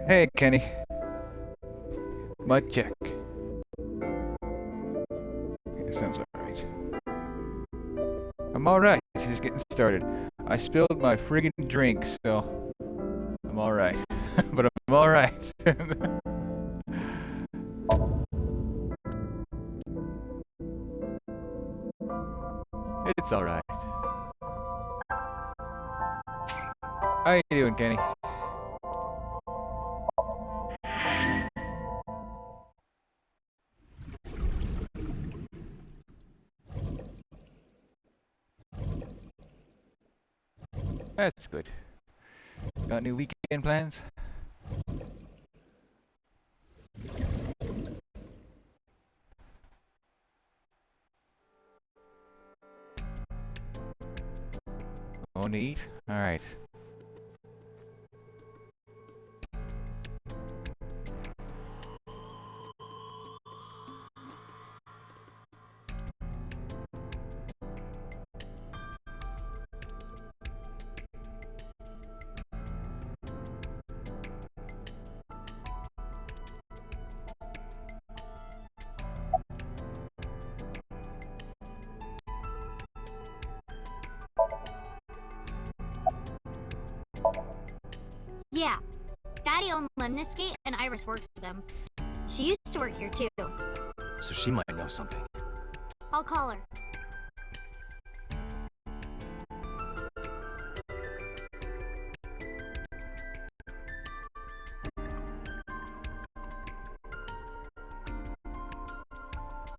Hey, Kenny. Mic check. Sounds alright. I'm alright. Just getting started. I spilled my friggin' drink, so I'm alright. But I'm alright. It's alright. How you doing, Kenny? That's good. Got any weekend plans? Going to eat? Alright. Yeah, Daddy owned Lemniscate and Iris works with them. She used to work here too. So she might know something. I'll call her.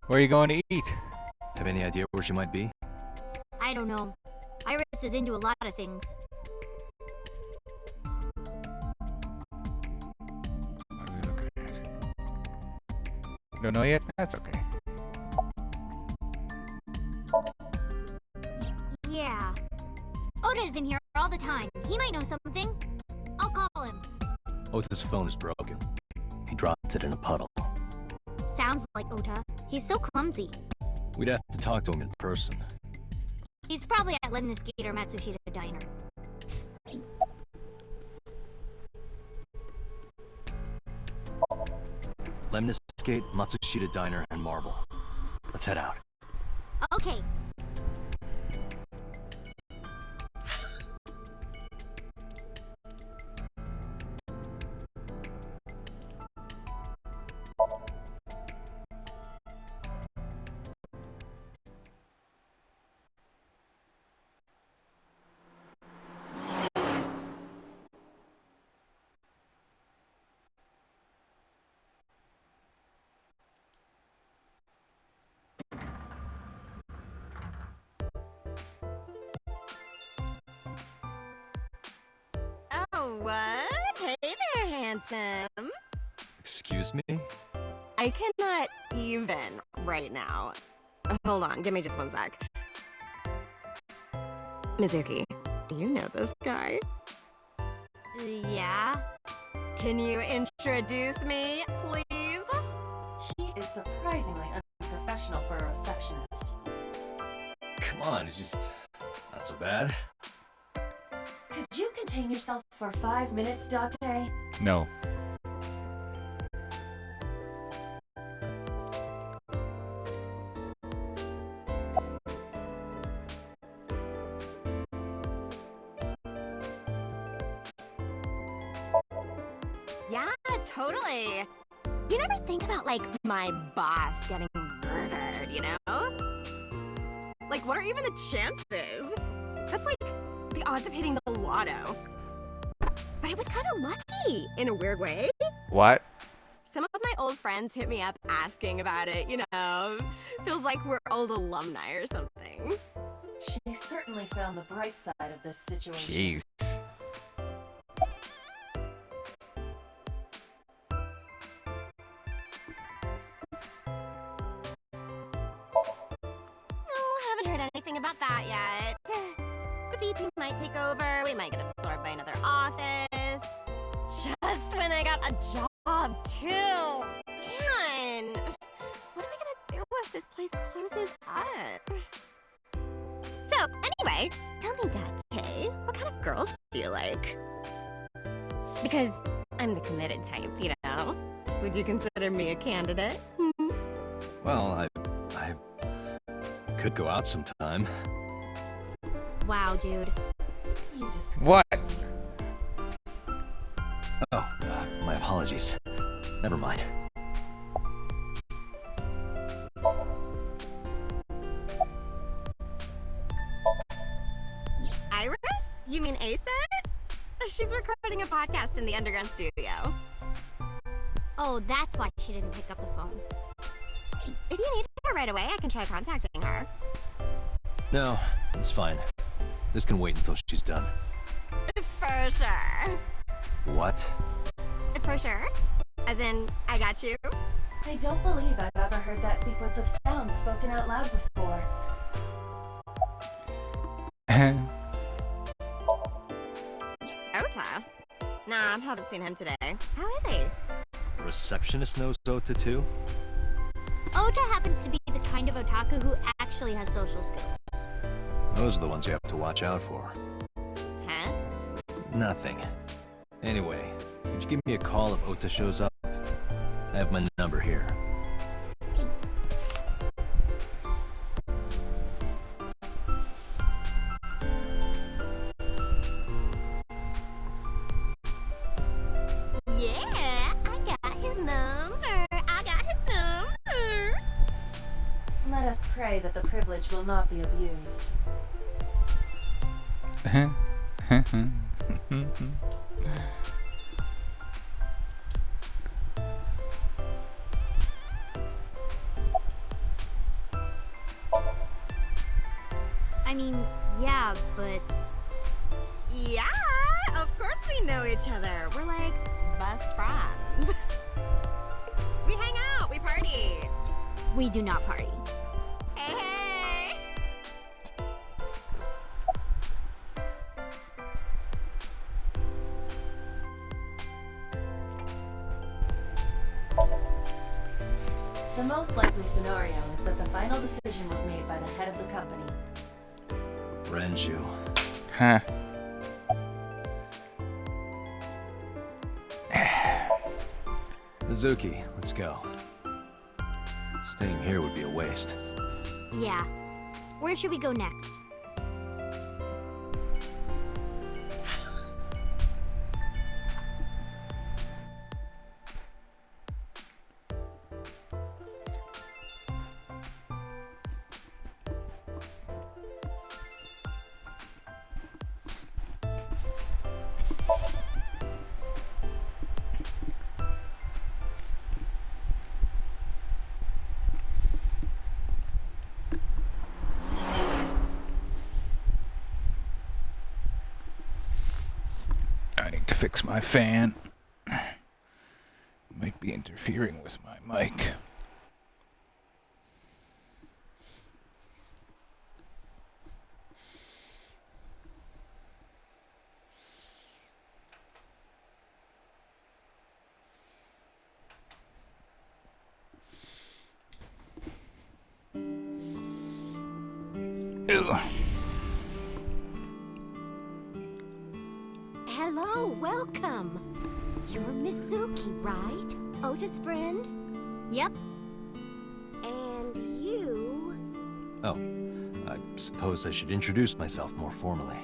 Where are you going to eat? Have any idea where she might be? I don't know. Iris is into a lot of things. What are we looking at? Don't know yet? That's okay. Yeah. Ota's in here all the time. He might know something. I'll call him. Ota's phone is broken. He dropped it in a puddle. Sounds like Ota. He's so clumsy. We'd have to talk to him in person. He's probably at Lemniscate or Matsushita Diner. Lemniscate, Matsushita Diner, and Marble. Let's head out. Okay. Oh, what? Hey there, handsome. Excuse me? I cannot even right now. Hold on, give me just one sec. Mizuki, do you know this guy? Yeah? Can you introduce me, please? She is surprisingly unprofessional for a receptionist. Come on, it's just not so bad. Could you contain yourself for 5 minutes, Date? No. Yeah, totally. You never think about, like, my boss getting murdered, you know? Like, what are even the chances? That's like the odds of hitting the lotto. But it was kind of lucky, in a weird way. What? Some of my old friends hit me up asking about it, you know? Feels like we're old alumni or something. She certainly found the bright side of this situation. Jeez. Oh, haven't heard anything about that yet. The VP might take over, we might get absorbed by another office. Just when I got a job, too. Man, what am I gonna do if this place closes up? So, anyway, tell me, Date, what kind of girls do you like? Because I'm the committed type, you know. Would you consider me a candidate? Well, I could go out sometime. Wow, dude. You disgust What? me. Oh, my apologies. Never mind. Iris? You mean Asa? She's recording a podcast in the underground studio. Oh, that's why she didn't pick up the phone. If you need her right away, I can try contacting her. No, it's fine. This can wait until she's done. For sure. What? For sure? As in, I got you? I don't believe I've ever heard that sequence of sounds spoken out loud before. Ota? Nah, I haven't seen him today. How is he? The receptionist knows Ota too? Ota happens to be the kind of otaku who actually has social skills. Those are the ones you have to watch out for. Huh? Nothing. Anyway, could you give me a call if Ota shows up? I have my number here. Yeah, I got his number. I got his number. Let us pray that the privilege will not be abused. I mean, yeah, but Yeah, of course we know each other. We're like best friends. We hang out, we party. we do not party. Hey, hey. The most likely scenario is that the final decision was made by the head of the company. Renju. Huh. Mizuki, let's go. Staying here would be a waste. Yeah. Where should we go next? I need to fix my fan. Might be interfering with my mic. Ew. Hello, welcome. You're Mizuki, right? Ota's friend? Yep. And you... Oh, I suppose I should introduce myself more formally.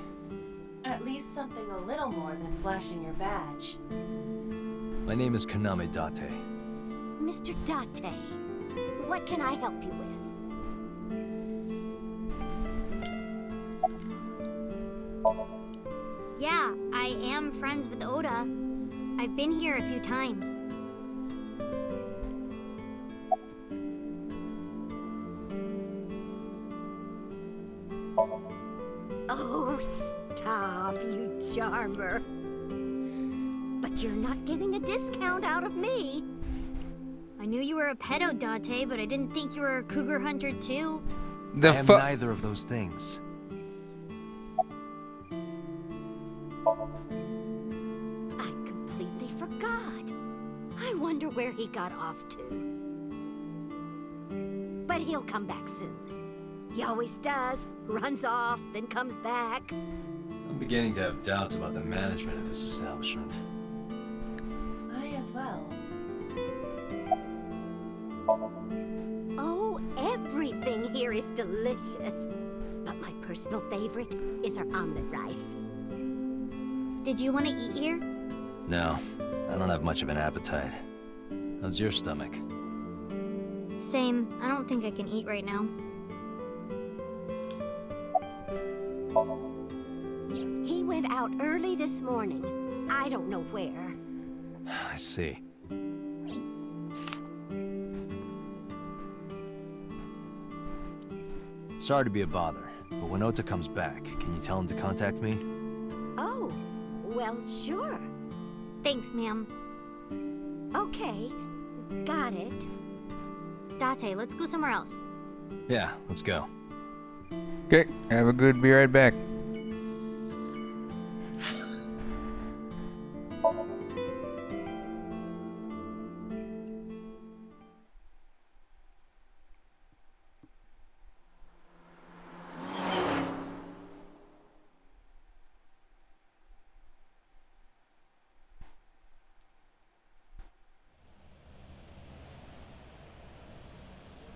At least something a little more than flashing your badge. My name is Kaname Date. Mr. Date, what can I help you with? Yeah, I am friends with Oda. I've been here a few times. Oh, stop, you charmer. But you're not getting a discount out of me. I knew you were a pedo, Date, but I didn't think you were a cougar hunter too. I The am fuck? neither of those things. I completely forgot. I wonder where he got off to. But he'll come back soon. He always does. Runs off, then comes back. I'm beginning to have doubts about the management of this establishment. Everything here is delicious. But my personal favorite is our omelet rice. Did you want to eat here? No, I don't have much of an appetite. How's your stomach? Same. I don't think I can eat right now. He went out early this morning. I don't know where. I see. Sorry to be a bother, but when Ota comes back, can you tell him to contact me? Oh, well, sure. Thanks, ma'am. Okay, got it. Date, let's go somewhere else. Yeah, let's go. Okay, have a good. Be right back.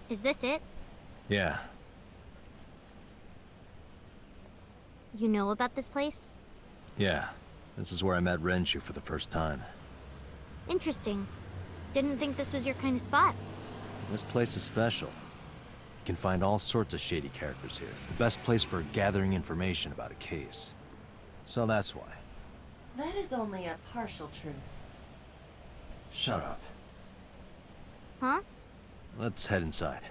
Is this it? Yeah, You know about this place? yeah. This is where I met Renshu for the first time. Interesting. Didn't think this was your kind of spot. This place is special. You can find all sorts of shady characters here. It's the best place for gathering information about a case. So that's why. That is only a partial truth. Shut up. Huh? Let's head inside.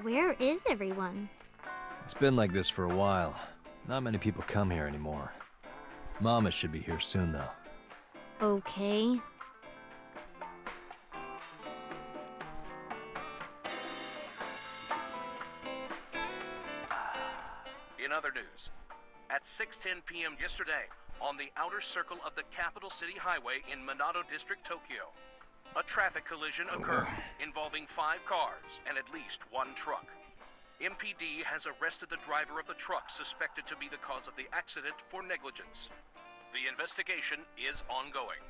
Where is everyone? It's been like this for a while. Not many people come here anymore. Mama should be here soon, though. Okay. In other news, at 6:10 p.m. yesterday, on the outer circle of the Capital City Highway in Minato District, Tokyo, a traffic collision occurred involving 5 cars and at least 1 truck. MPD has arrested the driver of the truck suspected to be the cause of the accident for negligence. The investigation is ongoing.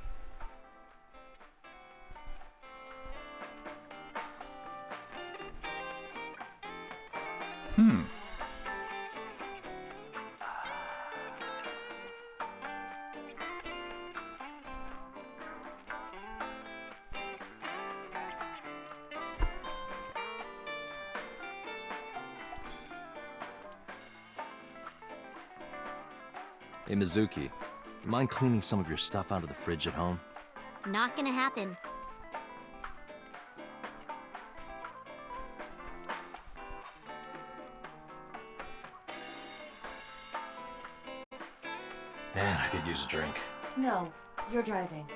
Hey, Mizuki, you mind cleaning some of your stuff out of the fridge at home? Not gonna happen. Man, I could use a drink. No, you're driving.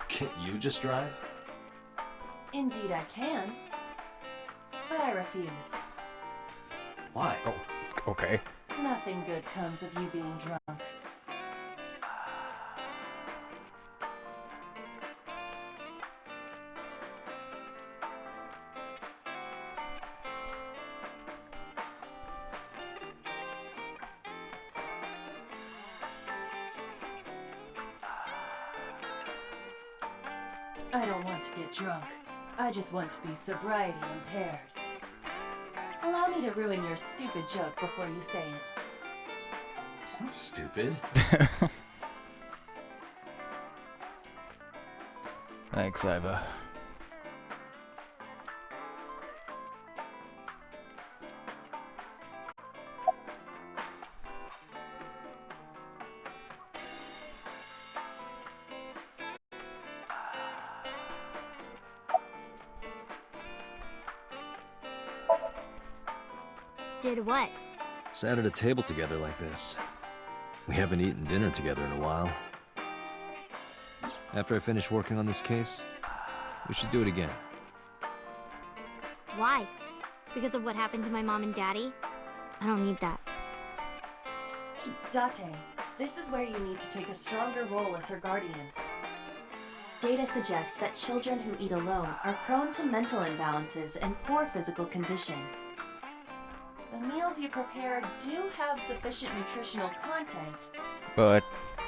Can't you just drive? Indeed I can. But I refuse. Why? Oh, okay. Nothing good comes of you being drunk. I don't want to get drunk. I just want to be sobriety impaired. Allow me to ruin your stupid joke before you say it. It's not stupid. Thanks, Iva. Did what? Sat at a table together like this. We haven't eaten dinner together in a while. After I finish working on this case, we should do it again. Why? Because of what happened to my mom and daddy? I don't need that. Date, this is where you need to take a stronger role as her guardian. Data suggests that children who eat alone are prone to mental imbalances and poor physical condition. The meals you prepared do have sufficient nutritional content. But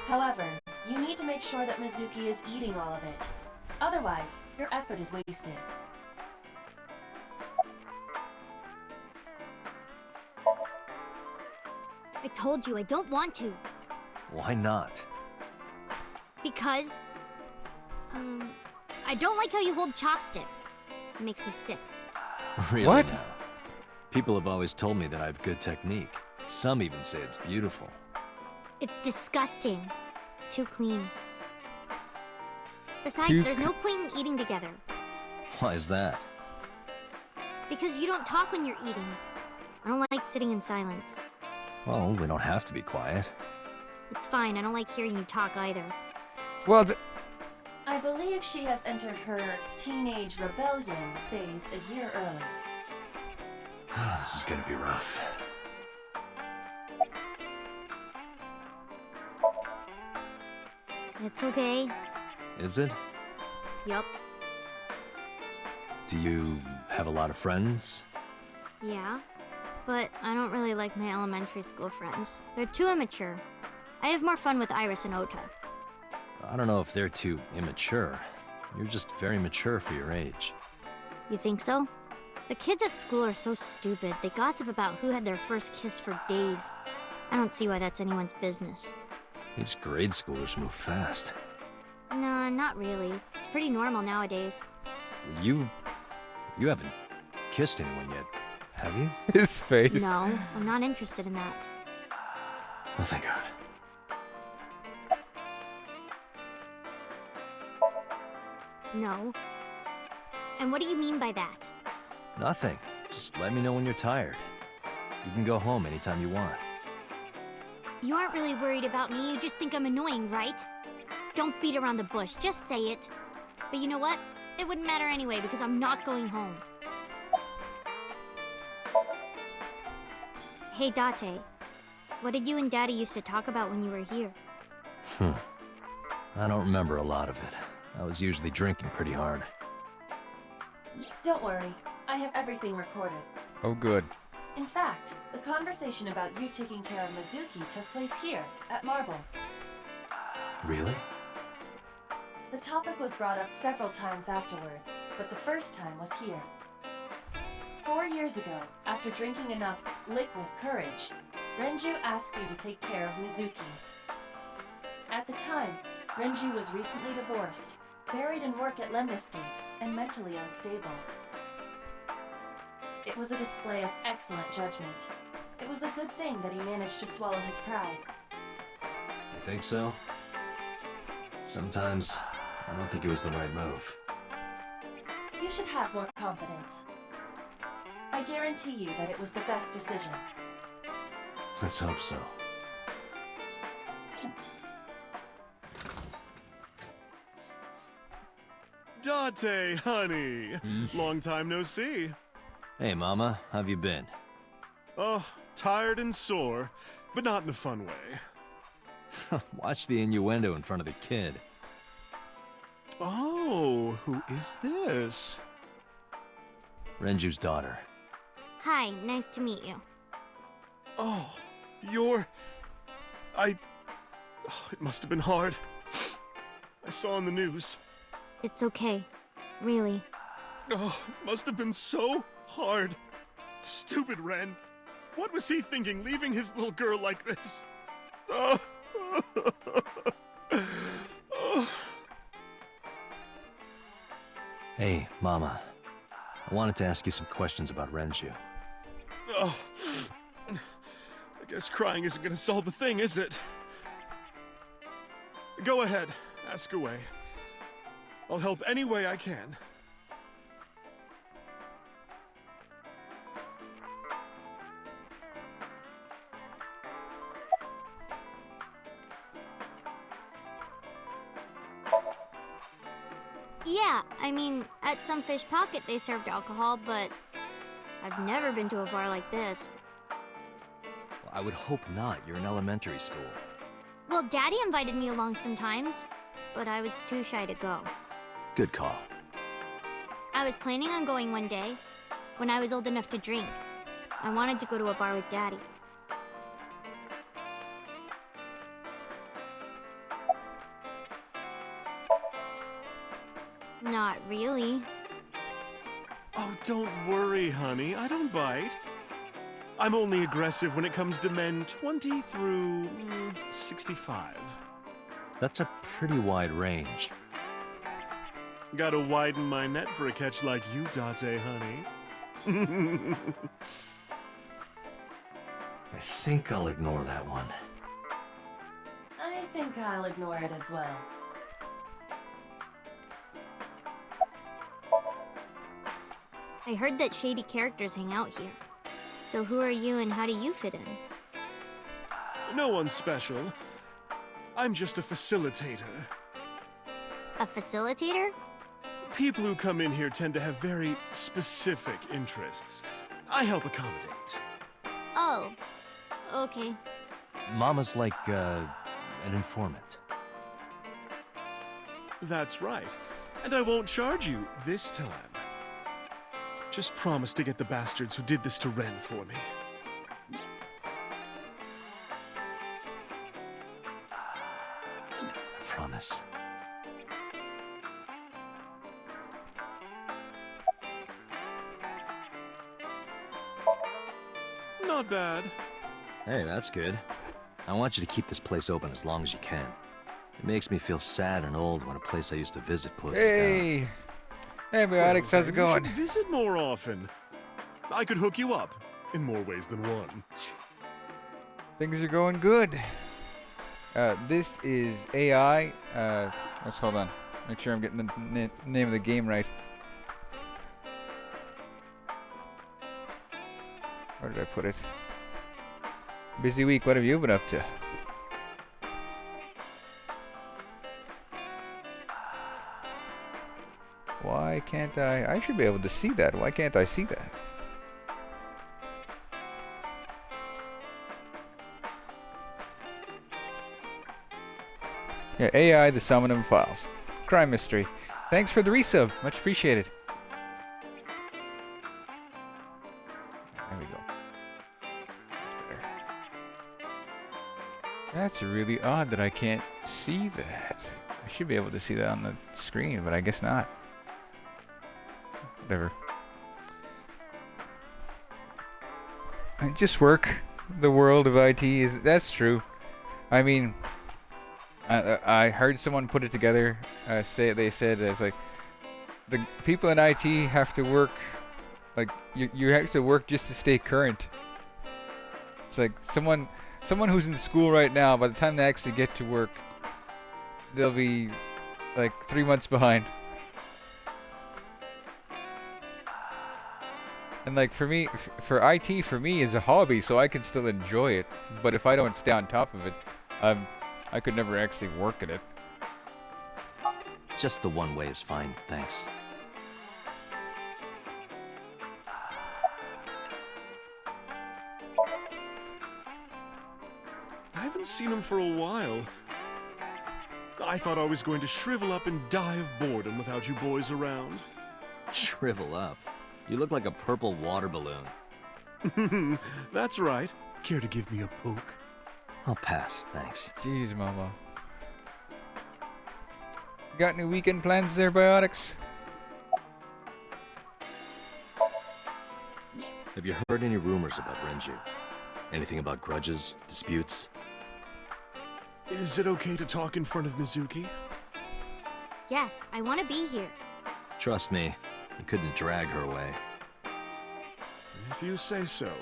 However, you need to make sure that Mizuki is eating all of it. Otherwise, your effort is wasted. I told you I don't want to. Why not? Because... I don't like how you hold chopsticks. It makes me sick. Really What? now? People have always told me that I have good technique. Some even say it's beautiful. It's disgusting. Too clean. Besides, Too there's no point in eating together. Why is that? Because you don't talk when you're eating. I don't like sitting in silence. Well, we don't have to be quiet. It's fine, I don't like hearing you talk either. well, I believe she has entered her teenage rebellion phase a year early. This is gonna be rough. It's okay. Is it? Yup. Do you have a lot of friends? Yeah. But I don't really like my elementary school friends. They're too immature. I have more fun with Iris and Ota. I don't know if they're too immature. You're just very mature for your age. You think so? The kids at school are so stupid. They gossip about who had their first kiss for days. I don't see why that's anyone's business. These grade schoolers move fast. Nah, not really. It's pretty normal nowadays. You haven't kissed anyone yet, have you? his face. No, I'm not interested in that. Oh, thank God. No. And what do you mean by that? Nothing. Just let me know when you're tired. You can go home anytime you want. You aren't really worried about me, you just think I'm annoying, right? Don't beat around the bush, just say it. But you know what? It wouldn't matter anyway because I'm not going home. Hey Date, what did you and Daddy used to talk about when you were here? I don't remember a lot of it. I was usually drinking pretty hard. Don't worry, I have everything recorded. Oh, good. In fact, the conversation about you taking care of Mizuki took place here, at Marble. Really? The topic was brought up several times afterward, but the first time was here. 4 years ago, after drinking enough liquid courage, Renju asked you to take care of Mizuki. At the time, Renju was recently divorced, buried in work at Lemniscate, and mentally unstable. It was a display of excellent judgment. It was a good thing that he managed to swallow his pride. You think so? Sometimes, I don't think it was the right move. You should have more confidence. I guarantee you that it was the best decision. Let's hope so. Date, honey. Long time no see. Hey, Mama, how've you been? Oh, tired and sore, but not in a fun way. Watch the innuendo in front of the kid. Oh, who is this? Renju's daughter. Hi, nice to meet you. Oh, you're... Oh, it must have been hard. I saw on the news. It's okay. Really. Oh, it must have been so hard. Stupid Ren. What was he thinking, leaving his little girl like this? Oh. Oh. Hey, Mama. I wanted to ask you some questions about Renju. Oh. I guess crying isn't gonna solve the thing, is it? Go ahead, ask away. I'll help any way I can. Yeah, I mean, at some fish pocket they served alcohol, but I've never been to a bar like this. Well, I would hope not. You're in elementary school. Well, Daddy invited me along sometimes, but I was too shy to go. Good call. I was planning on going one day, when I was old enough to drink. I wanted to go to a bar with Daddy. Not really. Oh, don't worry, honey. I don't bite. I'm only aggressive when it comes to men 20 through 65. That's a pretty wide range. Gotta widen my net for a catch like you, Date, honey. I think I'll ignore that one. I think I'll ignore it as well. I heard that shady characters hang out here. So who are you and how do you fit in? No one special. I'm just a facilitator. A facilitator? People who come in here tend to have very specific interests. I help accommodate. Oh, okay. Mama's like, an informant. That's right. And I won't charge you this time. Just promise to get the bastards who did this to Ren for me. I promise. Not bad. Hey, that's good. I want you to keep this place open as long as you can. It makes me feel sad and old when a place I used to visit closes down. Hey! Hey, Biotics, how's it You going? should visit more often. I could hook you up in more ways than one. Things are going good. This is AI. Let's hold on. Make sure I'm getting the name of the game right. Where did I put it? Busy week. What have you been up to? Why can't I? I should be able to see that. Why can't I see that? Yeah, AI, the Summoning Files. Crime Mystery. Thanks for the resub. Much appreciated. There we go. That's better. That's really odd that I can't see that. I should be able to see that on the screen, but I guess not. Whatever. I just work. The world of IT is... That's true. I mean... I heard someone put it together. They said it's like the people in IT have to work, like you have to work just to stay current. It's like someone who's in school right now. By the time they actually get to work, they'll be like 3 months behind. And like for me, for IT, for me is a hobby, so I can still enjoy it. But if I don't stay on top of it, I could never actually work at it. Just the one way is fine, thanks. I haven't seen him for a while. I thought I was going to shrivel up and die of boredom without you boys around. Shrivel up. You look like a purple water balloon. That's right. Care to give me a poke? I'll pass, thanks. Jeez, Mama. Got any weekend plans there, Biotics? Have you heard any rumors about Renju? Anything about grudges, disputes? Is it okay to talk in front of Mizuki? Yes, I want to be here. Trust me, you couldn't drag her away. If you say so.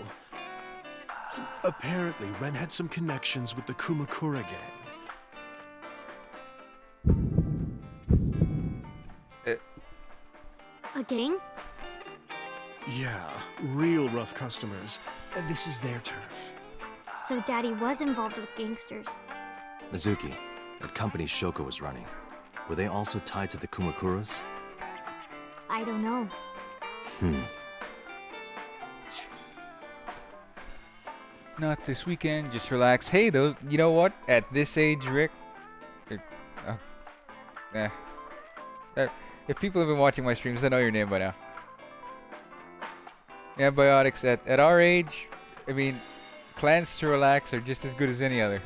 Apparently, Ren had some connections with the Kumakura gang. A gang? Yeah, real rough customers. And this is their turf. So Daddy was involved with gangsters. Mizuki, that company Shoko was running, were they also tied to the Kumakuras? I don't know. Not this weekend, just relax. Hey, though, you know what? At this age, Rick... if people have been watching my streams, they know your name by now. Yeah, biotics at our age, I mean, plans to relax are just as good as any other.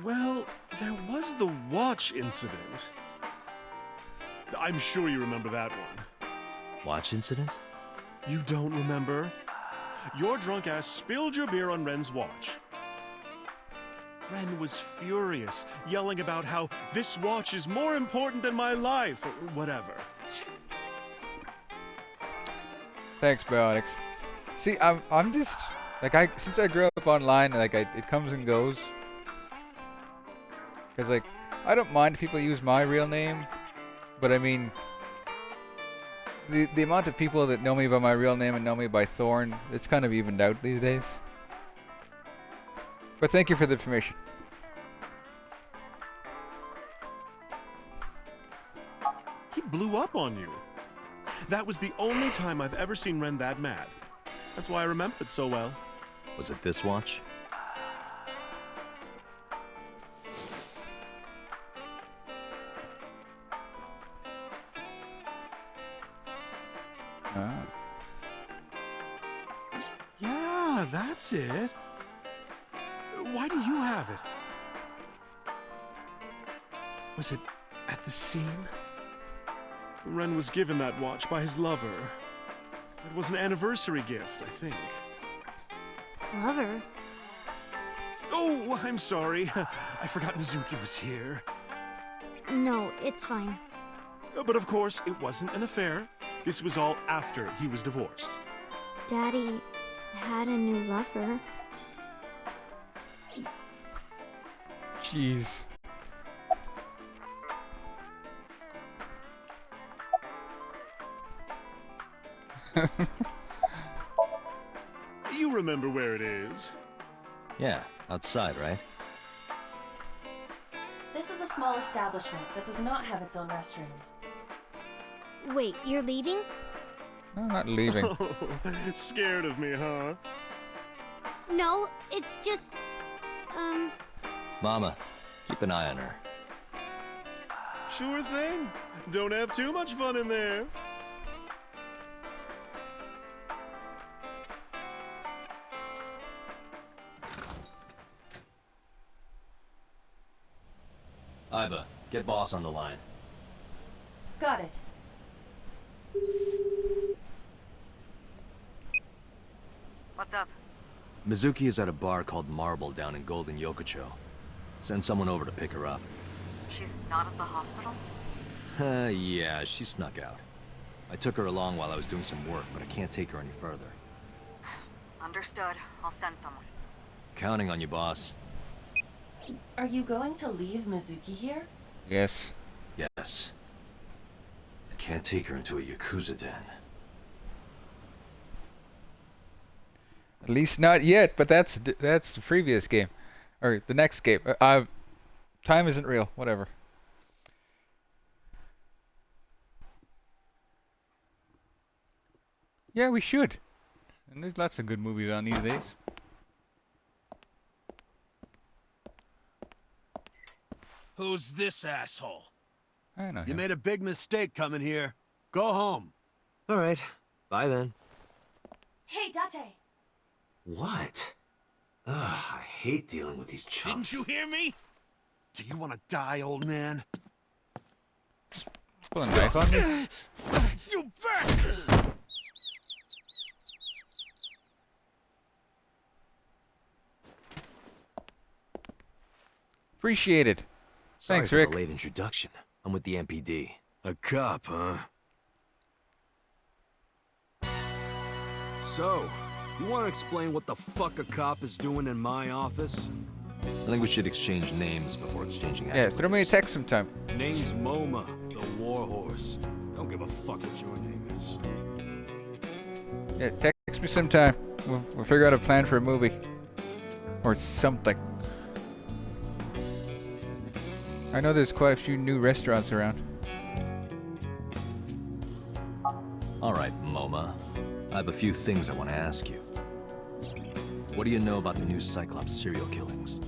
Well, there was the watch incident. I'm sure you remember that one. Watch incident? You don't remember? Your drunk ass spilled your beer on Ren's watch. Ren was furious, yelling about how this watch is more important than my life, or whatever. Thanks, biotics. See, I'm just like since I grew up online, like it comes and goes. Cause like I don't mind if people use my real name, but I mean the amount of people that know me by my real name and know me by Thorn, it's kind of evened out these days. But thank you for the information. He blew up on you. That was the only time I've ever seen Ren that mad. That's why I remember it so well. Was it this watch? Ah. Yeah, that's it. Why do you have it? Was it at the scene? Ren was given that watch by his lover. It was an anniversary gift, I think. Lover? Oh, I'm sorry. I forgot Mizuki was here. No, it's fine. But of course, it wasn't an affair. This was all after he was divorced. Daddy had a new lover. Jeez. You remember where it is? Yeah, outside, right? This is a small establishment that does not have its own restrooms. Wait, you're leaving? I'm not leaving. Oh, scared of me, huh? No, it's just... Mama, keep an eye on her. Sure thing. Don't have too much fun in there. Iba, get boss on the line. Got it. What's up? Mizuki is at a bar called Marble down in Golden Yokocho. Send someone over to pick her up. She's not at the hospital? Yeah, she snuck out. I took her along while I was doing some work, but I can't take her any further. Understood. I'll send someone. Counting on you, boss. Are you going to leave Mizuki here? Yes. Yes. I can't take her into a Yakuza den. At least not yet, but that's the previous game. Or the next game. Time isn't real. Whatever. Yeah, we should. And there's lots of good movies on these days. Who's this asshole? I know You him. made a big mistake coming here. Go home. All right. Bye then. Hey, Date! What? Ugh, I hate dealing with these chumps. Didn't you hear me? Do you want to die, old man? Pull a knife on me? You bastard! Appreciate it. Sorry Thanks, for Rick. the late introduction. I'm with the MPD. A cop, huh? So, you want to explain what the fuck a cop is doing in my office? I think we should exchange names before exchanging Yeah, throw me a text sometime. Name's Moma, the warhorse. Don't give a fuck what your name is. Yeah, text me sometime. We'll figure out a plan for a movie. Or something. I know there's quite a few new restaurants around. All right, Moma. I have a few things I want to ask you. What do you know about the new Cyclops serial killings?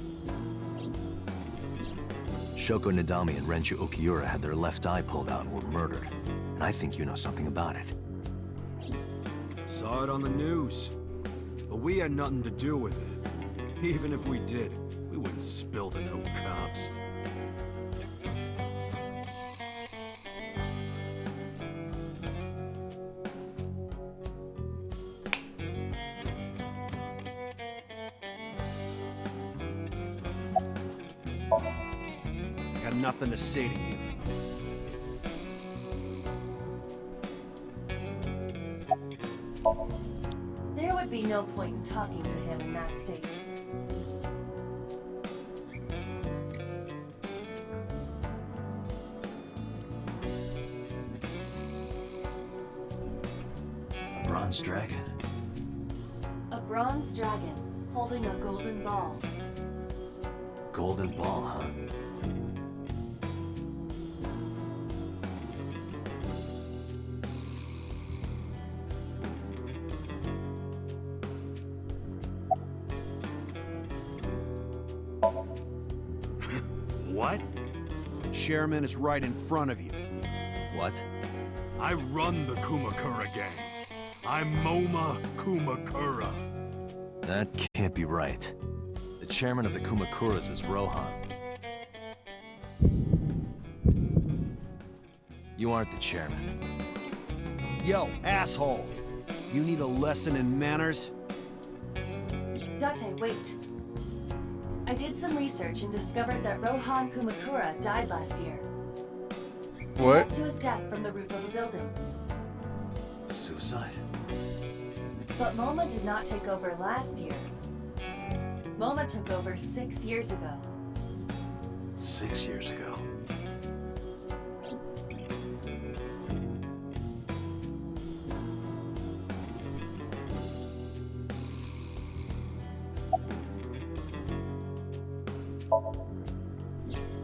Shoko Nadami and Renju Okiura had their left eye pulled out and were murdered. And I think you know something about it. Saw it on the news. But we had nothing to do with it. Even if we did, we wouldn't spill to no cops. I got nothing to say to you. There would be no point in talking to him in that state. A bronze dragon. A bronze dragon holding a golden ball. Golden ball, huh? What? Chairman is right in front of you. What? I run the Kumakura gang. I'm Moma Kumakura. That can't be right. The chairman of the Kumakuras is Rohan. You aren't the chairman. Yo, asshole! You need a lesson in manners? Date, wait. I did some research and discovered that Rohan Kumakura died last year. He What? walked to his death from the roof of a building. Suicide? But MoMA did not take over last year. MoMA took over 6 years ago. 6 years ago.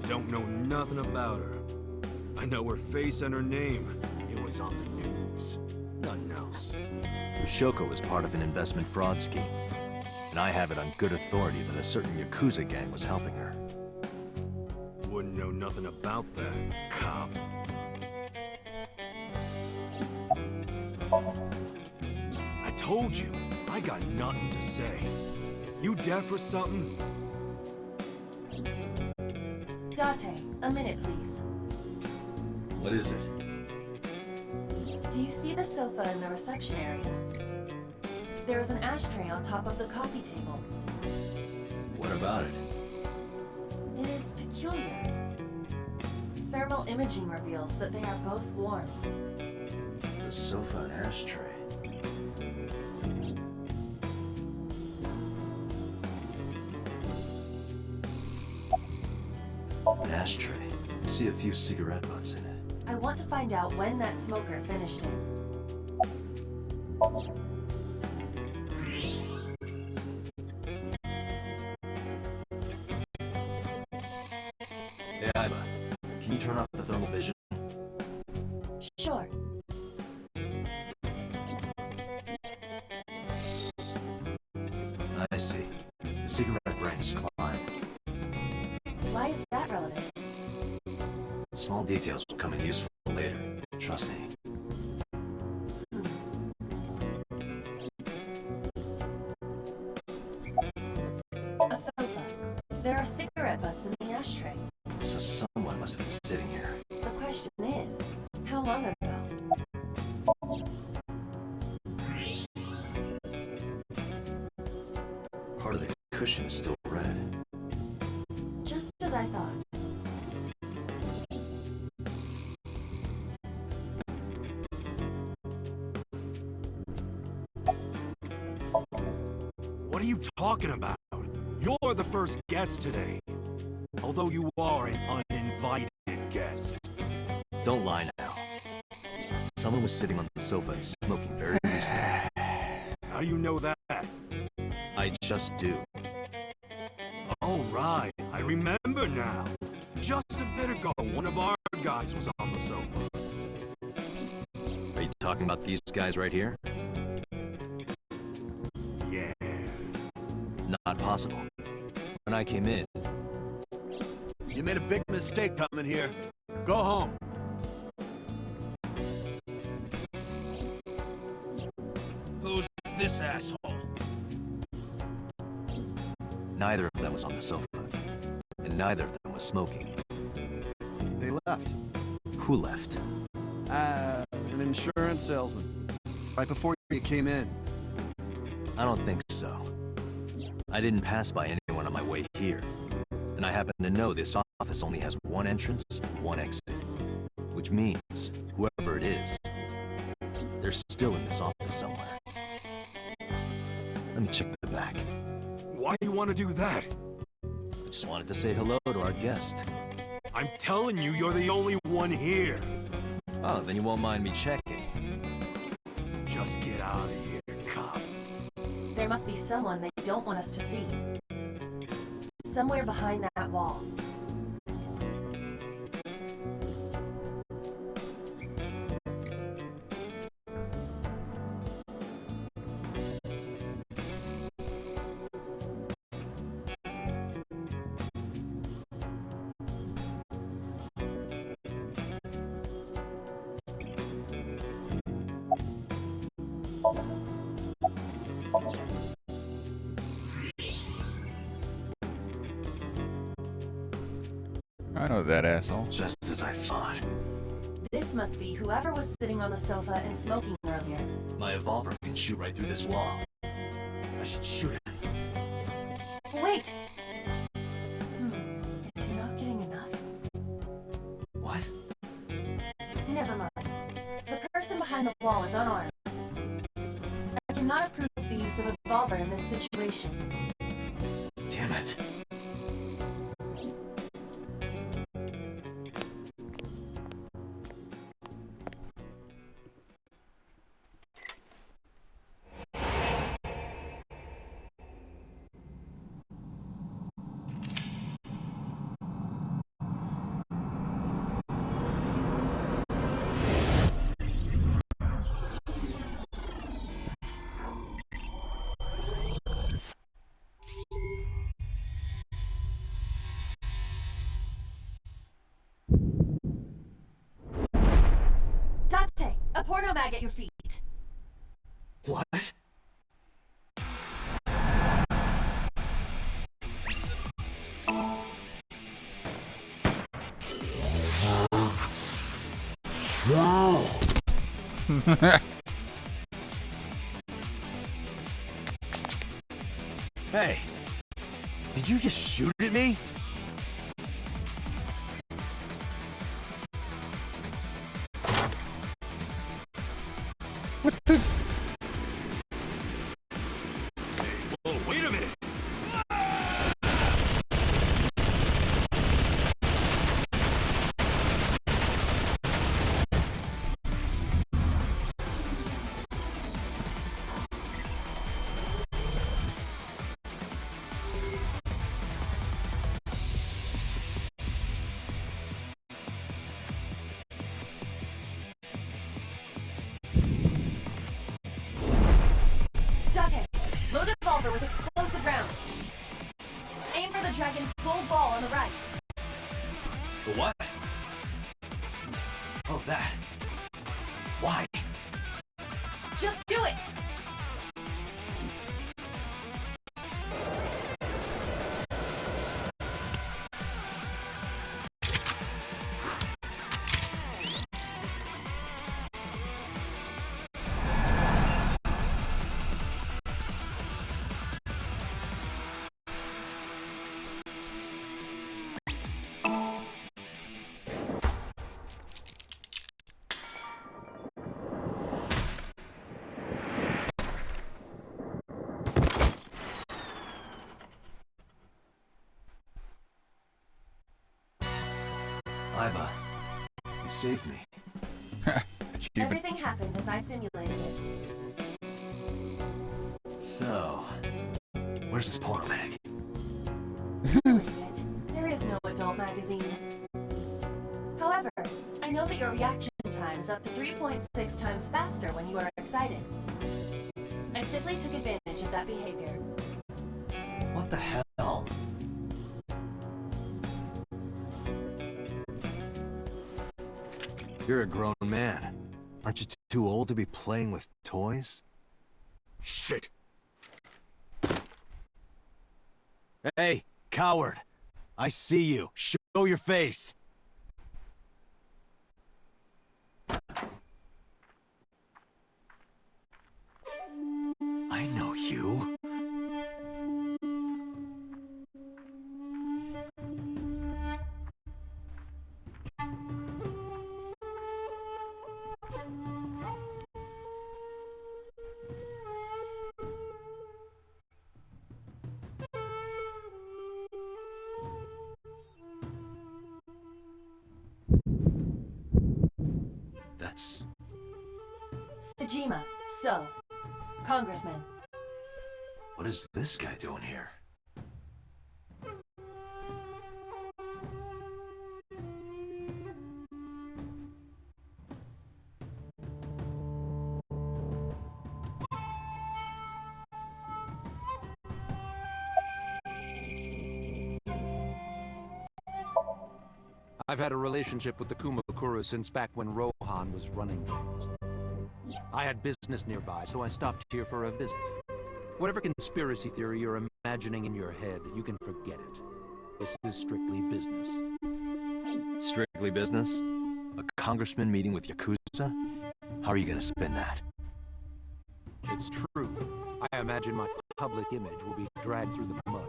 Don't know nothing about her. I know her face and her name. It was on the news. Nothing else. Shoko was part of an investment fraud scheme. And I have it on good authority that a certain Yakuza gang was helping her. Wouldn't know nothing about that, cop. I told you, I got nothing to say. You deaf or something? Date, a minute please. What is it? Do you see the sofa in the reception area? There is an ashtray on top of the coffee table. What about it? It is peculiar. Thermal imaging reveals that they are both warm. The sofa and ashtray. An ashtray. I see a few cigarette butts in it. I want to find out when that smoker finished it. Hey, Iva. Can you turn off the thermal vision? Sure. I see. The cigarette brain is climbed. Why is that relevant? Small details will come in useful later. Trust me. A sofa. There are cigarette butts in the ashtray. So someone must have been sitting here. The question is, how long ago? Part of the cushion is still red. Just as I thought. What are you talking about? You're the first guest today. Although you are an uninvited guest. Don't lie now. Someone was sitting on the sofa and smoking very recently. How you know that? I just do. Oh, right. I remember now. Just a bit ago, one of our guys was on the sofa. Are you talking about these guys right here? Yeah. Not possible. When I came in, You made a big mistake coming here. Go home. Who's this asshole? Neither of them was on the sofa, and neither of them was smoking. They left. Who left? An insurance salesman. Right before you came in. I don't think so. I didn't pass by anyone on my way here. And I happen to know this office only has one entrance, one exit. Which means, whoever it is, they're still in this office somewhere. Let me check the back. Why do you want to do that? I just wanted to say hello to our guest. I'm telling you, you're the only one here. Oh, then you won't mind me checking. Just get out of here, cop. There must be someone they don't want us to see. Somewhere behind that wall. I know that asshole. Just as I thought. This must be whoever was sitting on the sofa and smoking earlier. My revolver can shoot right through this wall. I should shoot him. Wait! Is he not getting enough? What? Never mind. The person behind the wall is unarmed. I cannot approve the use of a revolver in this situation. Damn it. Dante, a porno mag at your feet. What? Hey, did you just shoot at me? What the? Whoa, wait a minute! Dante, load a revolver with explosive rounds. Aim for the dragon's gold ball on the right. The what? Oh, that. Why? Just do it! Iva, you saved me. Achievement. Everything happened as I simulated it. So, where's this porno mag? Read it. There is no adult magazine. However, I know that your reaction time is up to 3.6 times faster when you are excited. I simply took advantage of that behavior. What the hell? You're a grown man. Aren't you too old to be playing with toys? Shit. Hey, coward! I see you. Show your face! I know you. That's... Sejima, so, Congressman. What is this guy doing here? I've had a relationship with the Kumakura since back when Rohan was running things. I had business nearby, so I stopped here for a visit. Whatever conspiracy theory you're imagining in your head, you can forget it. This is strictly business. Strictly business? A congressman meeting with Yakuza? How are you gonna spin that? It's true. I imagine my public image will be dragged through the mud.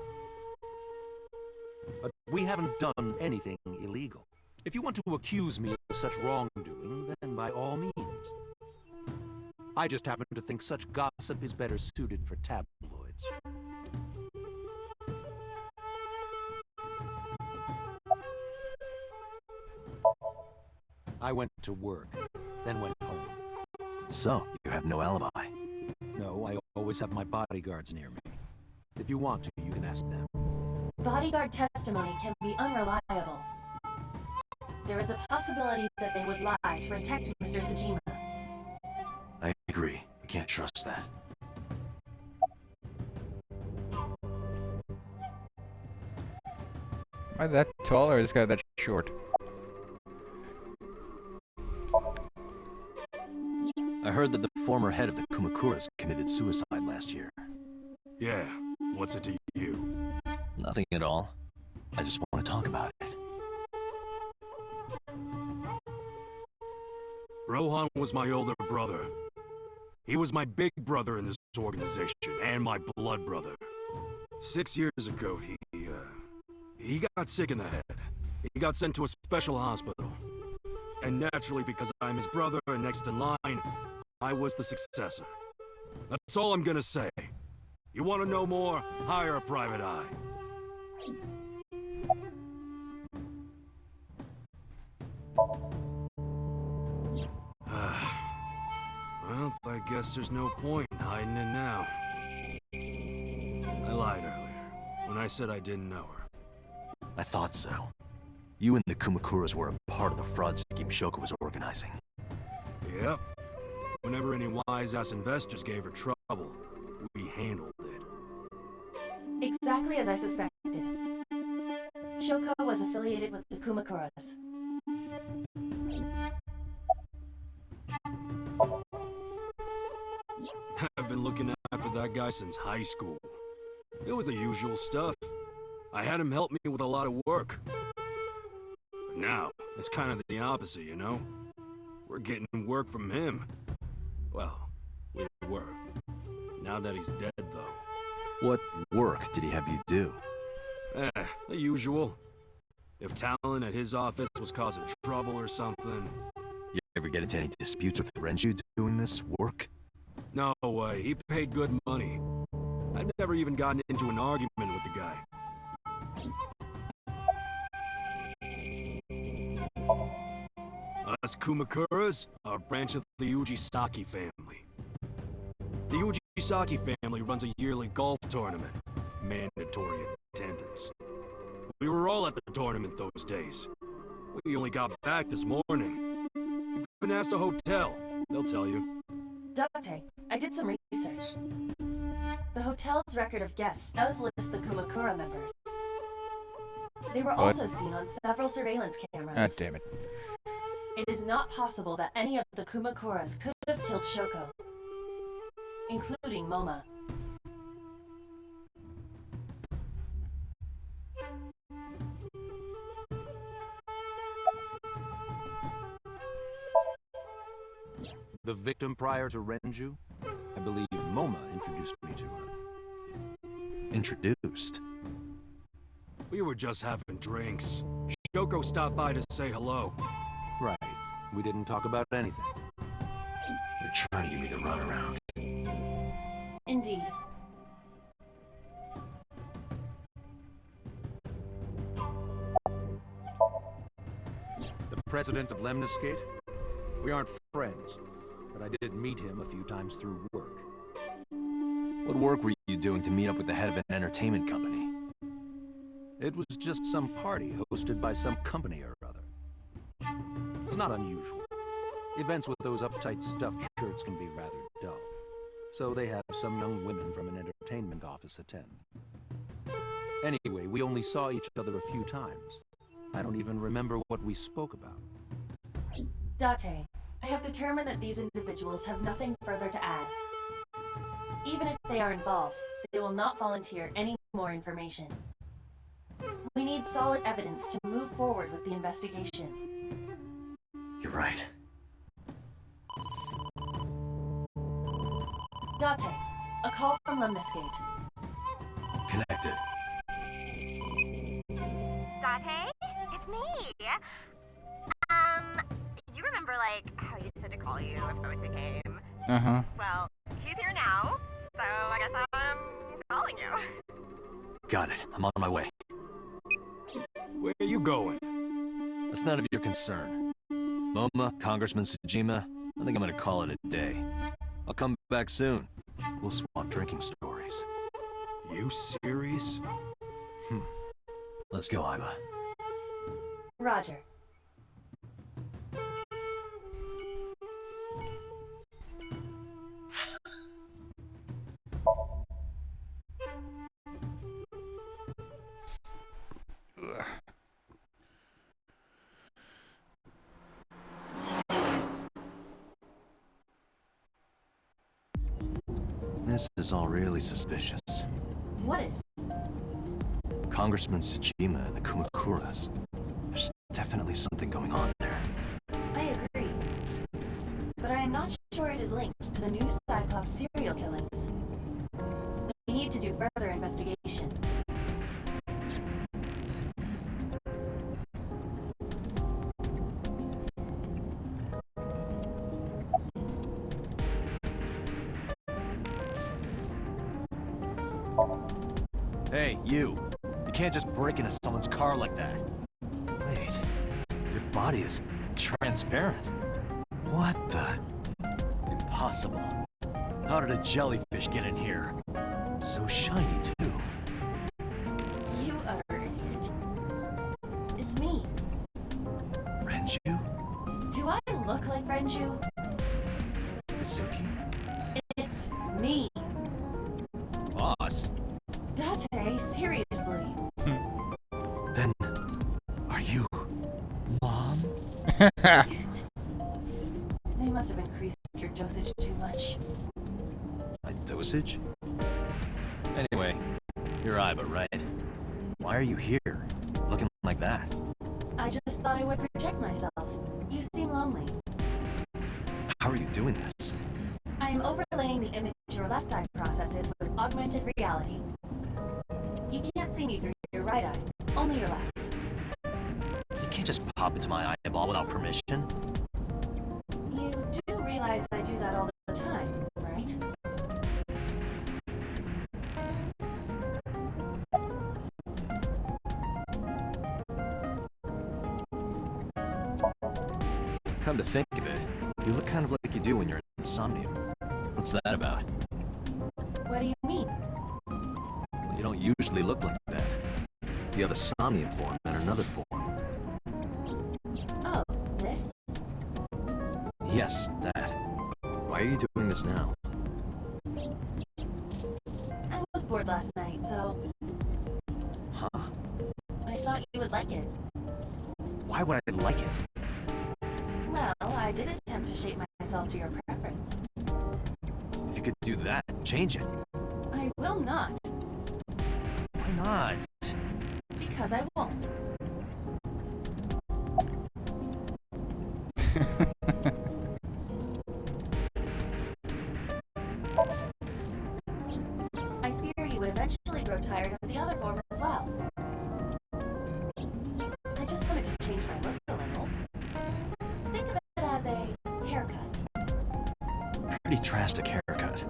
But we haven't done anything illegal. If you want to accuse me of such wrongdoing, then by all means. I just happen to think such gossip is better suited for tabloids. I went to work, then went home. So, you have no alibi? No, I always have my bodyguards near me. If you want to, you can ask them. Bodyguard testimony can be unreliable. There is a possibility that they would lie to protect Mr. Sejima. I agree. We can't trust that. Am I that tall or is this guy that short? I heard that the former head of the Kumakuras committed suicide last year. Yeah, what's it to you? Nothing at all. I just want to talk about it. Rohan was my older brother. He was my big brother in this organization, and my blood brother. 6 years ago, he got sick in the head. He got sent to a special hospital. And naturally, because I'm his brother and next in line, I was the successor. That's all I'm gonna say. You want to know more? Hire a private eye. Well, I guess there's no point in hiding it now. I lied earlier, when I said I didn't know her. I thought so. You and the Kumakuras were a part of the fraud scheme Shoko was organizing. Yep. Whenever any wise-ass investors gave her trouble, we handled it. Exactly as I suspected. Shoko was affiliated with the Kumakuras. I've been looking after that guy since high school. It was the usual stuff. I had him help me with a lot of work. But now, it's kind of the opposite, you know? We're getting work from him. Well, we were. Now that he's dead, though. What work did he have you do? The usual. If Talon at his office was causing trouble or something... You ever get into any disputes with Renju doing this work? No way, he paid good money. I've never even gotten into an argument with the guy. Us Kumakuras are a branch of the Ujisaki family. The Ujisaki family runs a yearly golf tournament. Mandatory attendance. We were all at the tournament those days. We only got back this morning. You can ask the hotel. They'll tell you. Date, I did some research. The hotel's record of guests does list the Kumakura members. They were also seen on several surveillance cameras. Ah, damn it. it is not possible that any of the Kumakuras could have killed Shoko, including Moma. The victim prior to Renju? I believe Moma introduced me to her. Introduced? We were just having drinks. Shoko stopped by to say hello. Right. We didn't talk about anything. You're trying to give me the runaround. Indeed. The president of Lemniscate? We aren't friends, but I did meet him a few times through work. What work were you doing to meet up with the head of an entertainment company? It was just some party hosted by some company or other. It's not unusual. Events with those uptight stuffed shirts can be rather dull. So they have some young women from an entertainment office attend. Anyway, we only saw each other a few times. I don't even remember what we spoke about. Date, I have determined that these individuals have nothing further to add. Even if they are involved, they will not volunteer any more information. We need solid evidence to move forward with the investigation. You're right. Date, a call from Lemniscate. Connected. Date? It's me! You remember, like, how you said to call you if Osa came? Uh-huh. Well, he's here now, so I guess I'm calling you. Got it. I'm on my way. Where are you going? That's none of your concern. Moma, Congressman Tsujima, I think I'm gonna call it a day. I'll come back soon. We'll swap drinking stories. You serious? Let's go, Aiba. Roger. This is all really suspicious. What is? Congressman Tsujima and the Kumakuras. There's definitely something going on there. I agree. But I am not sure it is linked to the new Cyclops serial killings. We need to do further investigation. Hey, you. You can't just break into someone's car like that. Wait. Your body is transparent. What the? Impossible. How did a jellyfish get in here? So shiny, too. You utter idiot. It's me. Renju? Do I look like Renju? Mizuki? It's me. Boss? Date, seriously. Then, are you Mom? Idiot. They must have increased your dosage too much. My dosage? Anyway, you're Aiba, right? Why are you here, looking like that? I just thought I would protect myself. You seem lonely. How are you doing this? I am overlaying the image your left eye processes with augmented reality. You can't see me through your right eye, only your left. You can't just pop into my eyeball without permission. You do realize I do that all the time, right? Come to think of it, you look kind of like you do when you're insomnium. What's that about? What do you mean? Well, you don't usually look like that. You have a somnium form and another form. Oh, this? Yes, that. Why are you doing this now? I was bored last night, so Huh? I thought you would like it. Why would I like it? I did attempt to shape myself to your preference. If you could do that, change it. I will not, Why not? because I won't. I fear you would eventually grow tired of the other form as well. I just wanted to change my look a little. Think of it as a haircut. Pretty drastic haircut.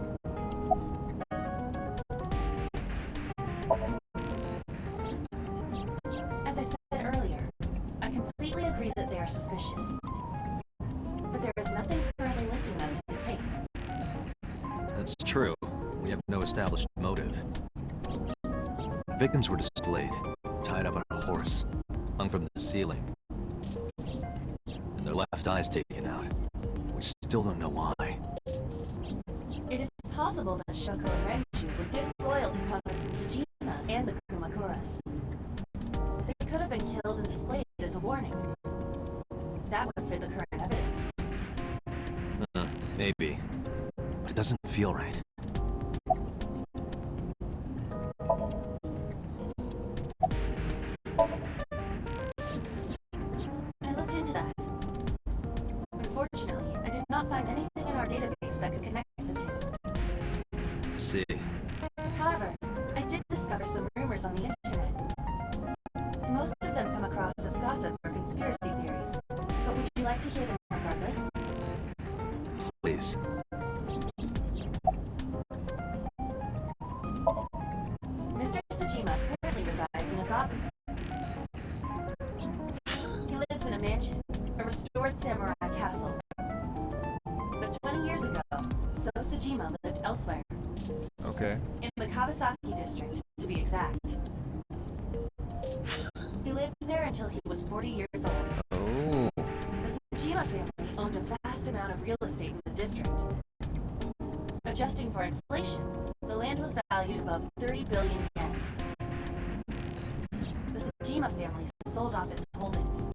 As I said earlier, I completely agree that they are suspicious. But there is nothing currently linking them to the case. That's true. We have no established motive. Victims were displayed, tied up on a horse, hung from the ceiling. And their left eyes taken out. We still don't know why. It is possible that Shoko and Renju were disloyal to Congressman Tsujima and the Kumakuras. They could have been killed and displayed as a warning. That would fit the current evidence. Maybe. But it doesn't feel right. I looked into that. Unfortunately, I did not find anything in our database that could connect the two. I see. However, I did discover some rumors on the internet. Most of them come across as gossip or conspiracy theories. But would you like to hear them regardless? Please. Mr. Tsujima currently resides in Azabu. He lives in a mansion, a restored samurai castle. But 20 years ago, So Tsujima lived elsewhere, Okay. in the Kawasaki district, to be exact. He lived there until he was 40 years old. Oh. The Tsujima family owned a vast amount of real estate in the district. Adjusting for inflation, the land was valued above 30 billion yen. The Tsujima family sold off its holdings.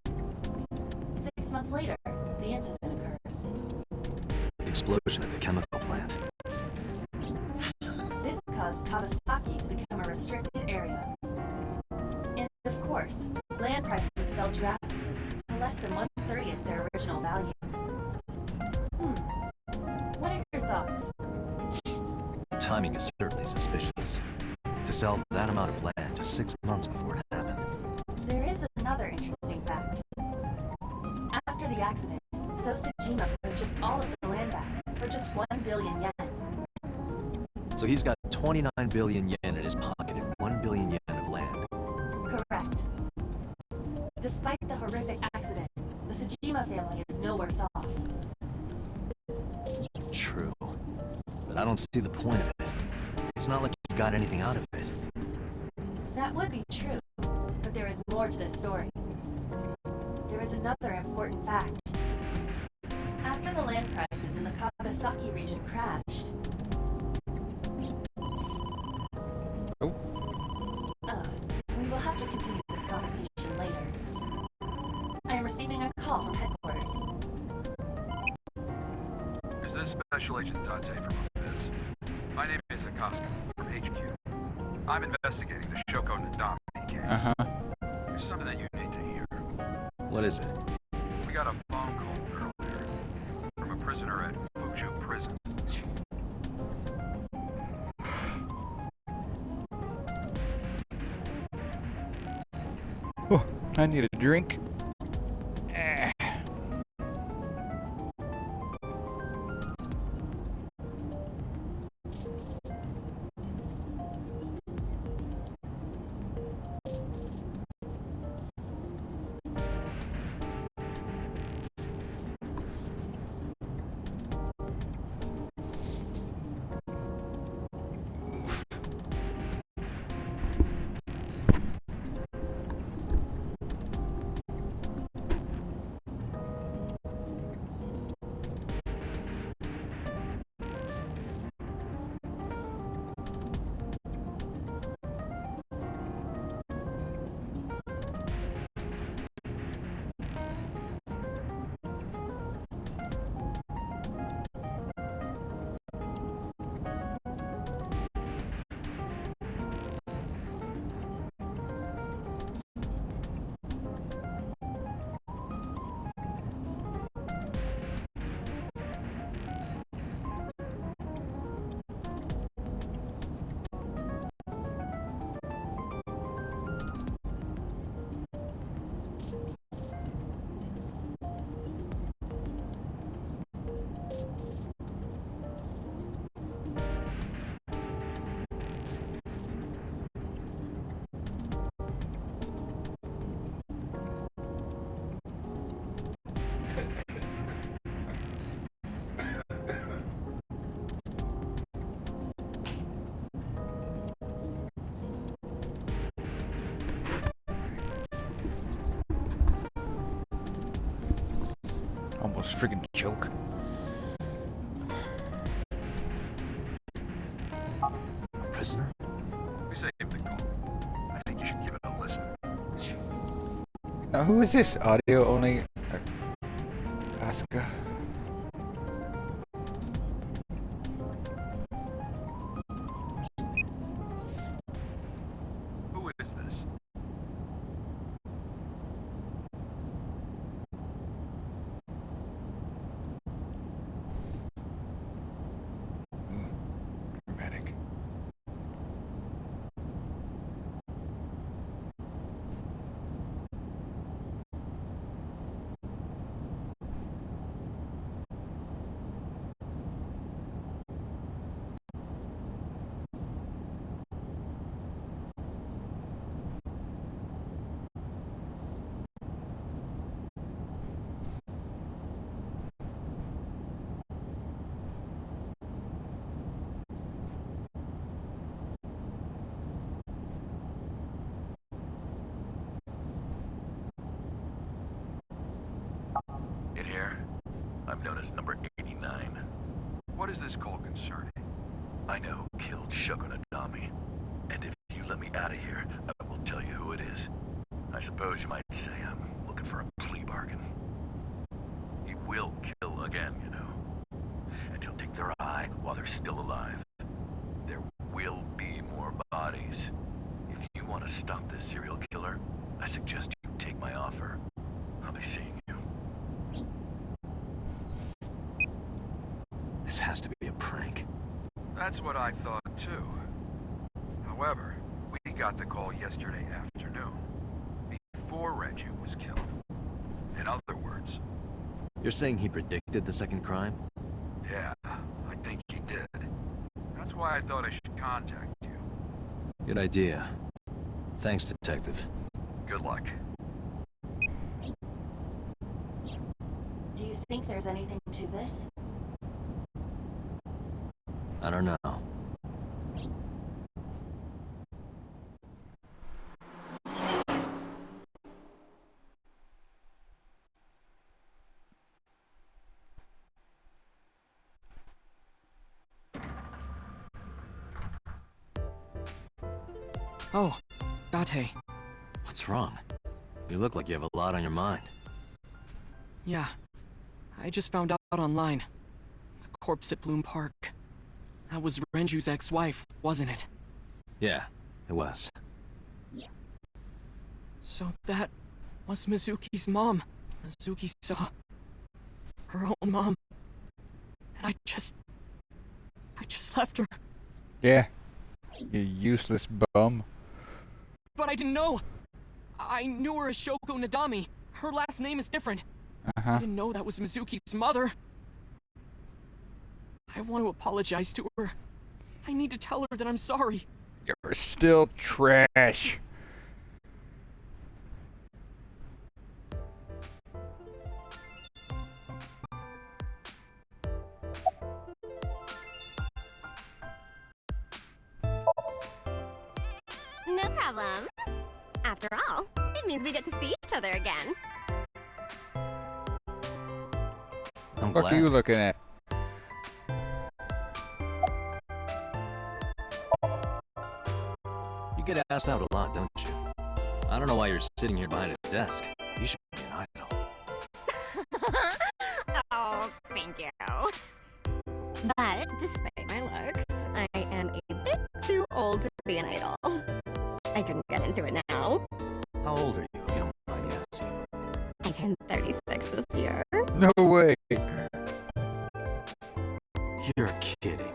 6 months later, the incident occurred. Explosion at the chemical plant. This caused Kawasaki to become a restricted area. And of course, land prices fell drastically to less than 1/30 their original value. What are your thoughts? The timing is certainly suspicious. To sell that amount of land just 6 months before it happened. There is another interesting fact. After the accident, So Tsujima purchased all of the land back for just 1 billion yen. So he's got 29 billion yen in his pocket and 1 billion yen of land. Correct. Despite the horrific accident, the Tsujima family is no worse off. True. But I don't see the point of it. It's not like he got anything out of it. That would be true, but there is more to this story. There is another important fact. After the land prices in the Kawasaki region crashed... Oh. We will have to continue this conversation later. I am receiving a call from headquarters. Is this Special Agent Dante from Biz? My name is Acosta from HQ. I'm investigating the Shoko Nadami case. Uh-huh. There's something that you need to hear. What is it? We got a phone call earlier from a prisoner at Fuju Prison. Oh, I need a drink. Eh. It's a freaking joke. Prisoner? We saved the call. I think you should give it a listen. Now, who is this? Audio only. Casca. Who is this? Dramatic. In here, I'm known as number 89. What is this call concerning? I know who killed Shoko Nadami. And if you let me out of here, I will tell you who it is. I suppose you might say I'm looking for a plea bargain. He will kill again, you know. And he'll take their eye while they're still alive. There will be more bodies. If you want to stop this serial killer, I suggest you take my offer. I'll be seeing you. This has to be a prank. That's what I thought too. However, we got the call yesterday afternoon, before Renju was killed. In other words, You're saying he predicted the second crime? yeah, I think he did. That's why I thought I should contact you. Good idea. Thanks, Detective. Good luck. Do you think there's anything to this? I don't know. Oh, Date. What's wrong? You look like you have a lot on your mind. Yeah. I just found out online. The corpse at Bloom Park. That was Renju's ex-wife, wasn't it? Yeah, it was. So that was Mizuki's mom. Mizuki saw her own mom. And I just left her. Yeah. You useless bum. But I didn't know. I knew her as Shoko Nadami. Her last name is different. I didn't know that was Mizuki's mother. I want to apologize to her. I need to tell her that I'm sorry. You're still trash. No problem. After all, it means we get to see each other again. I'm What glad. are you looking at? You get asked out a lot, don't you? I don't know why you're sitting here behind a desk. You should be an idol. Oh, thank you. But despite my looks, I am a bit too old to be an idol. I couldn't get into it now. How old are you, if you don't mind asking? I turned 36 this year. No way. You're kidding.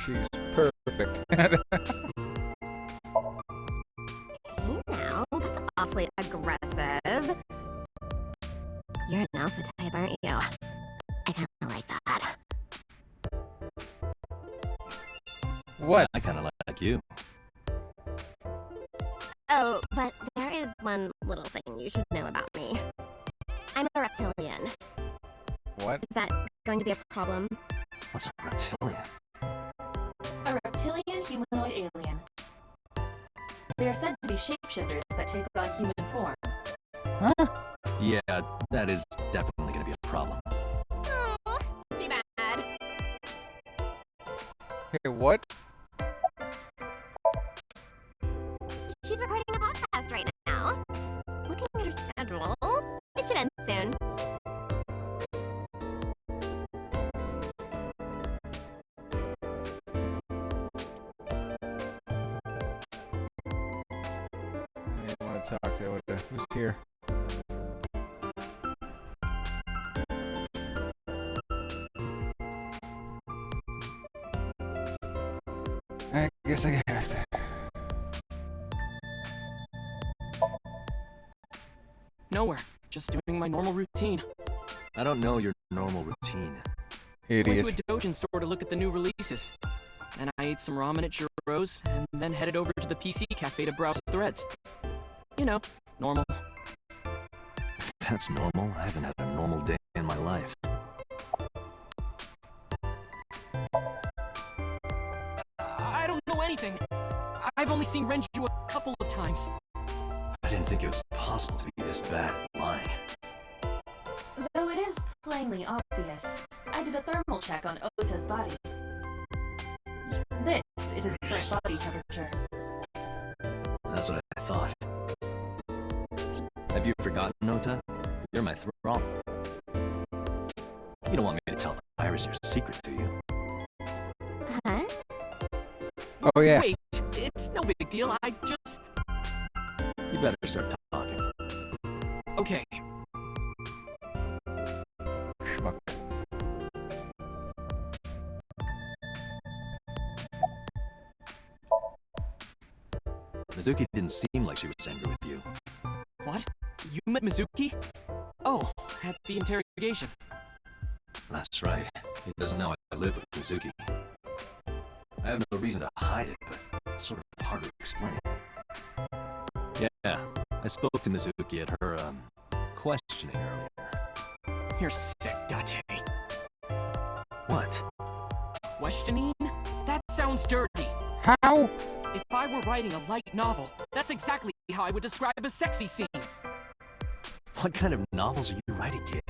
She's perfect. Hey now, that's awfully aggressive. You're an alpha type, aren't you? I kinda like that. What? I kinda like you. Oh, but there is one little thing you should know about me. I'm a reptilian. What? Is that going to be a problem? What's a reptilian? A reptilian humanoid alien. They are said to be shapeshifters that take on human form. Yeah, that is definitely gonna be a problem. Aw, too bad. Hey, what? She's recording a podcast right now. Looking at her schedule, it should end soon. I want to talk to who's here. I guess I have to. Nowhere. Just doing my normal routine. I don't know your normal routine. Went Idiot. to a Dojin store to look at the new releases. Then I ate some ramen at Shiro's, and then headed over to the PC cafe to browse threads. You know, normal. If that's normal, I haven't had a normal day in my life. I don't know anything. I've only seen Renju a couple of times. I didn't think it was possible to be this bad at lying. Though it is plainly obvious, I did a thermal check on Ota's body. This is his current body temperature. That's what I thought. Have you forgotten, Ota? You're my thrall. You don't want me to tell Iris your secret, do you? Huh? Oh yeah. Wait, it's no big deal. I just... You better start talking. Okay. Schmuck. Mizuki didn't seem like she was angry with you. What? You met Mizuki? Oh, at the interrogation. That's right. He doesn't know I live with Mizuki. I have no reason to hide it, but it's sort of hard to explain. Yeah, I spoke to Mizuki at her, questioning earlier. You're sick, Date. What? Questioning? That sounds dirty. How? If I were writing a light novel, that's exactly how I would describe a sexy scene. What kind of novels are you writing, kid?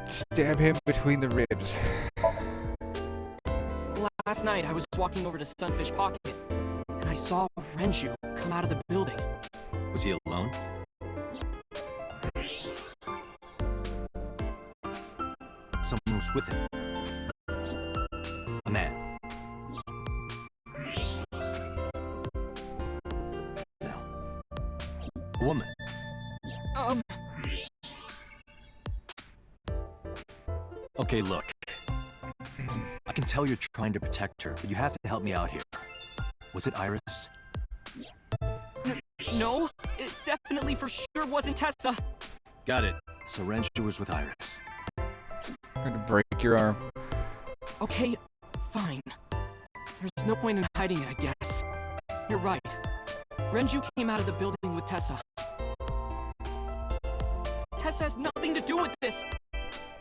Stab him between the ribs. Last night, I was walking over to Sunfish Pocket, and I saw Renju come out of the building. Was he alone? Someone was with him. A man. No. A woman. Okay, look. I can tell you're trying to protect her, but you have to help me out here. Was it Iris? No, it definitely for sure wasn't Tessa. Got it. So Renju was with Iris. I'm gonna break your arm. Okay, fine. There's no point in hiding it, I guess. You're right. Renju came out of the building with Tessa. Tessa has nothing to do with this.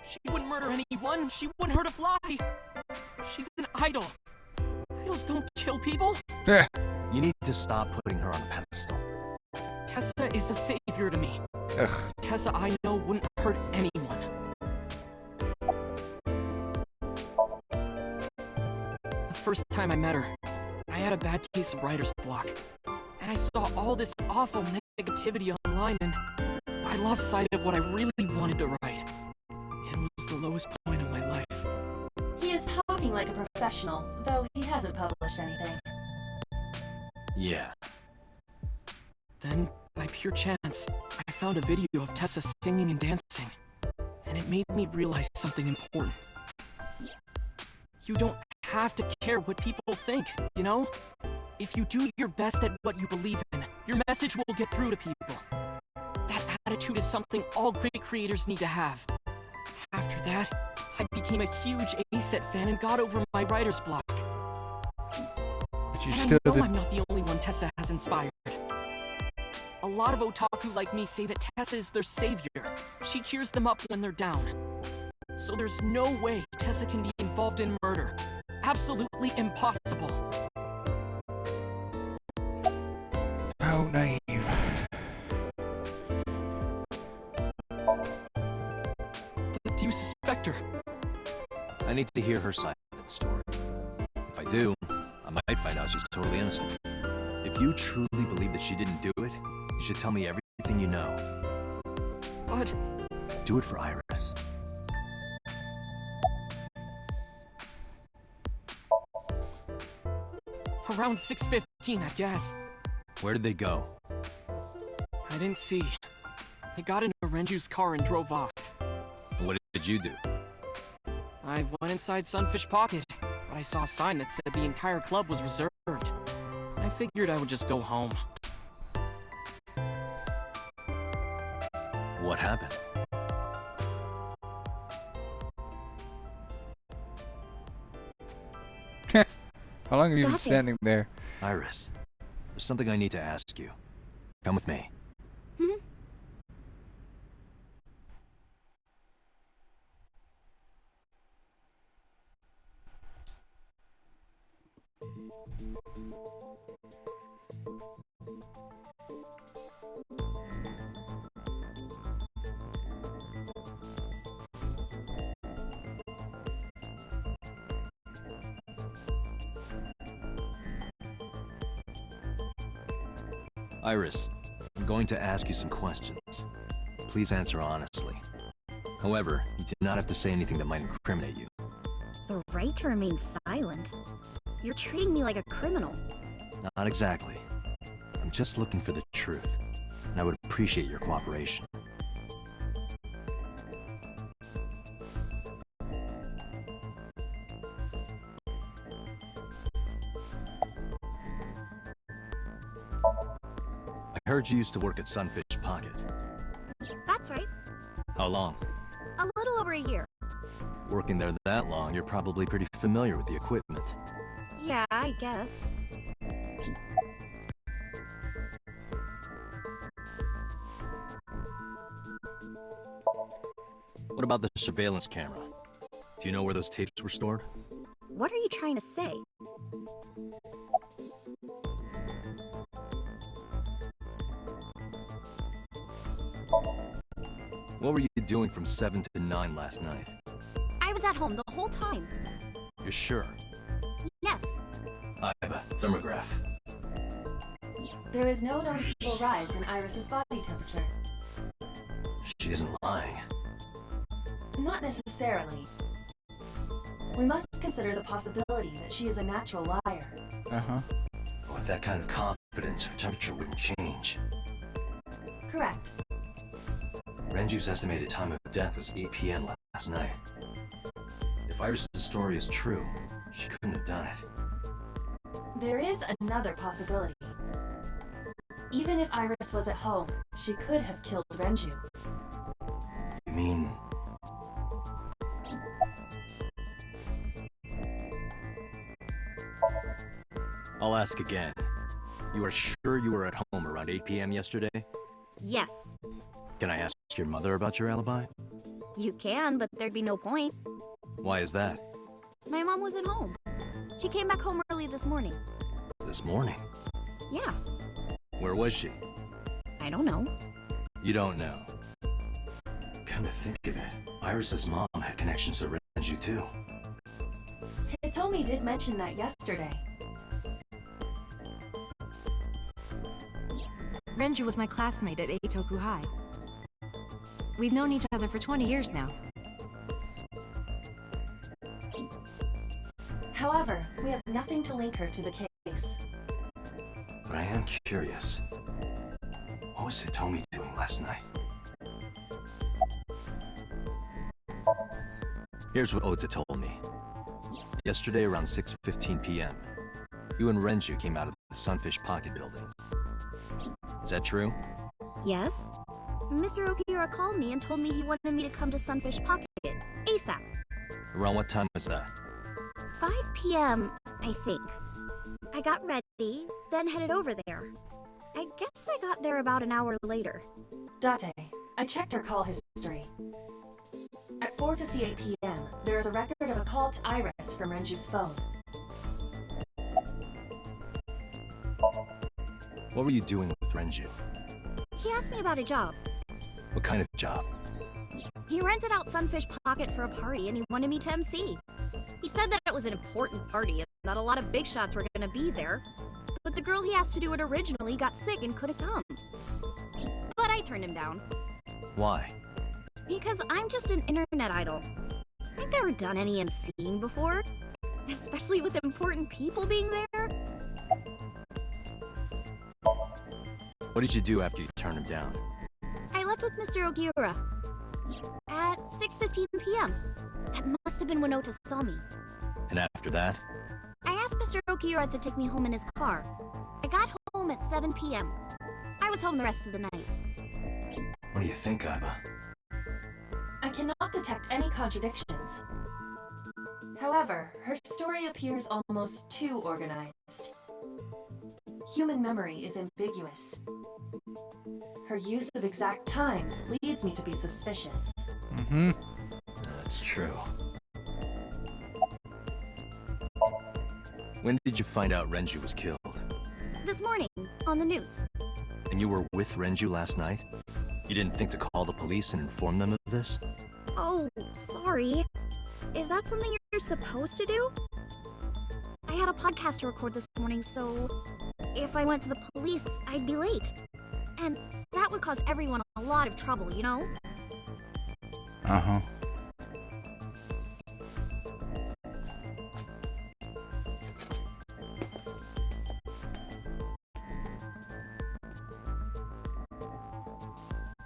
She wouldn't murder anyone. She wouldn't hurt a fly. She's an idol. Idols don't kill people. Yeah. You need to stop putting her on a pedestal. Tessa is a savior to me. Ugh. Tessa I know wouldn't hurt anyone. The first time I met her, I had a bad case of writer's block. And I saw all this awful negativity online and I lost sight of what I really wanted to write. It was the lowest point of my life. He is talking like a professional, though he hasn't published anything. Yeah. Then, by pure chance, I found a video of Tessa singing and dancing. And it made me realize something important. You don't have to care what people think, you know? If you do your best at what you believe in, your message will get through to people. That attitude is something all great creators need to have. After that, I became a huge A-Set fan and got over my writer's block. But you And still I know did. I'm not the only one Tessa has inspired. A lot of otaku like me say that Tessa is their savior. She cheers them up when they're down. So there's no way Tessa can be involved in murder. Absolutely impossible. How naive. you suspect her? I need to hear her side of the story. If I do, I might find out she's totally innocent. If you truly believe that she didn't do it, you should tell me everything you know. But... Do it for Iris. Around 6:15, I guess. Where did they go? I didn't see. They got into Renju's car and drove off. What did you do? I went inside Sunfish Pocket, but I saw a sign that said the entire club was reserved. I figured I would just go home. What happened? How long have you been standing there? Iris, there's something I need to ask you. Come with me. Iris, I'm going to ask you some questions. Please answer honestly. However, you do not have to say anything that might incriminate you. The right to remain silent? You're treating me like a criminal. Not exactly. I'm just looking for the truth, and I would appreciate your cooperation. I heard you used to work at Sunfish Pocket. That's right. How long? A little over a year. Working there that long, you're probably pretty familiar with the equipment. Yeah, I guess. What about the surveillance camera? Do you know where those tapes were stored? What are you trying to say? What were you doing from 7 to 9 last night? I was at home the whole time. You're sure? Yes. I have a thermograph. There is no noticeable rise in Iris's body temperature. She isn't lying. Not necessarily. We must consider the possibility that she is a natural liar. Uh-huh. With that kind of confidence, her temperature wouldn't change. Correct. Renju's estimated time of death was 8 p.m. last night. If Iris' story is true, she couldn't have done it. There is another possibility. Even if Iris was at home, she could have killed Renju. You mean... I'll ask again. You are sure you were at home around 8 p.m. yesterday? Yes. Can I ask your mother about your alibi? You can, but there'd be no point. Why is that? My mom wasn't home. She came back home early this morning. This morning? Yeah. Where was she? I don't know. You don't know. Come to think of it, Iris's mom had connections to Renju too. Hitomi did mention that yesterday. Renju was my classmate at Eitoku High. We've known each other for 20 years now. However, we have nothing to link her to the case. But I am curious. What was Hitomi doing last night? Here's what Ota told me. Yesterday around 6:15 p.m., you and Renju came out of the Sunfish Pocket building. Is that true? Yes. Mr. Okiura called me and told me he wanted me to come to Sunfish Pocket ASAP. Around what time was that? 5 p.m., I think. I got ready, then headed over there. I guess I got there about an hour later. Date, I checked her call history. At 4:58 p.m., there is a record of a call to Iris from Renju's phone. What were you doing with Renju? He asked me about a job. What kind of job? He rented out Sunfish Pocket for a party and he wanted me to MC. He said that it was an important party and that a lot of big shots were gonna be there. But the girl he asked to do it originally got sick and couldn't come. But I turned him down. Why? Because I'm just an internet idol. I've never done any MCing before, especially with important people being there. What did you do after you turned him down? I left with Mr. Ogiura at 6:15 p.m. That must have been when Ota saw me. And after that? I asked Mr. Ogiura to take me home in his car. I got home at 7 p.m. I was home the rest of the night. What do you think, Aiba? I cannot detect any contradictions. However, her story appears almost too organized. Human memory is ambiguous. Her use of exact times leads me to be suspicious. Mm-hmm. That's true. When did you find out Renju was killed? This morning, on the news. And you were with Renju last night? You didn't think to call the police and inform them of this? Oh, sorry. Is that something you're supposed to do? I had a podcast to record this morning, so if I went to the police, I'd be late. And that would cause everyone a lot of trouble, you know? Uh-huh.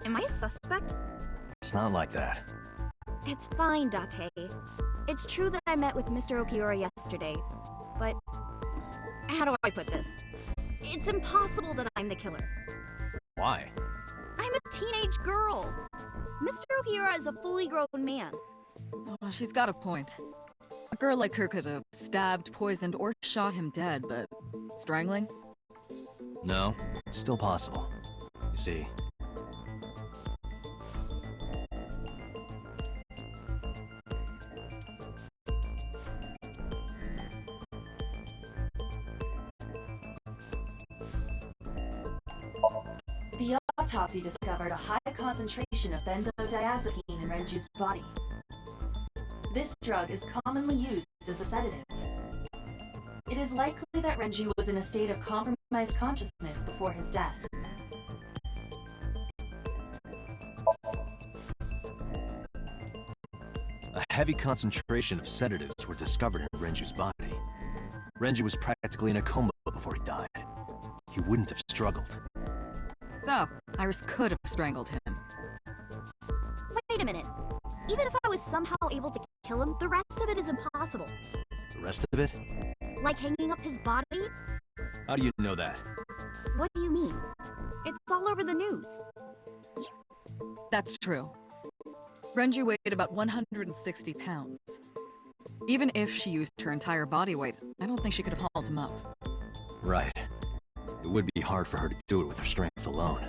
Am I a suspect? It's not like that. It's fine, Date. It's true that I met with Mr. Okiura yesterday, but how do I put this? It's impossible that I'm the killer. Why? I'm a teenage girl. Mr. Okiura is a fully grown man. Oh, she's got a point. A girl like her could have stabbed, poisoned, or shot him dead, but strangling? No, it's still possible. You see, The autopsy discovered a high concentration of benzodiazepine in Renju's body. This drug is commonly used as a sedative. It is likely that Renju was in a state of compromised consciousness before his death. a heavy concentration of sedatives were discovered in Renju's body. Renju was practically in a coma before he died. He wouldn't have struggled. So, Iris could have strangled him. Wait a minute. Even if I was somehow able to kill him, the rest of it is impossible. The rest of it? Like hanging up his body? How do you know that? What do you mean? It's all over the news. That's true. Renju weighed about 160 pounds. Even if she used her entire body weight, I don't think she could have hauled him up. Right. It would be hard for her to do it with her strength alone.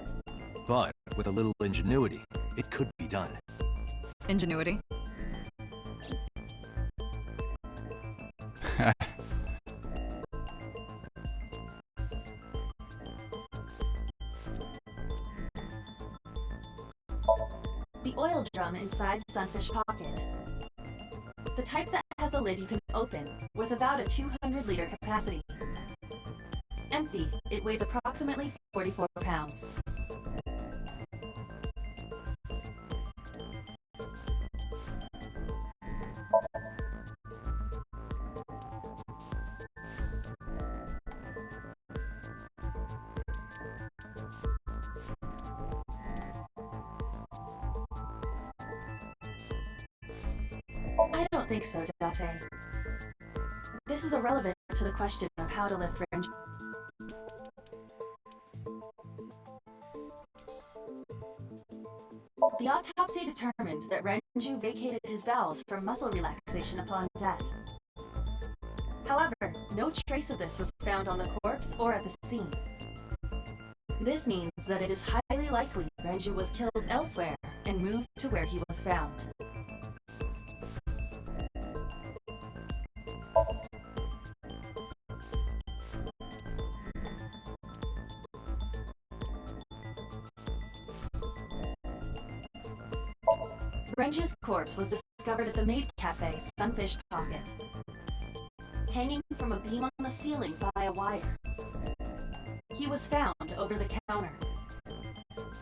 But with a little ingenuity, it could be done. Ingenuity? The oil drum inside Sunfish Pocket. The type that has a lid you can open, with about a 200-liter capacity. Empty, it weighs approximately 44 pounds. I don't think so, Date. This is irrelevant to the question of how to lift Renju. The autopsy determined that Renju vacated his bowels for muscle relaxation upon death. However, no trace of this was found on the corpse or at the scene. This means that it is highly likely Renju was killed elsewhere and moved to where he was found. Renju's corpse was discovered at the maid cafe Sunfish Pocket, hanging from a beam on the ceiling by a wire. He was found over the counter.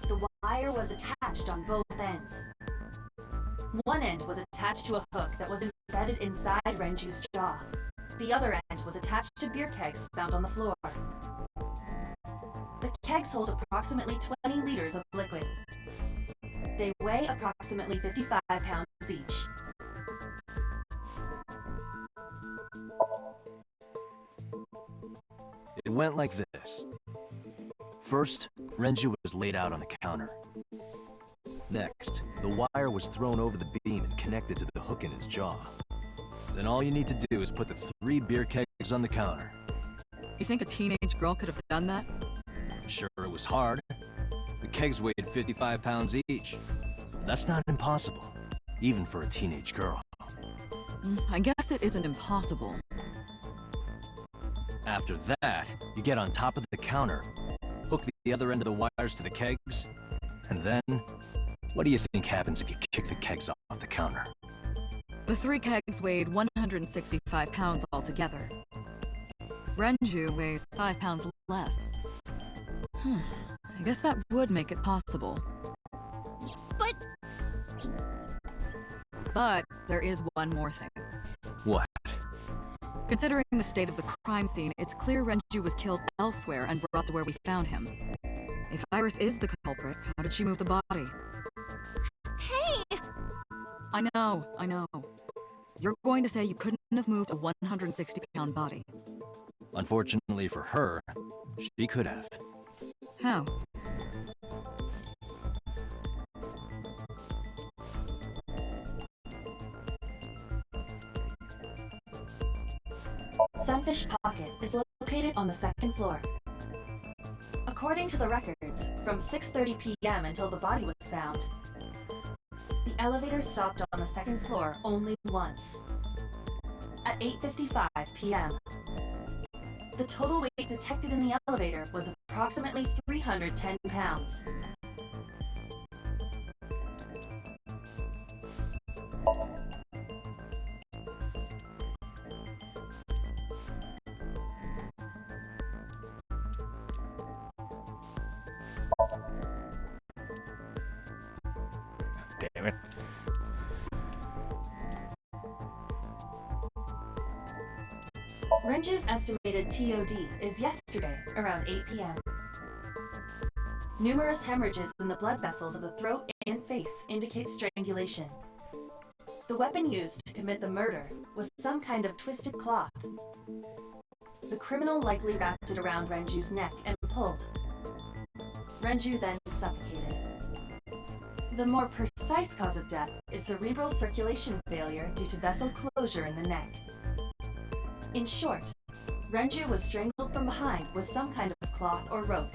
The wire was attached on both ends. One end was attached to a hook that was embedded inside Renju's jaw. The other end was attached to beer kegs found on the floor. The kegs hold approximately 20 liters of liquid. They weigh approximately 55 pounds each. It went like this. First, Renju was laid out on the counter. Next, the wire was thrown over the beam and connected to the hook in his jaw. Then all you need to do is put the 3 beer kegs on the counter. You think a teenage girl could have done that? I'm sure it was hard. The kegs weighed 55 pounds each. But that's not impossible, even for a teenage girl. I guess it isn't impossible. After that, you get on top of the counter, hook the other end of the wires to the kegs, and then, what do you think happens if you kick the kegs off the counter? The 3 kegs weighed 165 pounds altogether. Renju weighs 5 pounds less. I guess that would make it possible. But there is one more thing. What? Considering the state of the crime scene, it's clear Renju was killed elsewhere and brought to where we found him. If Iris is the culprit, how did she move the body? Hey! I know. You're going to say you couldn't have moved a 160-pound body. Unfortunately for her, she could have. How? Sunfish Pocket is located on the 2nd floor. According to the records, from 6:30 p.m. until the body was found, the elevator stopped on the 2nd floor only once. At 8:55 p.m., the total weight detected in the elevator was approximately 310 pounds. Damn it. Renju's estimated TOD is yesterday, around 8 p.m. Numerous hemorrhages in the blood vessels of the throat and face indicate strangulation. The weapon used to commit the murder was some kind of twisted cloth. The criminal likely wrapped it around Renju's neck and pulled. Renju then suffocated. The more precise cause of death is cerebral circulation failure due to vessel closure in the neck. In short, Renju was strangled from behind with some kind of cloth or rope.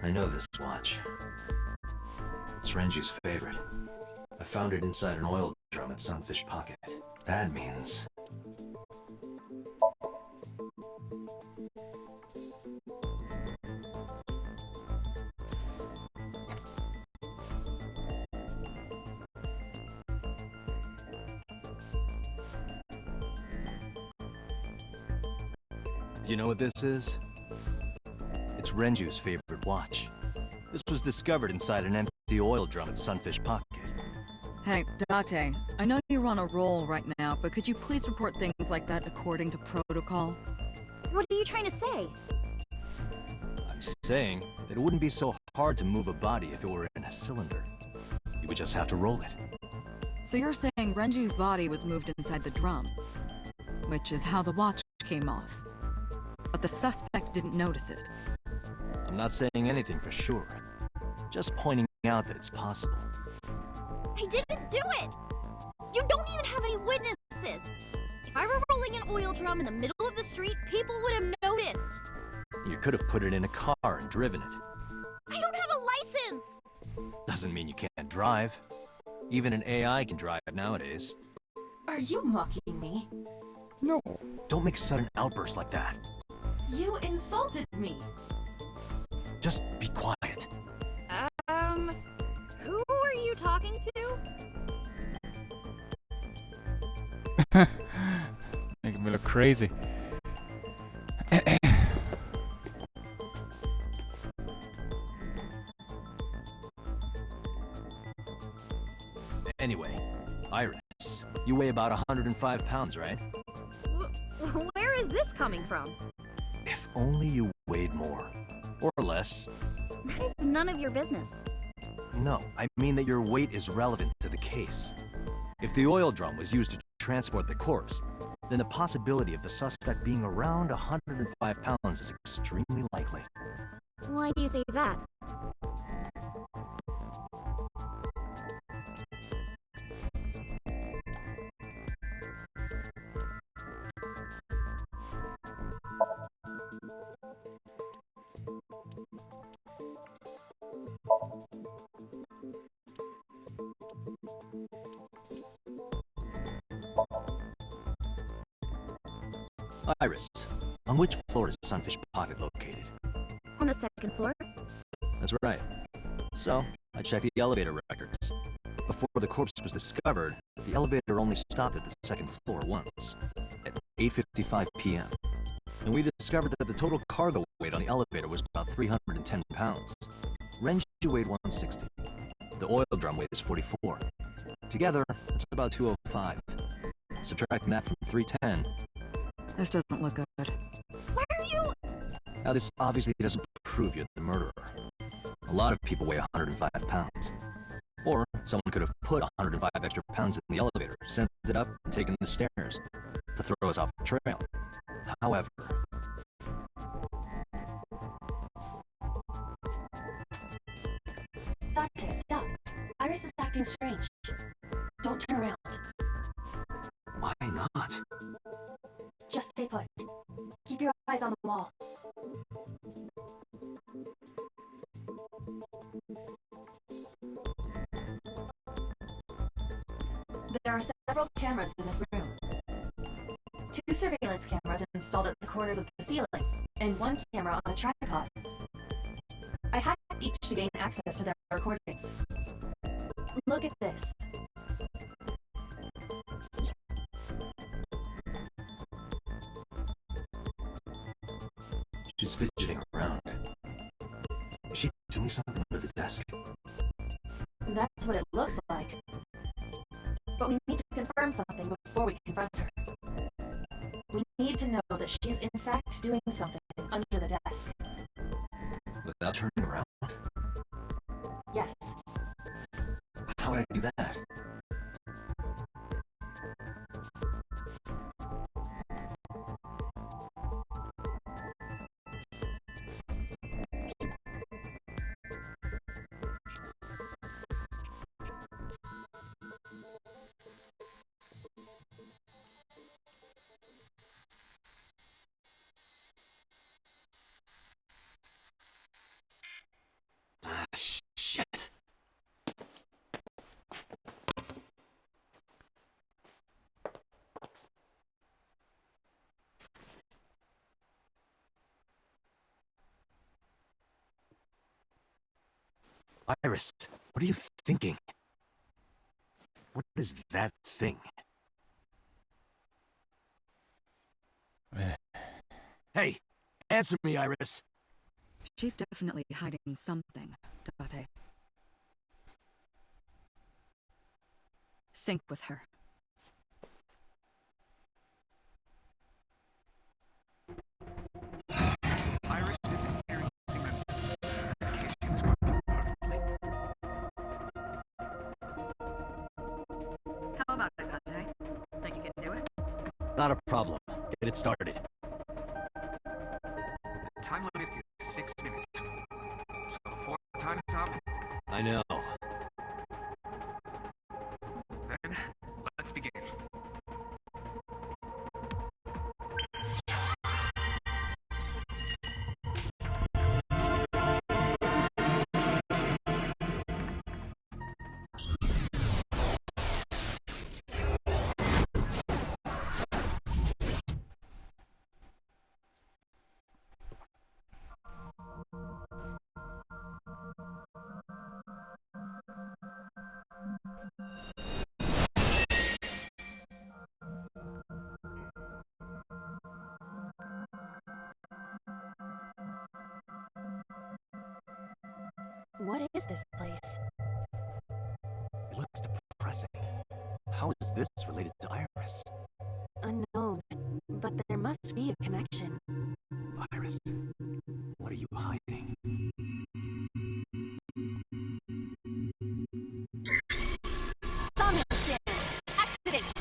I know this watch. It's Renju's favorite. I found it inside an oil drum at Sunfish Pocket. That means... Do you know what this is? It's Renju's favorite watch. This was discovered inside an empty oil drum at Sunfish Pocket. Hey, Date, I know you're on a roll right now, but could you please report things like that according to protocol? What are you trying to say? I'm saying that it wouldn't be so hard to move a body if it were in a cylinder. You would just have to roll it. So you're saying Renju's body was moved inside the drum, which is how the watch came off. But the suspect didn't notice it. I'm not saying anything for sure. Just pointing out that it's possible. I didn't do it! You don't even have any witnesses! If I were rolling an oil drum in the middle of the street, people would have noticed! You could have put it in a car and driven it. I don't have a license! Doesn't mean you can't drive. Even an AI can drive nowadays. Are you mocking me? No. Don't make a sudden outburst like that. You insulted me! Just be quiet. Who are you talking to? Making me look crazy. Anyway, Iris, you weigh about 105 pounds, right? Where is this coming from? If only you weighed more. Or less. That is none of your business. No, I mean that your weight is relevant to the case. If the oil drum was used to transport the corpse, then the possibility of the suspect being around 105 pounds is extremely likely. Why do you say that? Iris, on which floor is Sunfish Pocket located? On the second floor? That's right. So, I checked the elevator records. Before the corpse was discovered, the elevator only stopped at the second floor once, at 8:55 p.m. And we discovered that the total cargo weight on the elevator was about 310 pounds. Renju weighed 160. The oil drum weighs 44. Together, it's about 205. Subtracting that from 310. This doesn't look good. Why are you... Now, this obviously doesn't prove you're the murderer. A lot of people weigh 105 pounds. Or someone could have put 105 extra pounds in the elevator, sent it up, and taken the stairs to throw us off the trail. However... Dante, stop. Iris is acting strange. Don't turn around. Why not? Just stay put. Keep your eyes on the wall. There are several cameras in this room. 2 surveillance cameras installed at the corners of the ceiling, and 1 camera on a tripod. I hacked each to gain access to their recordings. Look at this. She's fidgeting around. Is she doing something under the desk? That's what it looks like. But we need to confirm something before we confront her. We need to know that she is in fact doing something under the desk. Without turning around? Yes. How would I do that? Shit. Iris, what are you thinking? What is that thing? Hey, answer me, Iris. She's definitely hiding something, Date. Sync with her. Iris is experiencing medications. How about it, Date? Think you can do it? Not a problem. Get it started. time limit is 6 minutes. So before time's up, I know. then let's begin. What is this place? It looks depressing. How is this related to Iris? Unknown. But there must be a connection. Iris, what are you hiding? Samuelson! Accident!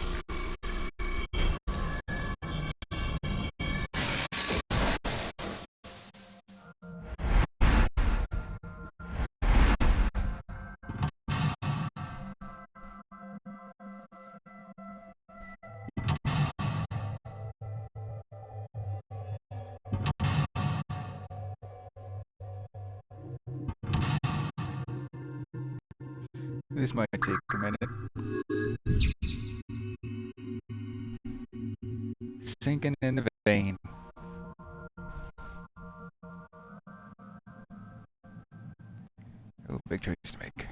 This might take a minute. Sinking in the vein. Oh, big choice to make.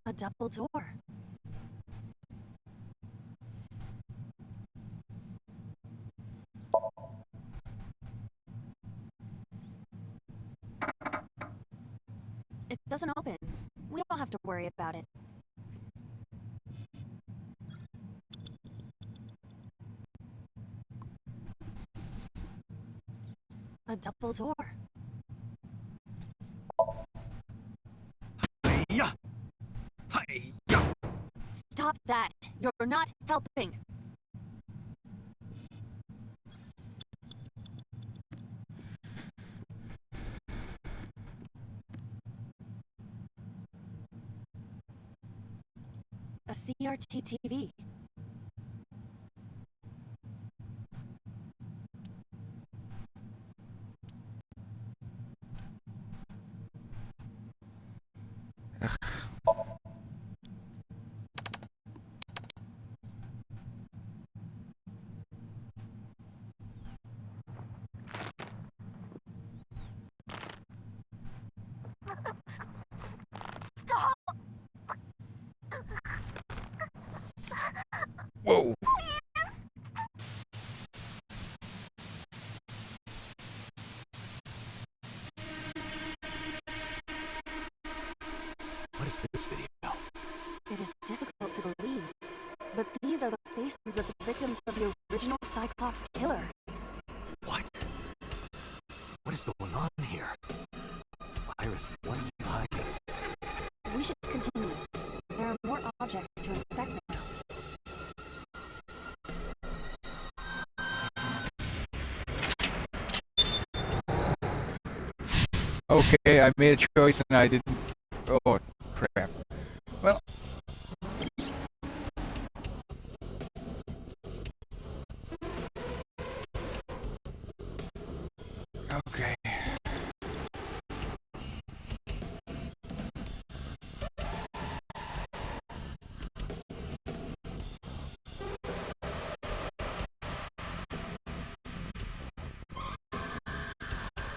A double door. It doesn't open. We don't have to worry about it. A double door. Hiya! Hiya! Stop that! You're not helping! A CRT TV. Whoa! What is this video? It is difficult to believe, but these are the faces of the victims of the original Cyclops killer. What? What is going on here? Iris, what are you hiding? We should continue. There are more objects to inspect now. Okay, I made a choice and I didn't. Oh, crap. Well. Okay.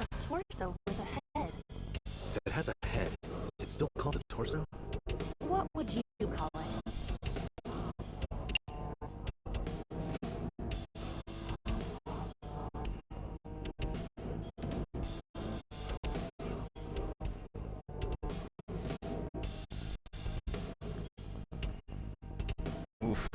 A torso with a head. If it has a head, is it still called a torso? What would you call it? Oof.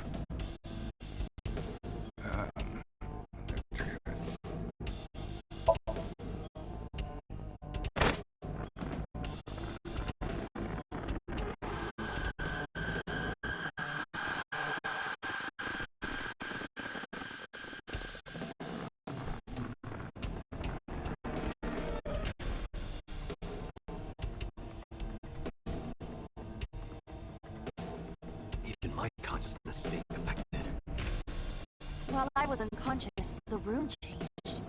was unconscious, the room changed.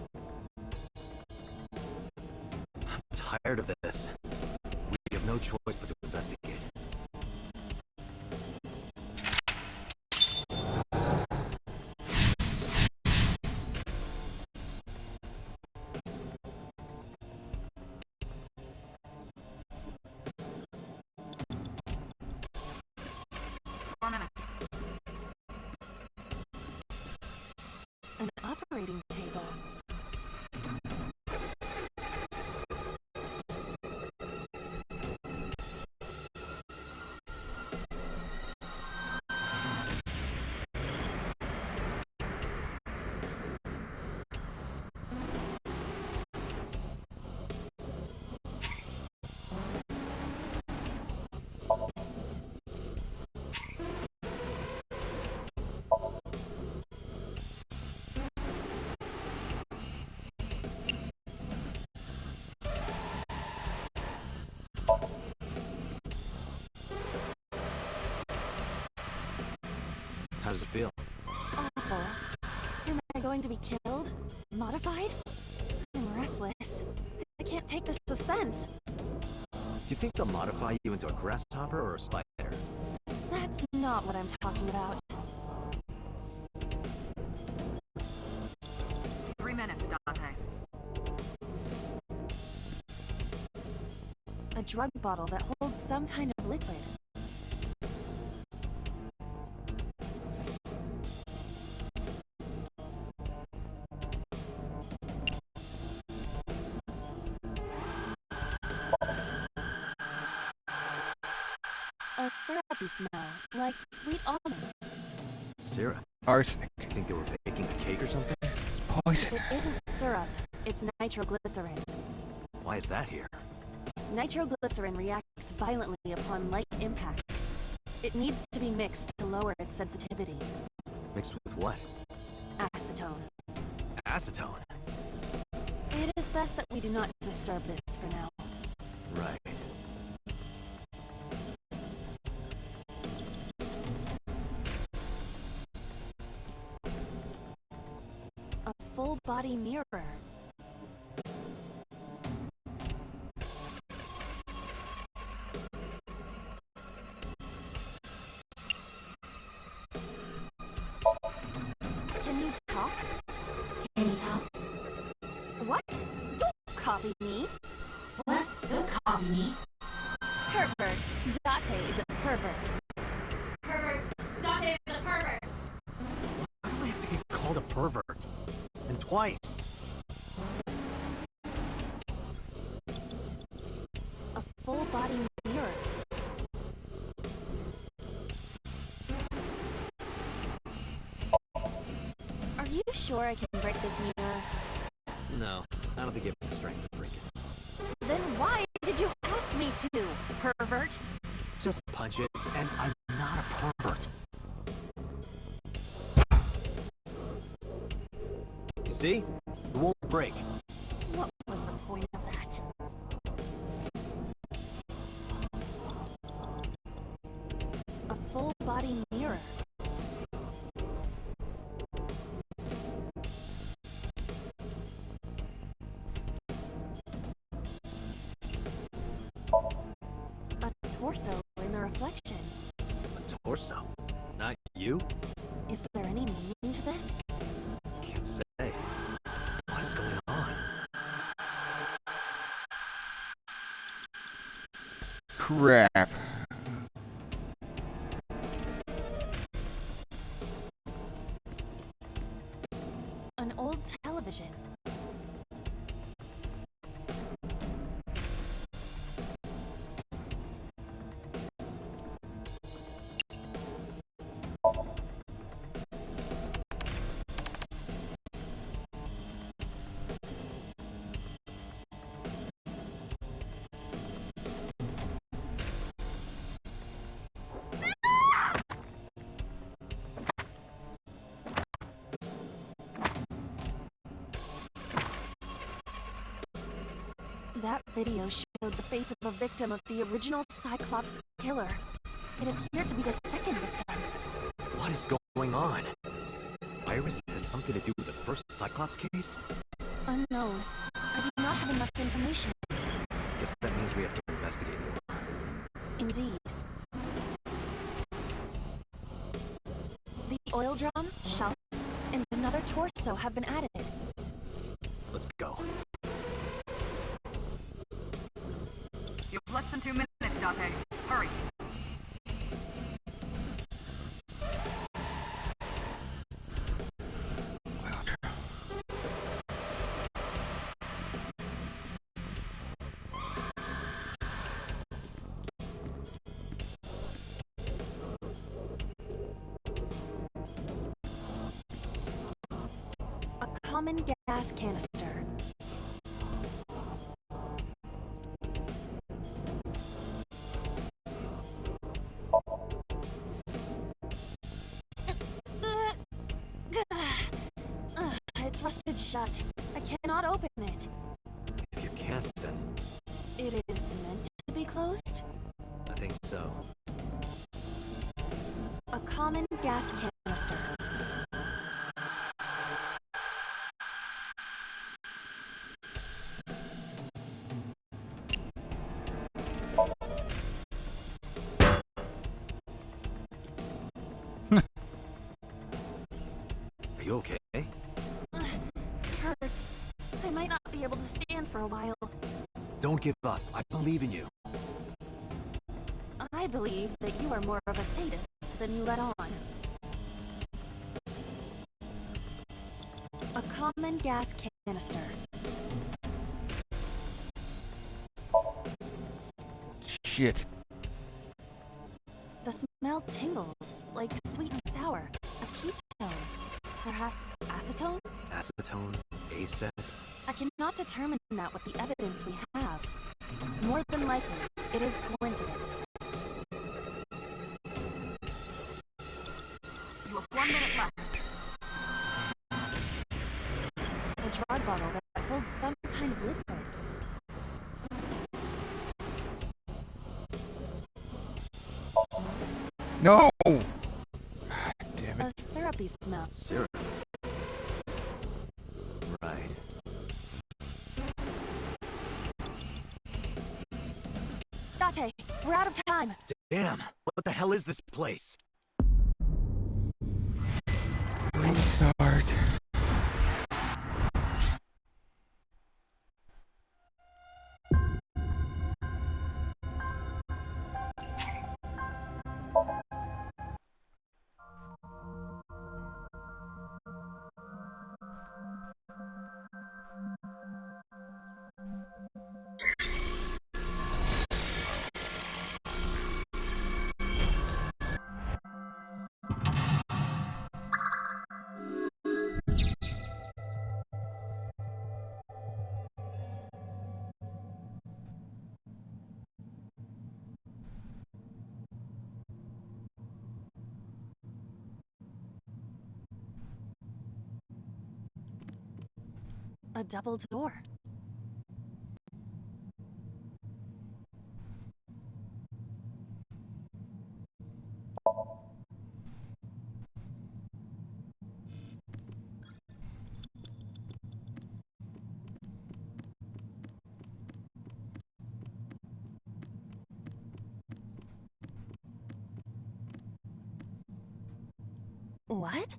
I'm tired of this. We have no choice but to investigate. An operating table. How does it feel? Awful. Am I going to be killed? Modified? I'm restless. I can't take the suspense. Do you think they'll modify you into a grasshopper or a spider? That's not what I'm talking about. 3 minutes, Dante. A drug bottle that holds some kind of liquid. A syrupy smell, like sweet almonds. Syrup? Arsenic. You think they were baking a cake or something? Poison. It isn't syrup, it's nitroglycerin. Why is that here? Nitroglycerin reacts violently upon light impact. It needs to be mixed to lower its sensitivity. Mixed with what? Acetone. Acetone? It is best that we do not disturb this for now. Right. A full-body mirror. Can you talk? Can you talk? What? Don't copy me. What? Don't copy me. Pervert. Date is a pervert. Pervert. Date is a pervert. Why do I have to get called a pervert? And twice? A full-body mirror. Are you sure I can break this mirror? No, I don't think you have the strength to break it. Then why did you ask me to, pervert? Just punch it, and I'm not a pervert. You see? It won't break. What was the point of that? A full-body mirror. A torso in the reflection. A torso? Not you? Is there any meaning to this? Can't say. What is going on? Crap. An old television. That video showed the face of a victim of the original Cyclops killer. It appeared to be the second victim. What is going on? I virus has something to do with the first Cyclops case? Unknown. I do not have enough information. Guess that means we have to investigate more. Indeed. The oil drum, shelf, and another torso have been added. Let's go. You have less than 2 minutes, Date. Hurry. A common gas canister. It's rusted shut. I cannot open it. If you can't, then It is meant to be closed? I think so. A common gas canister. Are you okay? Hurts. I might not be able to stand for a while. Don't give up. I believe in you. I believe that you are more of a sadist than you let on. A common gas canister. Shit. The smell tingles, like sweet and sour. A ketone. Perhaps acetone? Acetone, ASAT. I cannot determine that with the evidence we have. More than likely, it is coincidence. You have 1 minute left. A drug bottle that holds some kind of liquid. No! God damn it. A syrupy smell. Syrup. Right. Date, we're out of time. Damn! What the hell is this place? Restart. A double door. What?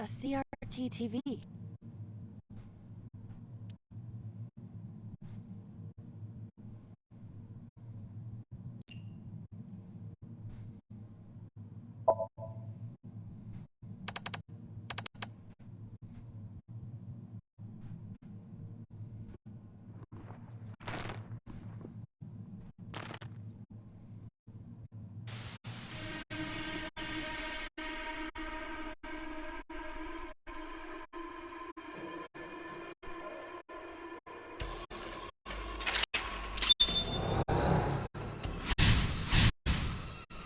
A CRT TV.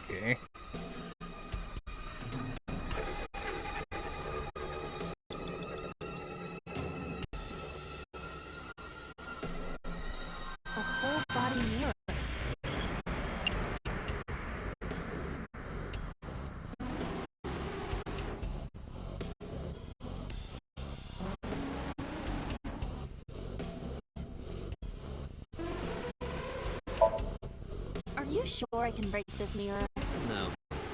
Okay. you sure I can break this mirror? No,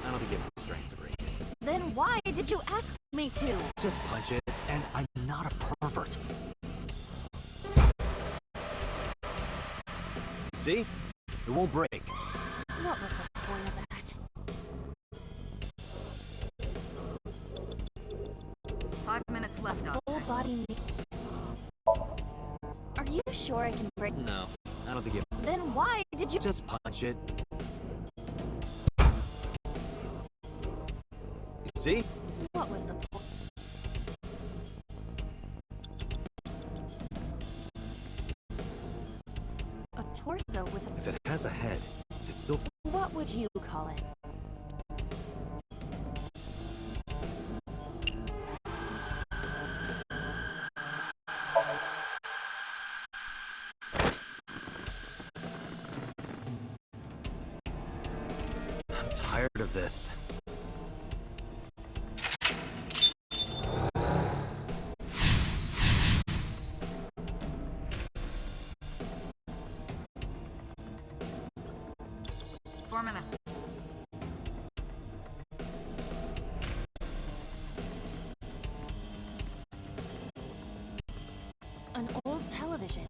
I don't think you have the strength to break it. Then why did you ask me to? Just punch it, and I'm not a pervert. See? It won't break. What was the point of that? 5 minutes left, Dante. Full body. Are you sure I can break? No, I don't think you. Then why did you? Just punch it. You see? What was the point? A torso with a. If it has a head, is it still? What would you call it? I'm tired of this. An old television.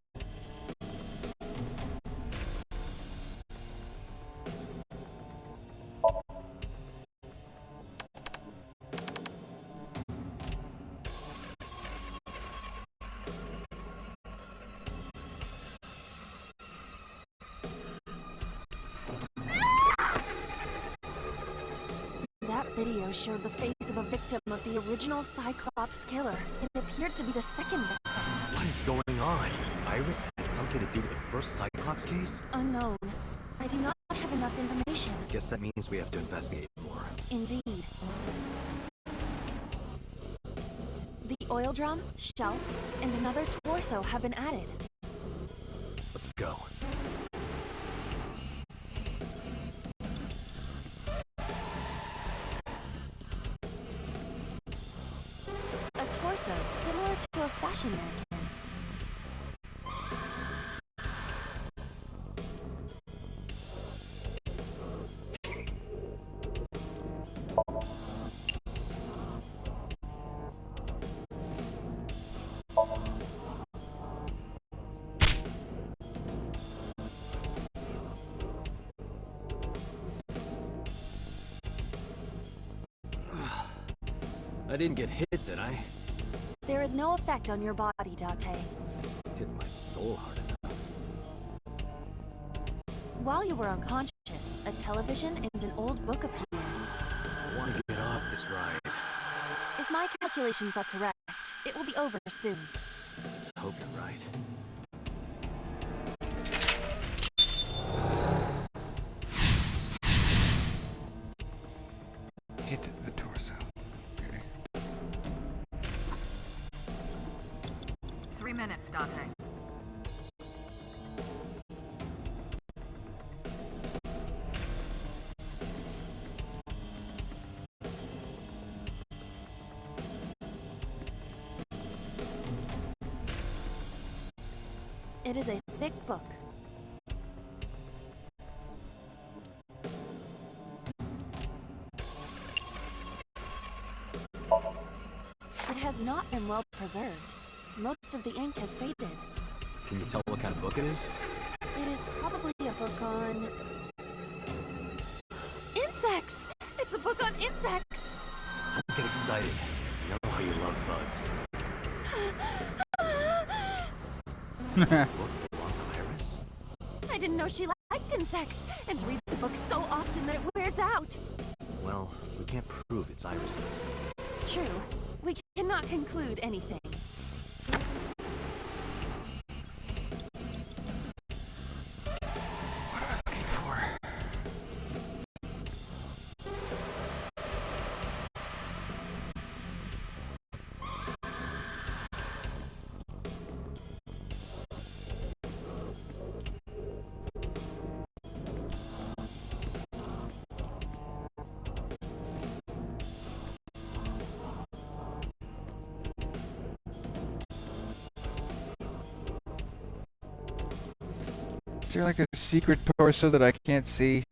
That video showed the face of a victim of the original Cyclops killer. It appeared to be the second victim. What is going on? Iris has something to do with the first Cyclops case? Unknown. I do not have enough information. Guess that means we have to investigate more. Indeed. The oil drum, shelf, and another torso have been added. Let's go. A torso similar to a fashion mannequin. I didn't get hit, did I? There is no effect on your body, Date. Hit my soul hard enough. While you were unconscious, a television and an old book appeared. I want to get off this ride. If my calculations are correct, it will be over soon. Let's hope you're right. Hit the torso. Okay. 3 minutes, Dante. It is a thick book. It has not been well preserved. Most of the ink has faded. Can you tell what kind of book it is? It is probably a book on... insects! It's a book on insects! Don't get excited. You know how you love bugs. Does this book belong to Iris? I didn't know she liked insects, and read the book so often that it wears out. Well, we can't prove it's Iris's. True. We cannot conclude anything. Is there like a secret torso that I can't see?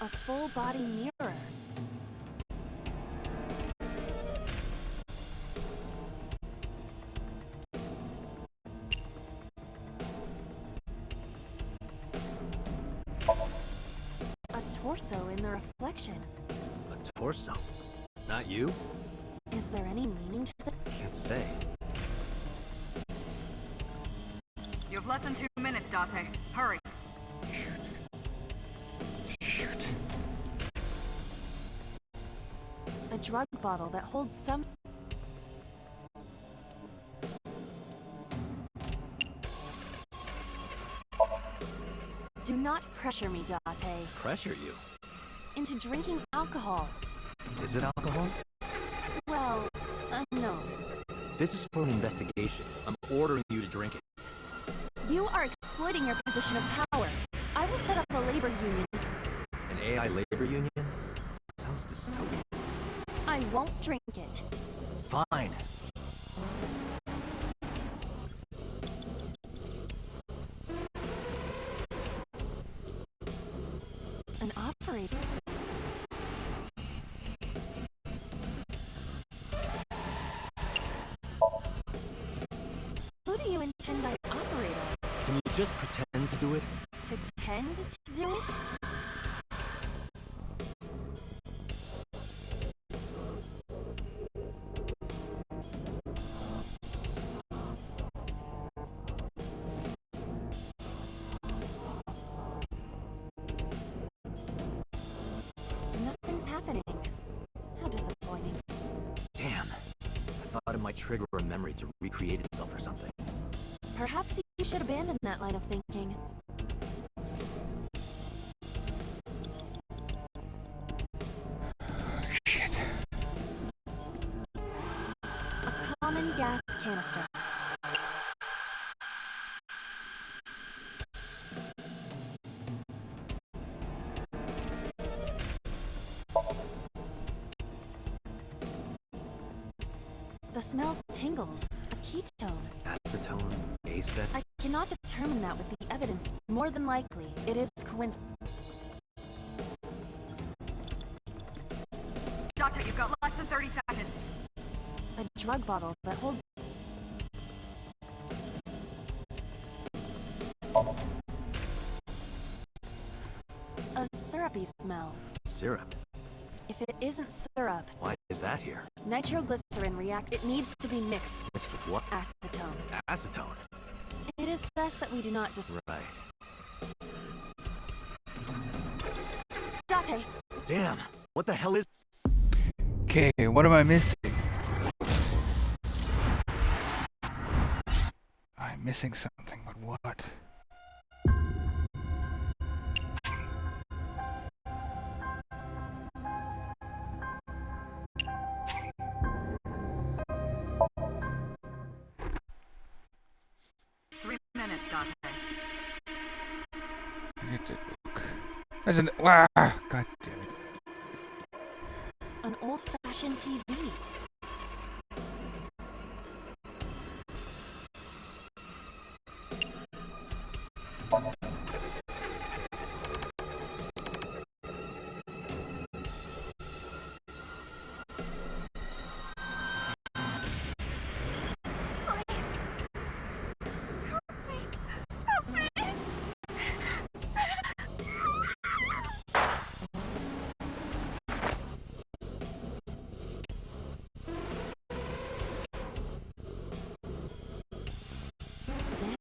A full-body mirror. A torso in the reflection. A torso? Not you? Is there any meaning to this? Can't say. You have less than 2 minutes, Date. Hurry. A drug bottle that holds some... Do not pressure me, Date, Pressure you? into drinking alcohol. Is it alcohol? Well, no. This is for an investigation. I'm ordering you to drink it. You are exploiting your position of power. I will set up a labor union. An AI labor union? Sounds dystopian. I won't drink it. Fine. An operator. Who do you intend I operate on? Can you just pretend to do it? Pretend to do it? Nothing's happening. How disappointing. Damn. I thought it might trigger a memory to recreate itself or something. Perhaps you should abandon that line of thinking. Shit. A common gas canister. The smell tingles. A ketone. Acetone? Acet? I cannot determine that with the evidence. More than likely, it is coincidence. Date, you've got less than 30 seconds. A drug bottle that holds... A syrupy smell. Syrup? If it isn't syrup, Why is that here? nitroglycerin react. It needs to be mixed. Mixed with what? Acetone. Acetone? It is best that we do not just... Right. Date! Damn! What the hell is... Okay, what am I missing? I'm missing something, but what? Get the book. There's an... Ah, God damn it. An old-fashioned TV.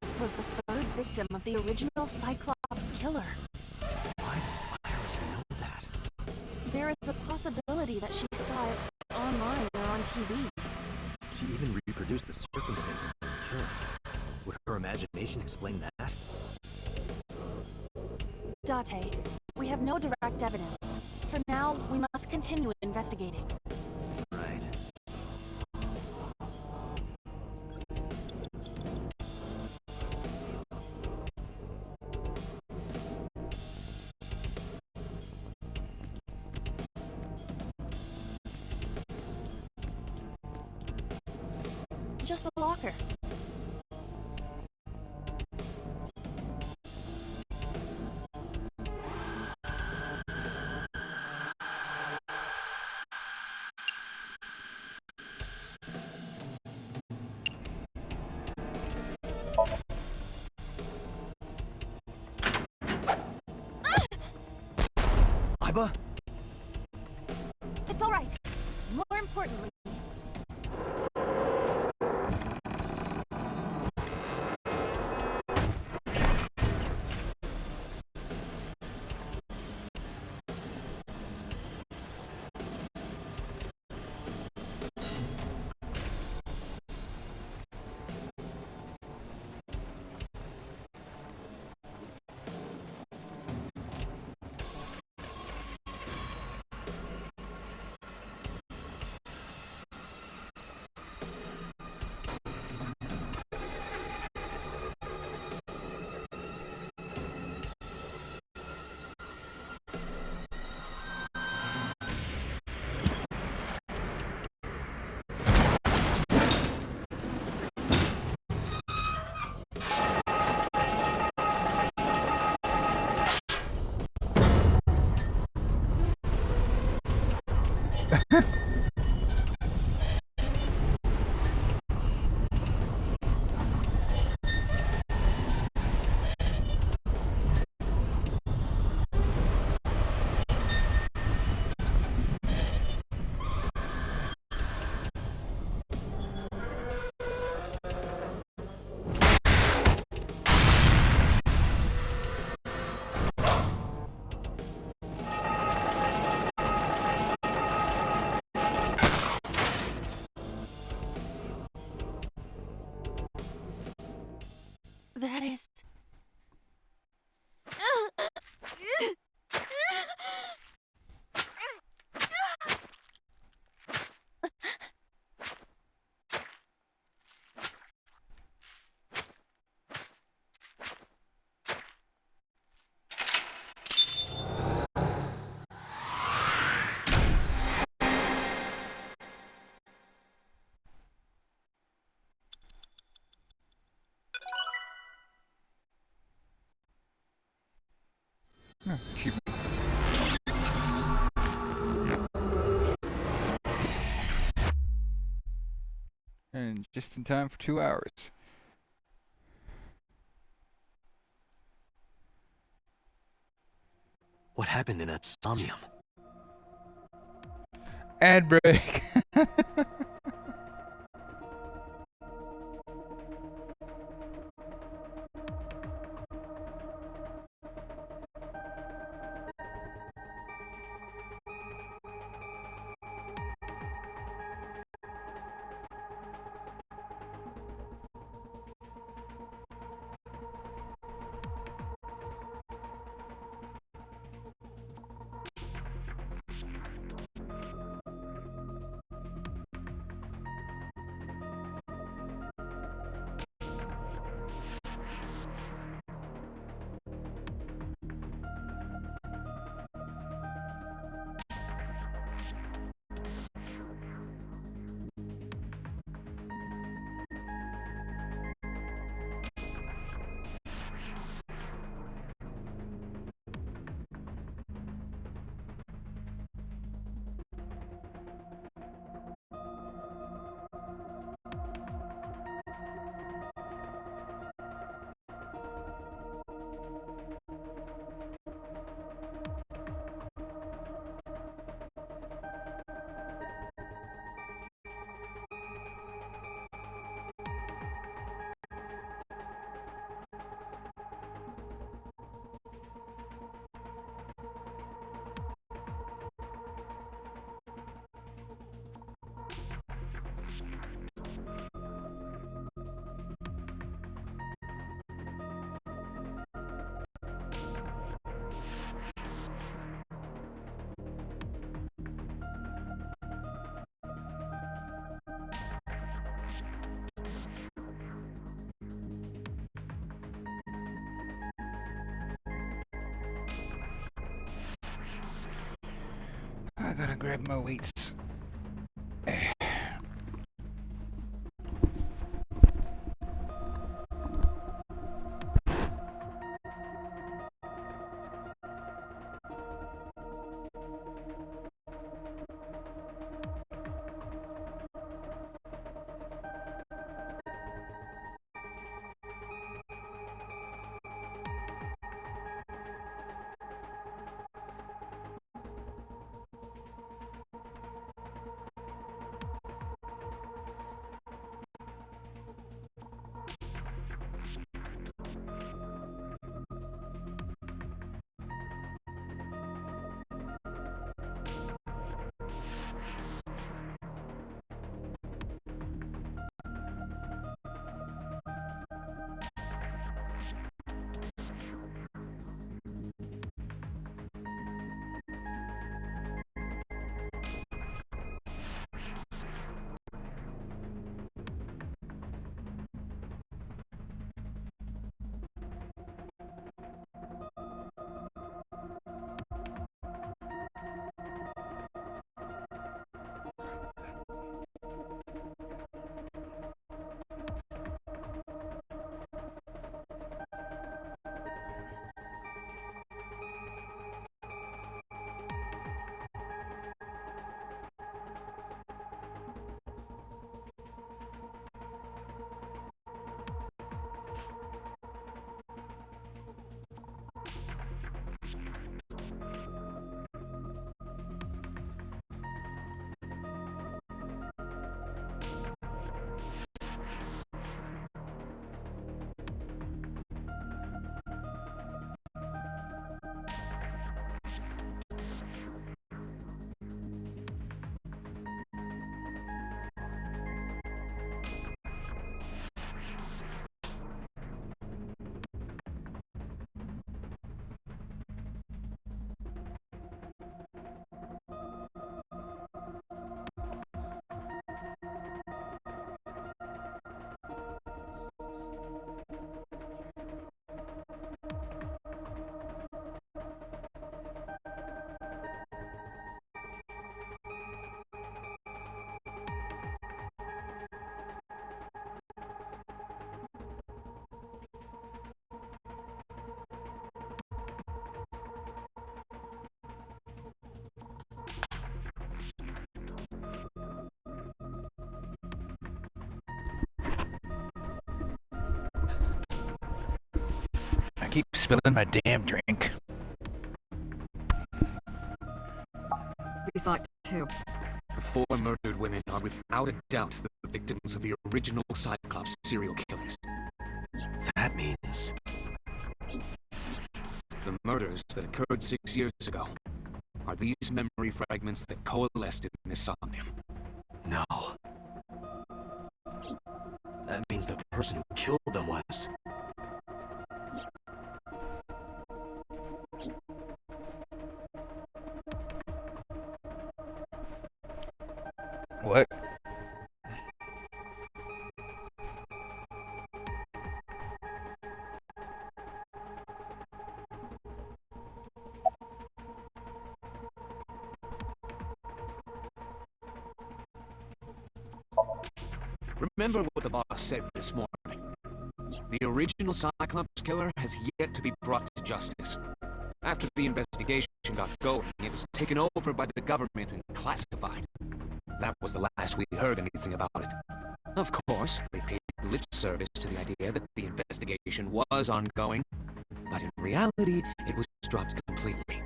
This was the third victim of the original Cyclops killer. Why does Iris know that? There is a possibility that she saw it online or on TV. She even reproduced the circumstances of the killing. Would her imagination explain that? Date, we have no direct evidence. For now, we must continue investigating. Right. Just a locker. Kaiba? It's all right. More importantly, that is... Oh, shoot. And just in time for 2 hours. What happened in that somnium? Ad break. I gotta grab my weights. keep spilling my damn drink. We saw it too. The 4 murdered women are without a doubt the victims of the original Cyclops serial killings. That means... The murders that occurred 6 years ago are these memory fragments that coalesced in this somnium. No. That means the person who killed them was... What? Remember what the boss said this morning. The original Cyclops killer has yet to be brought to justice. After the investigation got going, it was taken over by the government and classified. That was the last we heard anything about it. Of course, they paid lip service to the idea that the investigation was ongoing, but in reality, it was dropped completely.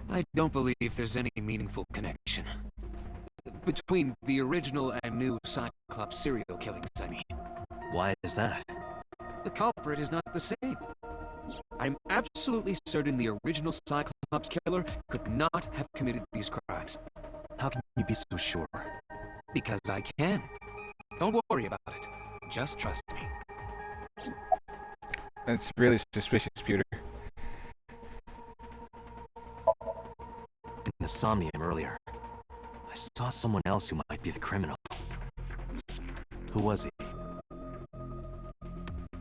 I don't believe there's any meaningful connection between the original and new Cyclops serial killings, I mean. Why is that? The culprit is not the same. I'm absolutely certain the original Cyclops killer could not have committed these crimes. How can you be so sure? Because I can. Don't worry about it. Just trust me. That's really suspicious, Peter. In the Somnium earlier, I saw someone else who might be the criminal. Who was he?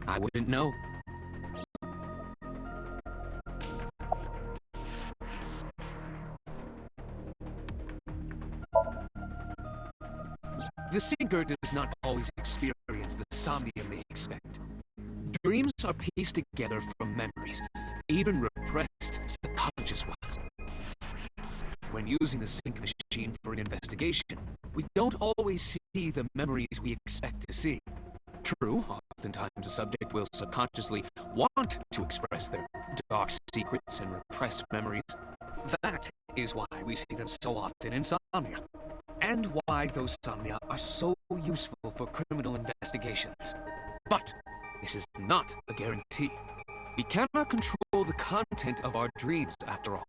I wouldn't know. The Sinker does not always experience the somnium they expect. Dreams are pieced together from memories, even repressed subconscious ones. When using the sync machine for an investigation, we don't always see the memories we expect to see. True, oftentimes a subject will subconsciously want to express their dark secrets and repressed memories. That is why we see them so often in Somnia, and why those Somnia are so useful for criminal investigations. But this is not a guarantee. We cannot control the content of our dreams, after all.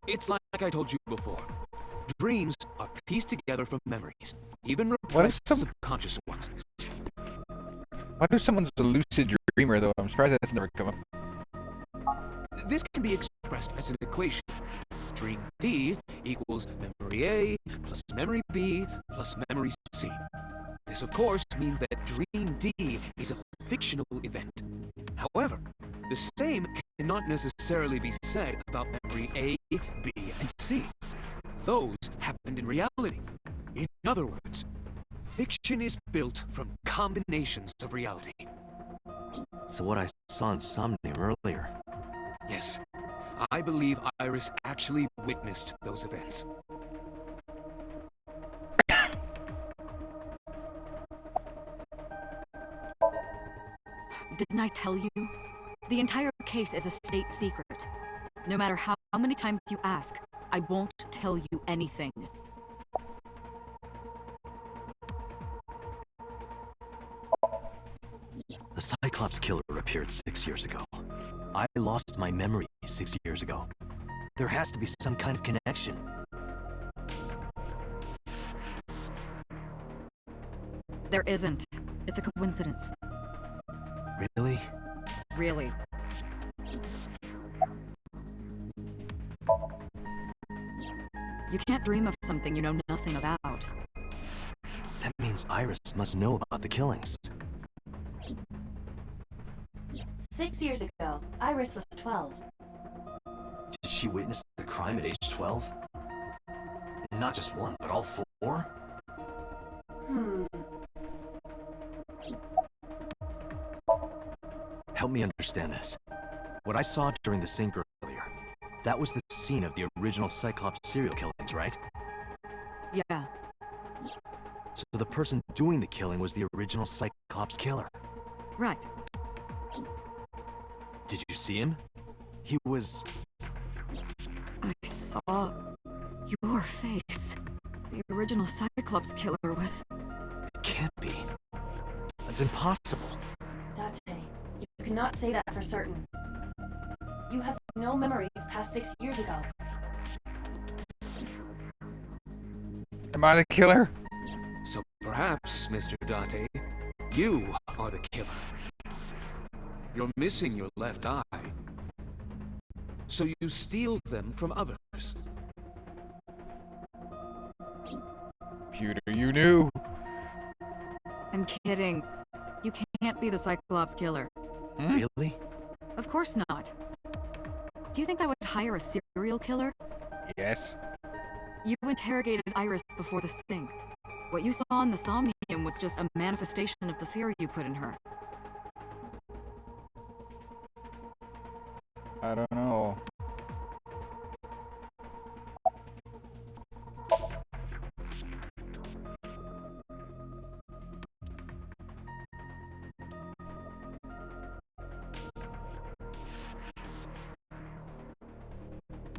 It's like I told you before. Dreams are pieced together from memories, even repressed subconscious ones. What if someone's a lucid dreamer, though? I'm surprised that's never come up. This can be expressed as an equation. Dream D equals memory A plus memory B plus memory C. This, of course, means that Dream D is a fictional event. However, the same cannot necessarily be said about memory A, B, and C. Those happened in reality. In other words, fiction is built from combinations of reality. So what I saw in Somnium earlier... Yes, I believe Iris actually witnessed those events. Didn't I tell you? The entire case is a state secret. No matter how many times you ask, I won't tell you anything. The Cyclops killer appeared 6 years ago. I lost my memory 6 years ago. There has to be some kind of connection. There isn't. It's a coincidence. Really? Really. You can't dream of something you know nothing about. That means Iris must know about the killings. 6 years ago, Iris was 12. Did she witness the crime at age 12? Not just one, but all 4? Help me understand this. What I saw during the sink earlier, that was the scene of the original Cyclops serial killings, right? Yeah. So the person doing the killing was the original Cyclops killer. Right. Did you see him? He was... I saw your face. The original Cyclops killer was... It can't be. It's impossible. Date, you cannot say that for certain. You have no memories past 6 years ago. Am I the killer? So perhaps, Mr. Date, you are the killer. You're missing your left eye. So you steal them from others. Pewter, you knew. I'm kidding. You can't be the Cyclops killer. Really? Of course not. Do you think I would hire a serial killer? Yes. You interrogated Iris before the sting. What you saw in the Somnium was just a manifestation of the fear you put in her. I don't know.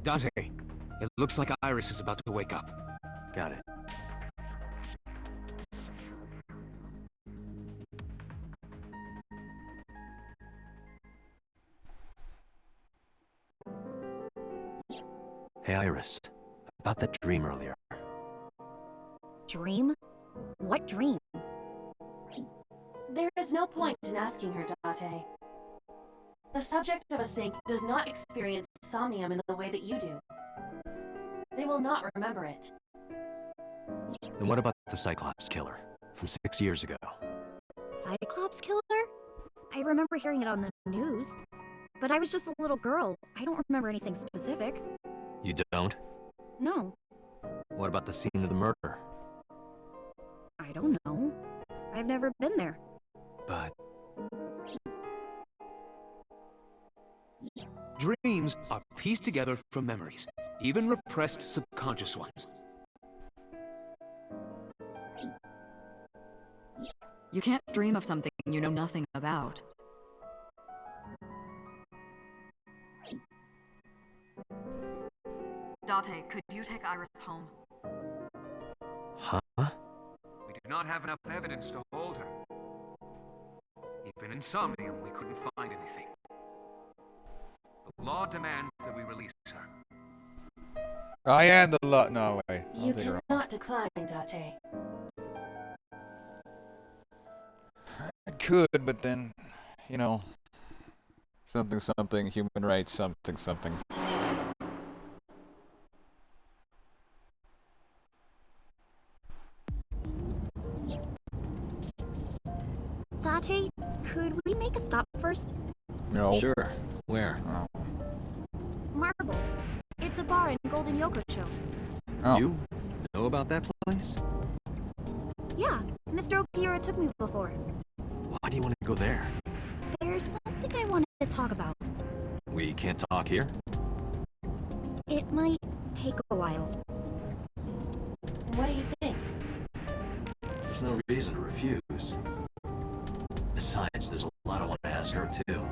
Dante, it looks like Iris is about to wake up. Got it. Hey, Iris. About that dream earlier. Dream? What dream? There is no point in asking her, Date. The subject of a sink does not experience somnium in the way that you do. They will not remember it. Then what about the Cyclops killer from 6 years ago? Cyclops killer? I remember hearing it on the news. But I was just a little girl. I don't remember anything specific. You don't? No, What about the scene of the murder? I don't know. I've never been there. But Dreams are pieced together from memories, even repressed subconscious ones. You can't dream of something you know nothing about. Date, could you take Iris home? Huh? We do not have enough evidence to hold her. Even in Somnium, we couldn't find anything. The law demands that we release her. I am the lot. No way. You cannot decline, Date. I could, but then, you know, something, human rights, something. Date, could we make a stop first? No. Sure. Where? Marble. It's a bar in Golden Yokocho. Oh. You know about that place? Yeah, Mr. Okiura took me before. Why do you want to go there? There's something I wanted to talk about. We can't talk here? It might take a while. What do you think? There's no reason to refuse. Besides, there's a lot I want to ask her, too.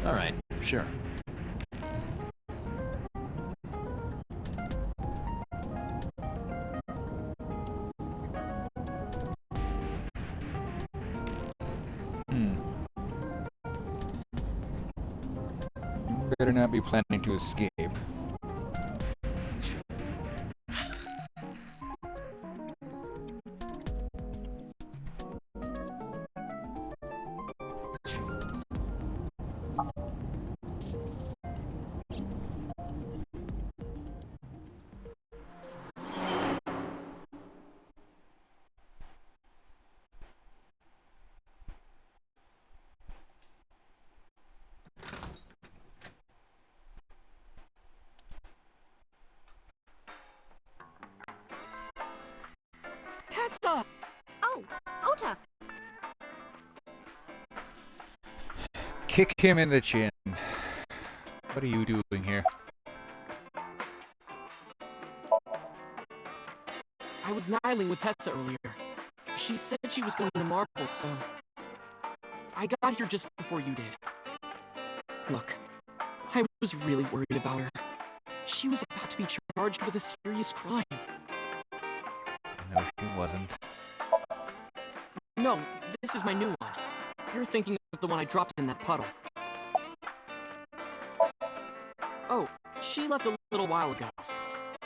Alright, sure. Better not be planning to escape. Tessa! Oh, Ota! Kick him in the chin. What are you doing here? I was nihiling with Tessa earlier. She said she was going to Marbles, so... I got here just before you did. Look, I was really worried about her. She was about to be charged with a serious crime. No, she wasn't. No, this is my new one. You're thinking of the one I dropped in that puddle. Oh, she left a little while ago.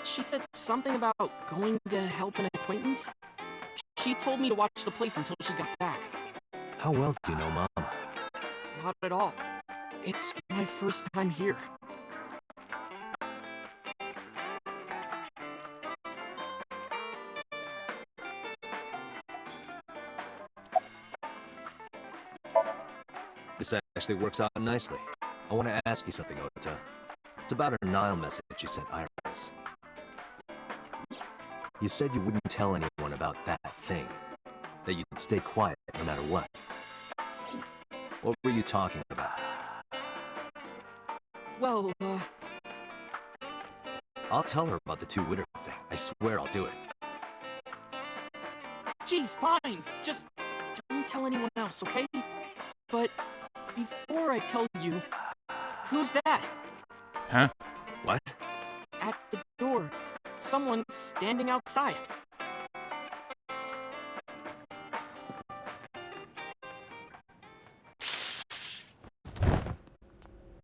She said something about going to help an acquaintance. She told me to watch the place until she got back. How well do you know Mama? Not at all. It's my first time here. This actually works out nicely. I want to ask you something, Ota. It's about a Nile message you sent Iris. You said you wouldn't tell anyone about that thing. That you'd stay quiet no matter what. What were you talking about? Well, I'll tell her about the two Witter thing. I swear I'll do it. Geez, fine. Just don't tell anyone else, okay? But before I tell you, who's that? Huh? What? At the door. Someone's standing outside.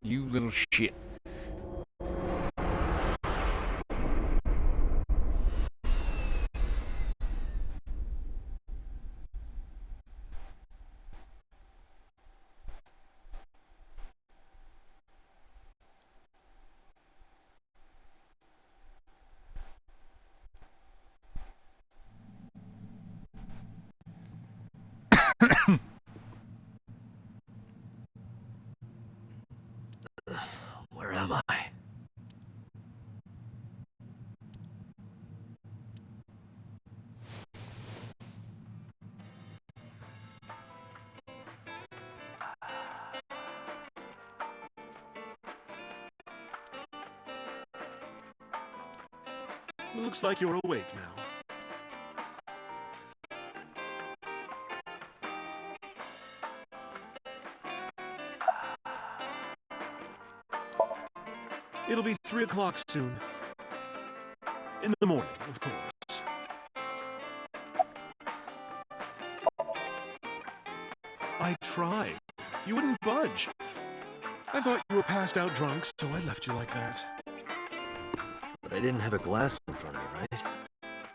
You little shit. Where am I? Looks like you're awake now. It'll be 3 o'clock soon. In the morning, of course. I tried. You wouldn't budge. I thought you were passed out drunk, so I left you like that. But I didn't have a glass in front of me, right?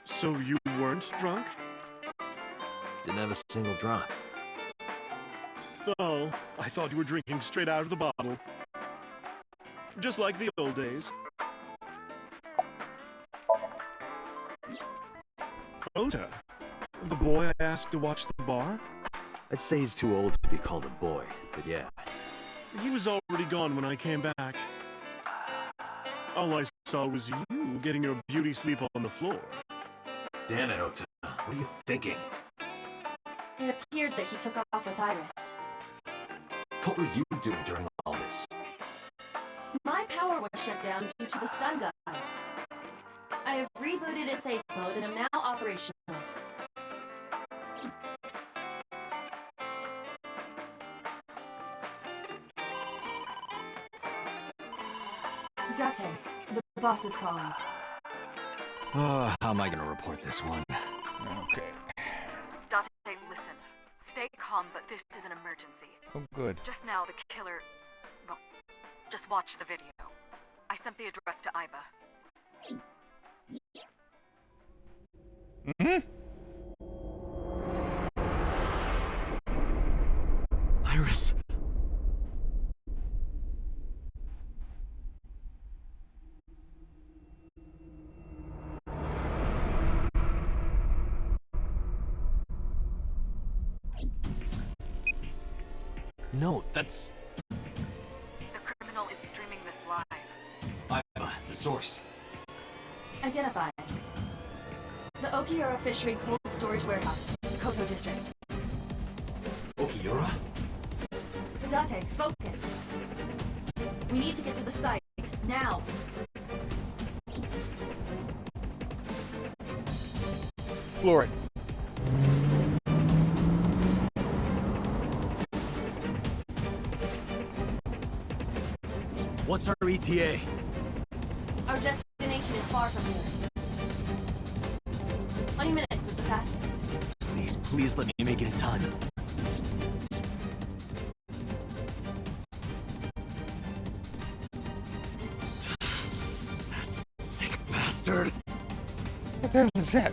So you weren't drunk? Didn't have a single drop. Oh, I thought you were drinking straight out of the bottle. Just like the old days. Ota, the boy I asked to watch the bar? I'd say he's too old to be called a boy, but yeah. He was already gone when I came back. All I saw was you getting your beauty sleep on the floor. Damn it, Ota. What are you thinking? It appears that he took off with Iris. What were you doing during all this? My power was shut down due to the stun gun. I have rebooted in safe mode and am now operational. Date, the boss is calling. Oh, how am I gonna report this one? Okay. Date, listen. Stay calm, but this is an emergency. Oh, good. Just now, the killer... Well, just watch the video. I sent the address to Iba. Mm-hmm. Iris. No, that's... The criminal is streaming this live. Iba, the source. Identified. The Okiura Fishery Cold Storage Warehouse, Koto District. Okiura? Date, focus. We need to get to the site, now. Floor it. What's our ETA? Our destination is far from here. 20 minutes is the fastest. Please, please let me make it in time. That sick bastard! What the hell is that?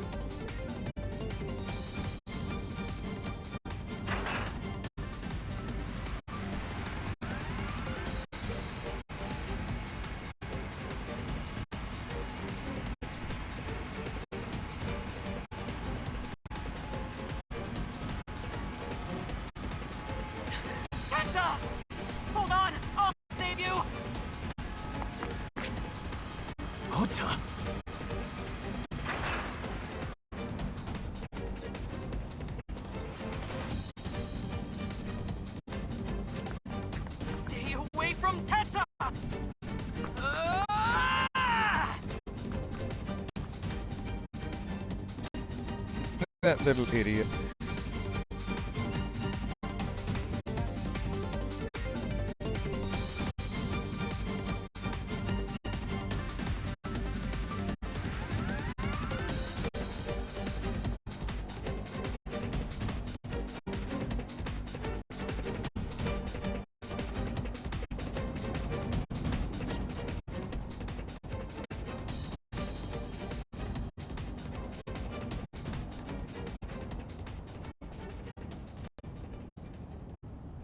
Tessa! Hold on! I'll save you! Ota! Stay away from Tessa! That little idiot.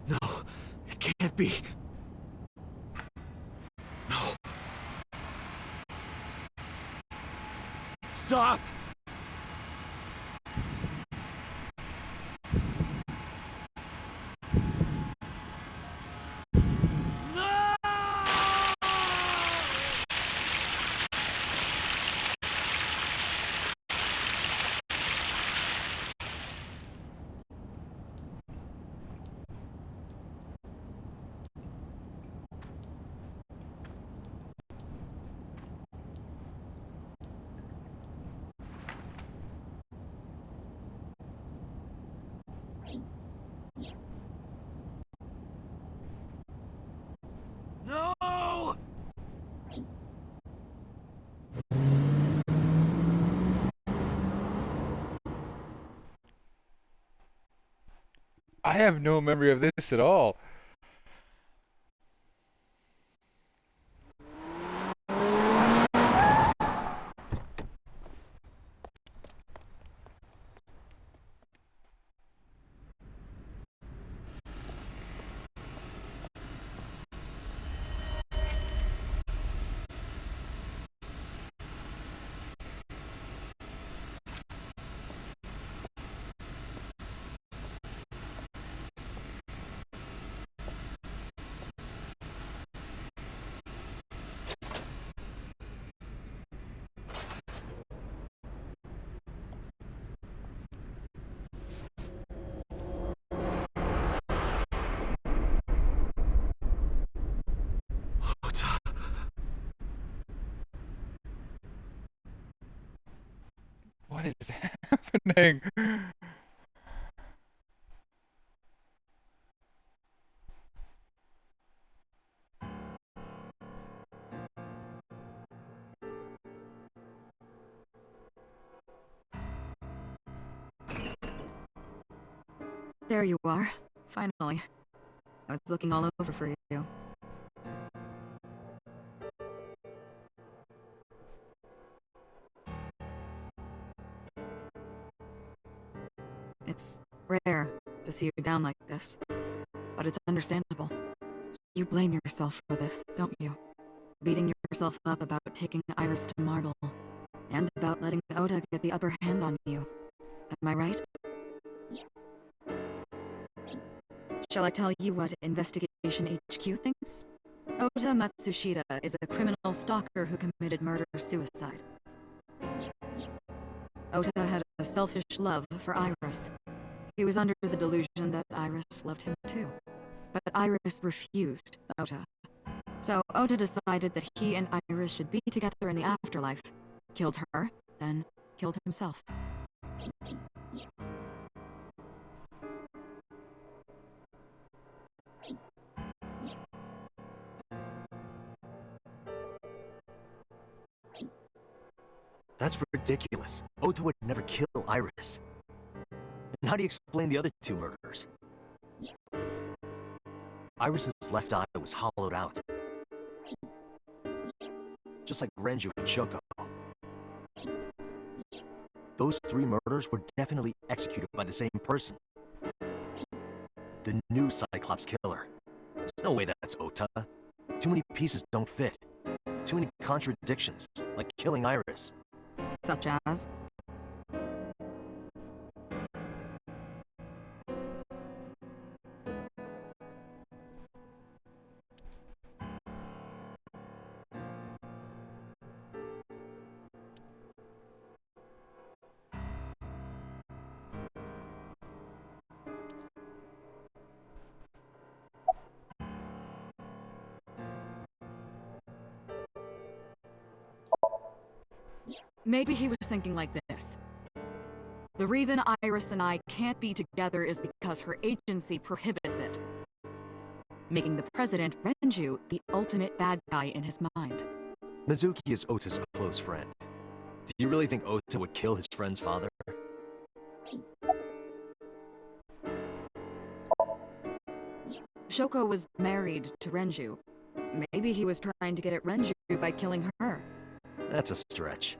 No, it can't be. No. Stop! No! I have no memory of this at all. What is happening? There you are. Finally. I was looking all over for you. It's rare to see you down like this, but it's understandable. You blame yourself for this, don't you? Beating yourself up about taking Iris to Marble, and about letting Ota get the upper hand on you. Am I right? Shall I tell you what Investigation HQ thinks? Ota Matsushita is a criminal stalker who committed murder-suicide. Ota had a selfish love for Iris. He was under the delusion that Iris loved him too. But Iris refused Ota. So Ota decided that he and Iris should be together in the afterlife. Killed her, then killed himself. ridiculous. Ota would never kill Iris. And how do you explain the other two murders? Iris's left eye was hollowed out. Just like Renju and Shoko. Those 3 murders were definitely executed by the same person. The new Cyclops killer. There's no way that's Ota. Too many pieces don't fit. Too many contradictions, like killing Iris. Such as? Maybe he was thinking like this. The reason Iris and I can't be together is because her agency prohibits it. Making the president, Renju, the ultimate bad guy in his mind. Mizuki is Ota's close friend. Do you really think Ota would kill his friend's father? Shoko was married to Renju. Maybe he was trying to get at Renju by killing her. That's a stretch.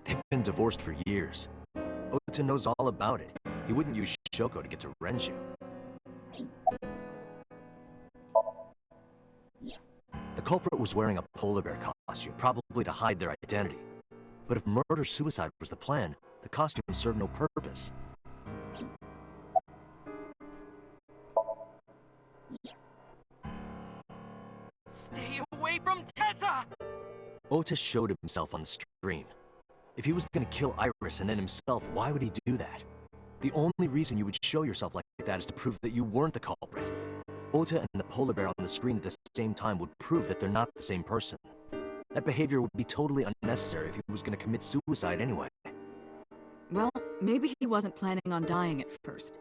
They've been divorced for years. Ota knows all about it. He wouldn't use Shoko to get to Renju. The culprit was wearing a polar bear costume, probably to hide their identity. But if murder-suicide was the plan, the costume served no purpose. Stay away from Tessa! Ota showed himself on the stream. If he was gonna kill Iris and then himself, why would he do that? The only reason you would show yourself like that is to prove that you weren't the culprit. Ota and the polar bear on the screen at the same time would prove that they're not the same person. That behavior would be totally unnecessary if he was gonna commit suicide anyway. Well, maybe he wasn't planning on dying at first.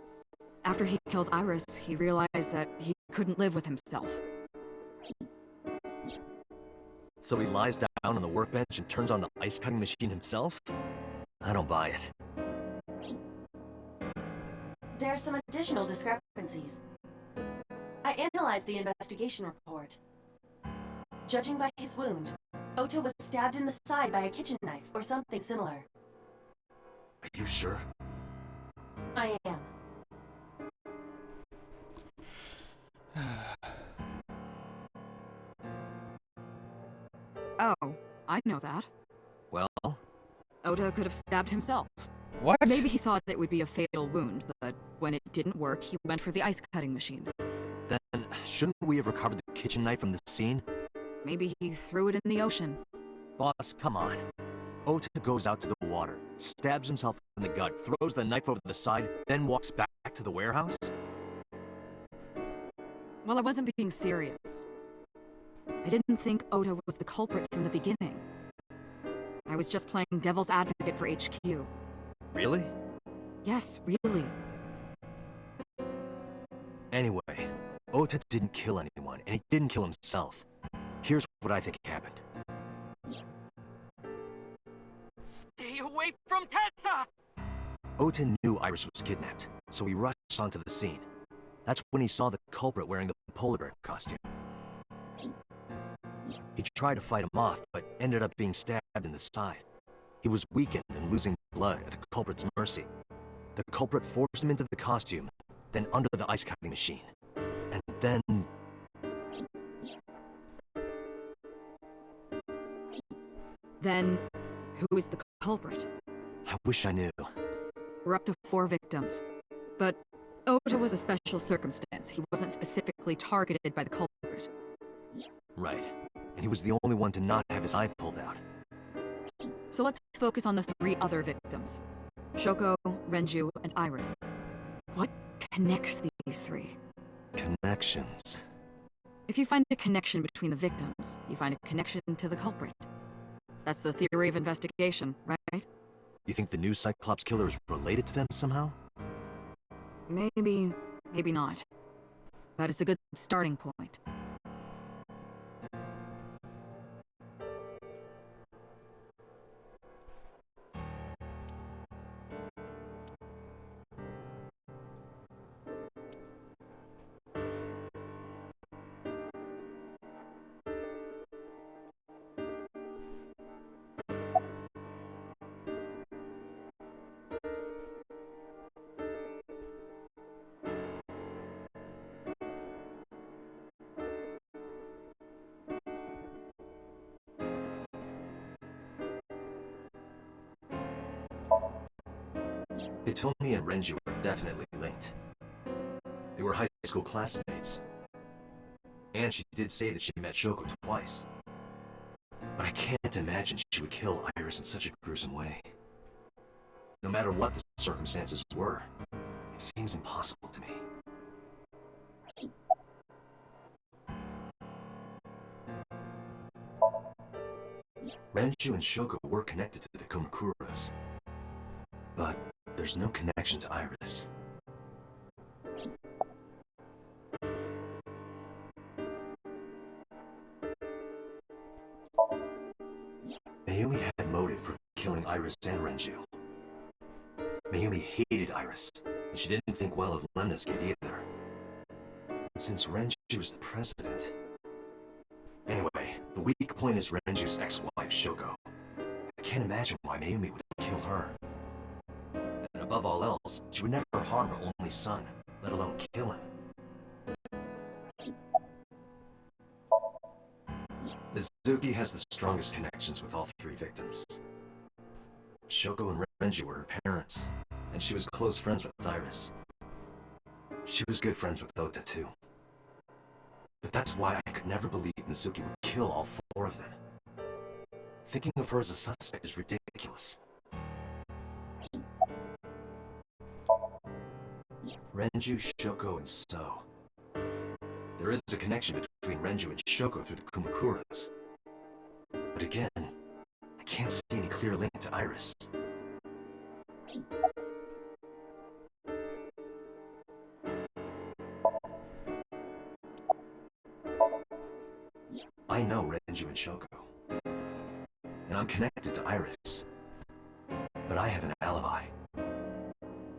After he killed Iris, he realized that he couldn't live with himself. So he lies down on the workbench and turns on the ice-cutting machine himself? I don't buy it. There are some additional discrepancies. I analyzed the investigation report. Judging by his wound, Ota was stabbed in the side by a kitchen knife or something similar. Are you sure? I am. Oh, I know that. Well? Ota could have stabbed himself. What? Maybe he thought it would be a fatal wound, but when it didn't work, he went for the ice-cutting machine. Then, shouldn't we have recovered the kitchen knife from the scene? Maybe he threw it in the ocean. Boss, come on. Ota goes out to the water, stabs himself in the gut, throws the knife over the side, then walks back to the warehouse? Well, I wasn't being serious. I didn't think Ota was the culprit from the beginning. I was just playing devil's advocate for HQ. Really? Yes, really. Anyway, Ota didn't kill anyone, and he didn't kill himself. Here's what I think happened. Stay away from Tessa! Ota knew Iris was kidnapped, so he rushed onto the scene. That's when he saw the culprit wearing the polar bear costume. He tried to fight him off, but ended up being stabbed in the side. He was weakened and losing blood at the culprit's mercy. The culprit forced him into the costume, then under the ice-cutting machine. And then... Then, who is the culprit? I wish I knew. We're up to 4 victims. But Ota was a special circumstance. He wasn't specifically targeted by the culprit. Right. And he was the only one to not have his eye pulled out. So let's focus on the 3 other victims. Shoko, Renju, and Iris. What connects these 3? Connections. If you find a connection between the victims, you find a connection to the culprit. That's the theory of investigation, right? You think the new Cyclops killer is related to them somehow? Maybe, maybe not. But it's a good starting point. They told me and Renju were definitely linked. They were high school classmates. And she did say that she met Shoko twice. But I can't imagine she would kill Iris in such a gruesome way. No matter what the circumstances were, it seems impossible to me. Renju and Shoko were connected to the Kumakuras. But there's no connection to Iris. Mayumi had motive for killing Iris and Renju. Mayumi hated Iris, and she didn't think well of Lemna's kid either. Since Renju was the president... Anyway, the weak point is Renju's ex-wife, Shoko. I can't imagine why Mayumi would kill her. And above all else, she would never harm her only son, let alone kill him. Mizuki has the strongest connections with all three victims. Shoko and Renju were her parents, and she was close friends with Iris. She was good friends with Ota too. But that's why I could never believe Mizuki would kill all four of them. Thinking of her as a suspect is ridiculous. Renju, Shoko, and So. There is a connection between Renju and Shoko through the Kumakuras. But again, I can't see any clear link to Iris. I know Renju and Shoko. And I'm connected to Iris. But I have an alibi.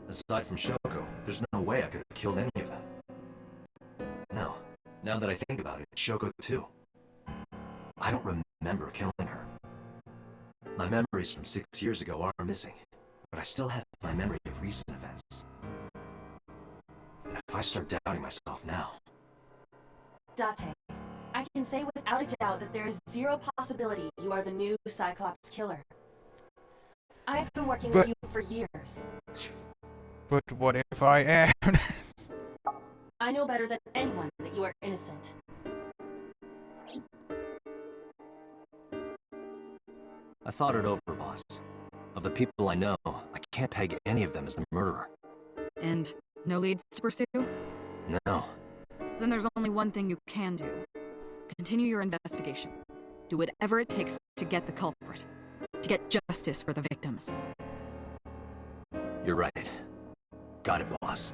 Aside from Shoko, there's no way I could have killed any of them. No, now that I think about it, Shoko too. I don't remember killing her. My memories from 6 years ago are missing, but I still have my memory of recent events. And if I start doubting myself now... Date, I can say without a doubt that there is zero possibility you are the new Cyclops killer. I have been working with you for years. But what if I am? I know better than anyone that you are innocent. I thought it over, boss. Of the people I know, I can't peg any of them as the murderer. And no leads to pursue? No. Then there's only one thing you can do. Continue your investigation. Do whatever it takes to get the culprit. To get justice for the victims. You're right. Got it, boss.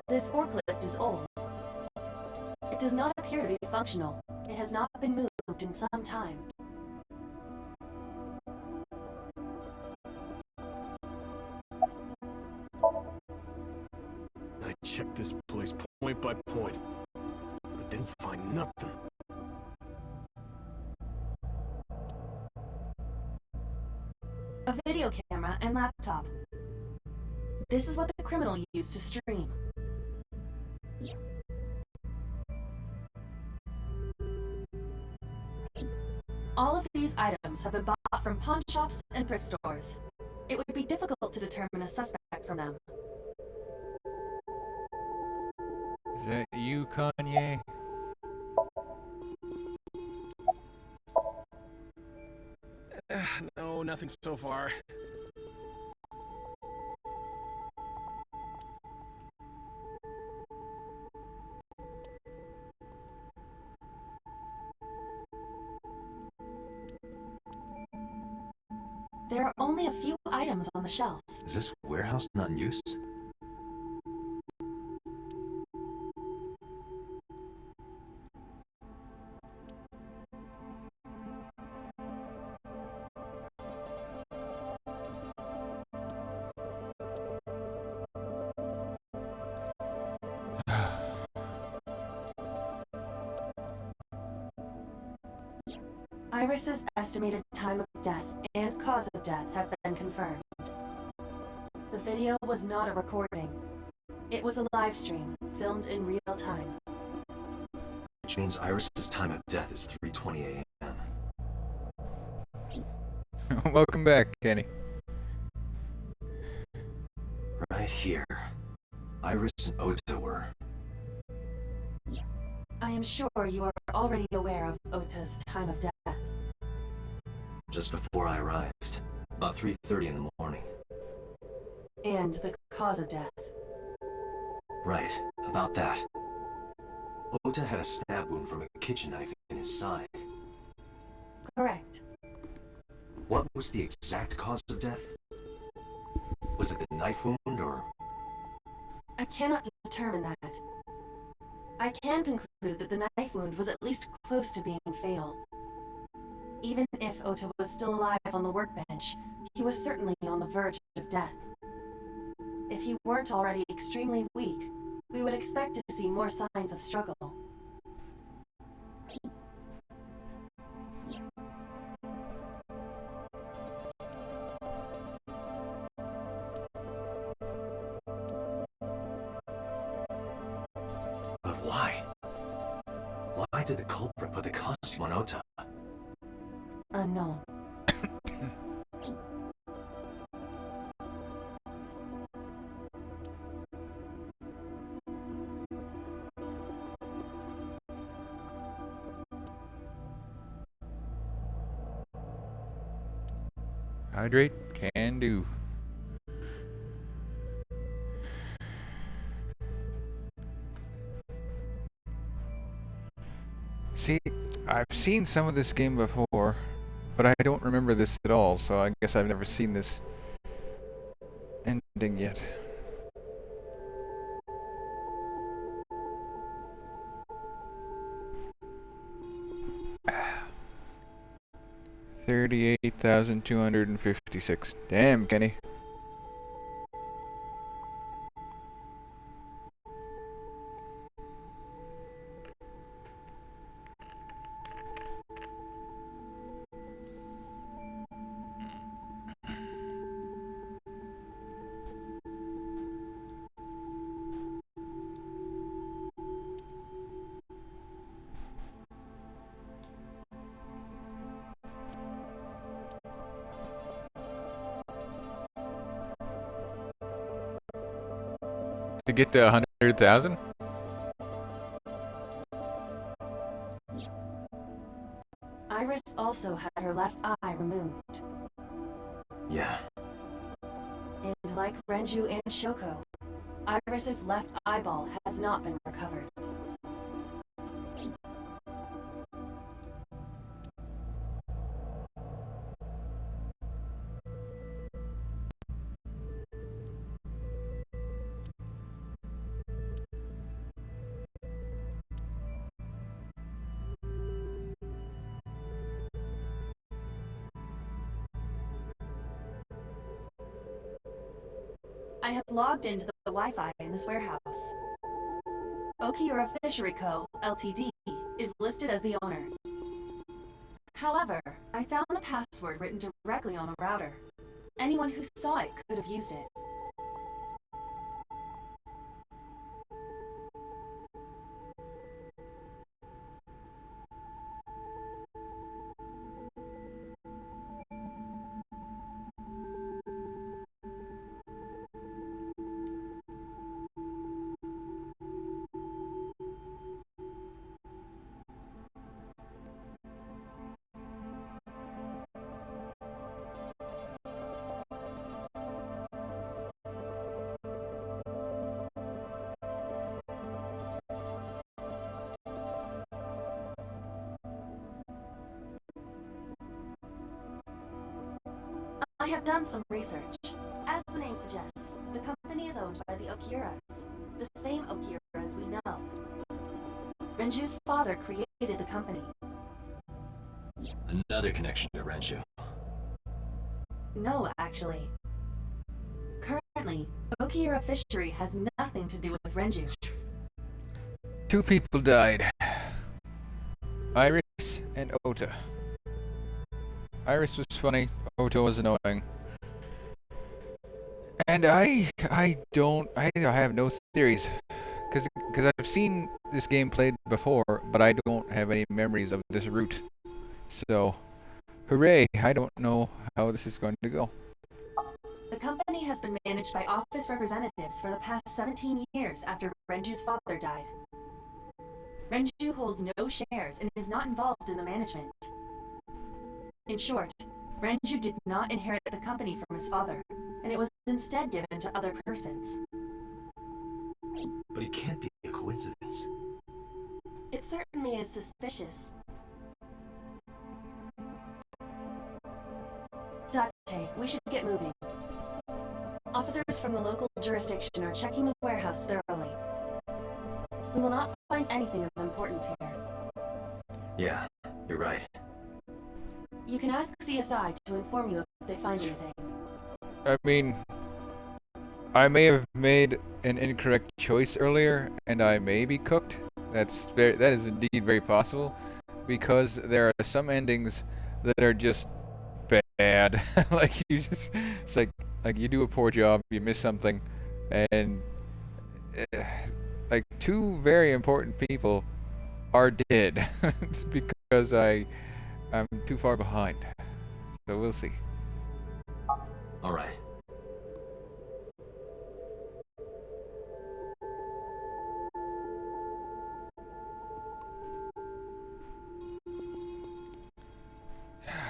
This forklift is old. It does not appear to be functional. It has not been moved in some time. I checked this place point by point, but didn't find nothing. A video camera and laptop. This is what the criminal used to stream. All of these items have been bought from pawn shops and thrift stores. It would be difficult to determine a suspect from them. Is that you, Kanye? No, nothing so far. There are only a few items on the shelf. Is this warehouse not in use? Iris's estimated time of death and cause of death have been confirmed. The video was not a recording. It was a live stream, filmed in real time. Which means Iris's time of death is 3:20 a.m. Welcome back, Kenny. Right here. Iris and Ota were. I am sure you are already aware of Ota's time of death. Just before I arrived. About 3:30 in the morning. And the cause of death. Right, about that. Ota had a stab wound from a kitchen knife in his side. Correct. What was the exact cause of death? Was it the knife wound, or...? I cannot determine that. I can conclude that the knife wound was at least close to being fatal. Even if Ota was still alive on the workbench, he was certainly on the verge of death. If he weren't already extremely weak, we would expect to see more signs of struggle. But why? Why did the culprit put the costume on Ota? Unknown. Hydrate can do. See, I've seen some of this game before, but I don't remember this at all, so I guess I've never seen this ending yet. $38,256. Damn, Kenny. To get to 100,000? Iris also had her left eye removed. Yeah. And like Renju and Shoko, Iris's left eyeball has not been recovered. I have logged into the Wi-Fi in this warehouse. Okiura Fishery Co., Ltd. is listed as the owner. However, I found the password written directly on the router. Anyone who saw it could have used it. I have done some research. As the name suggests, the company is owned by the Okiuras, the same Okiuras we know. Renju's father created the company. Another connection to Renju. No, actually. Currently, Okiura Fishery has nothing to do with Renju. 2 people died. Iris and Ota. Iris was funny. Oto was annoying. And I have no theories. Because I've seen this game played before, but I don't have any memories of this route. So, hooray! I don't know how this is going to go. The company has been managed by office representatives for the past 17 years after Renju's father died. Renju holds no shares and is not involved in the management. In short, Renju did not inherit the company from his father, and it was instead given to other persons. But it can't be a coincidence. It certainly is suspicious. Date, we should get moving. Officers from the local jurisdiction are checking the warehouse thoroughly. We will not find anything of importance here. Yeah, you're right. You can ask CSI to inform you if they find anything. I mean, I may have made an incorrect choice earlier, and I may be cooked. That is indeed very possible, because there are some endings that are just bad. Like it's like you do a poor job, you miss something, and like 2 very important people are dead because I'm too far behind. So we'll see. All right.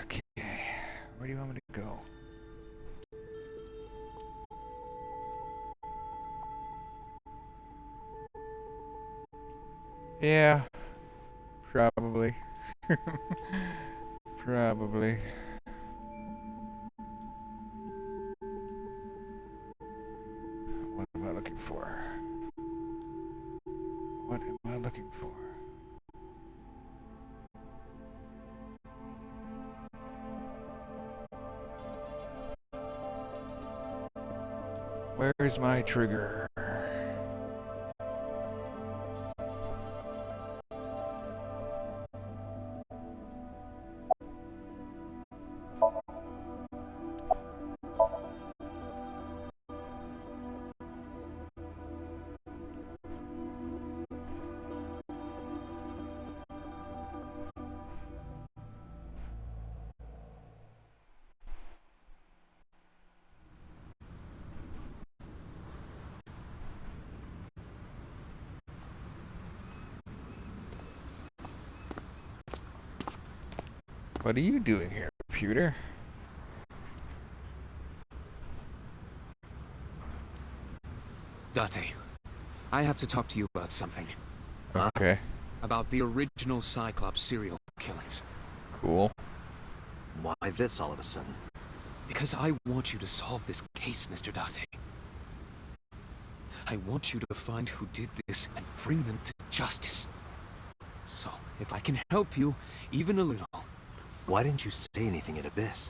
Okay, where do you want me to go? Yeah, probably. Probably. What am I looking for? What am I looking for? Where's my trigger? What are you doing here, computer? Date, I have to talk to you about something. Okay. About the original Cyclops serial killings. Cool. Why this all of a sudden? Because I want you to solve this case, Mr. Date. I want you to find who did this and bring them to justice. So, if I can help you, even a little... Why didn't you say anything at Abyss?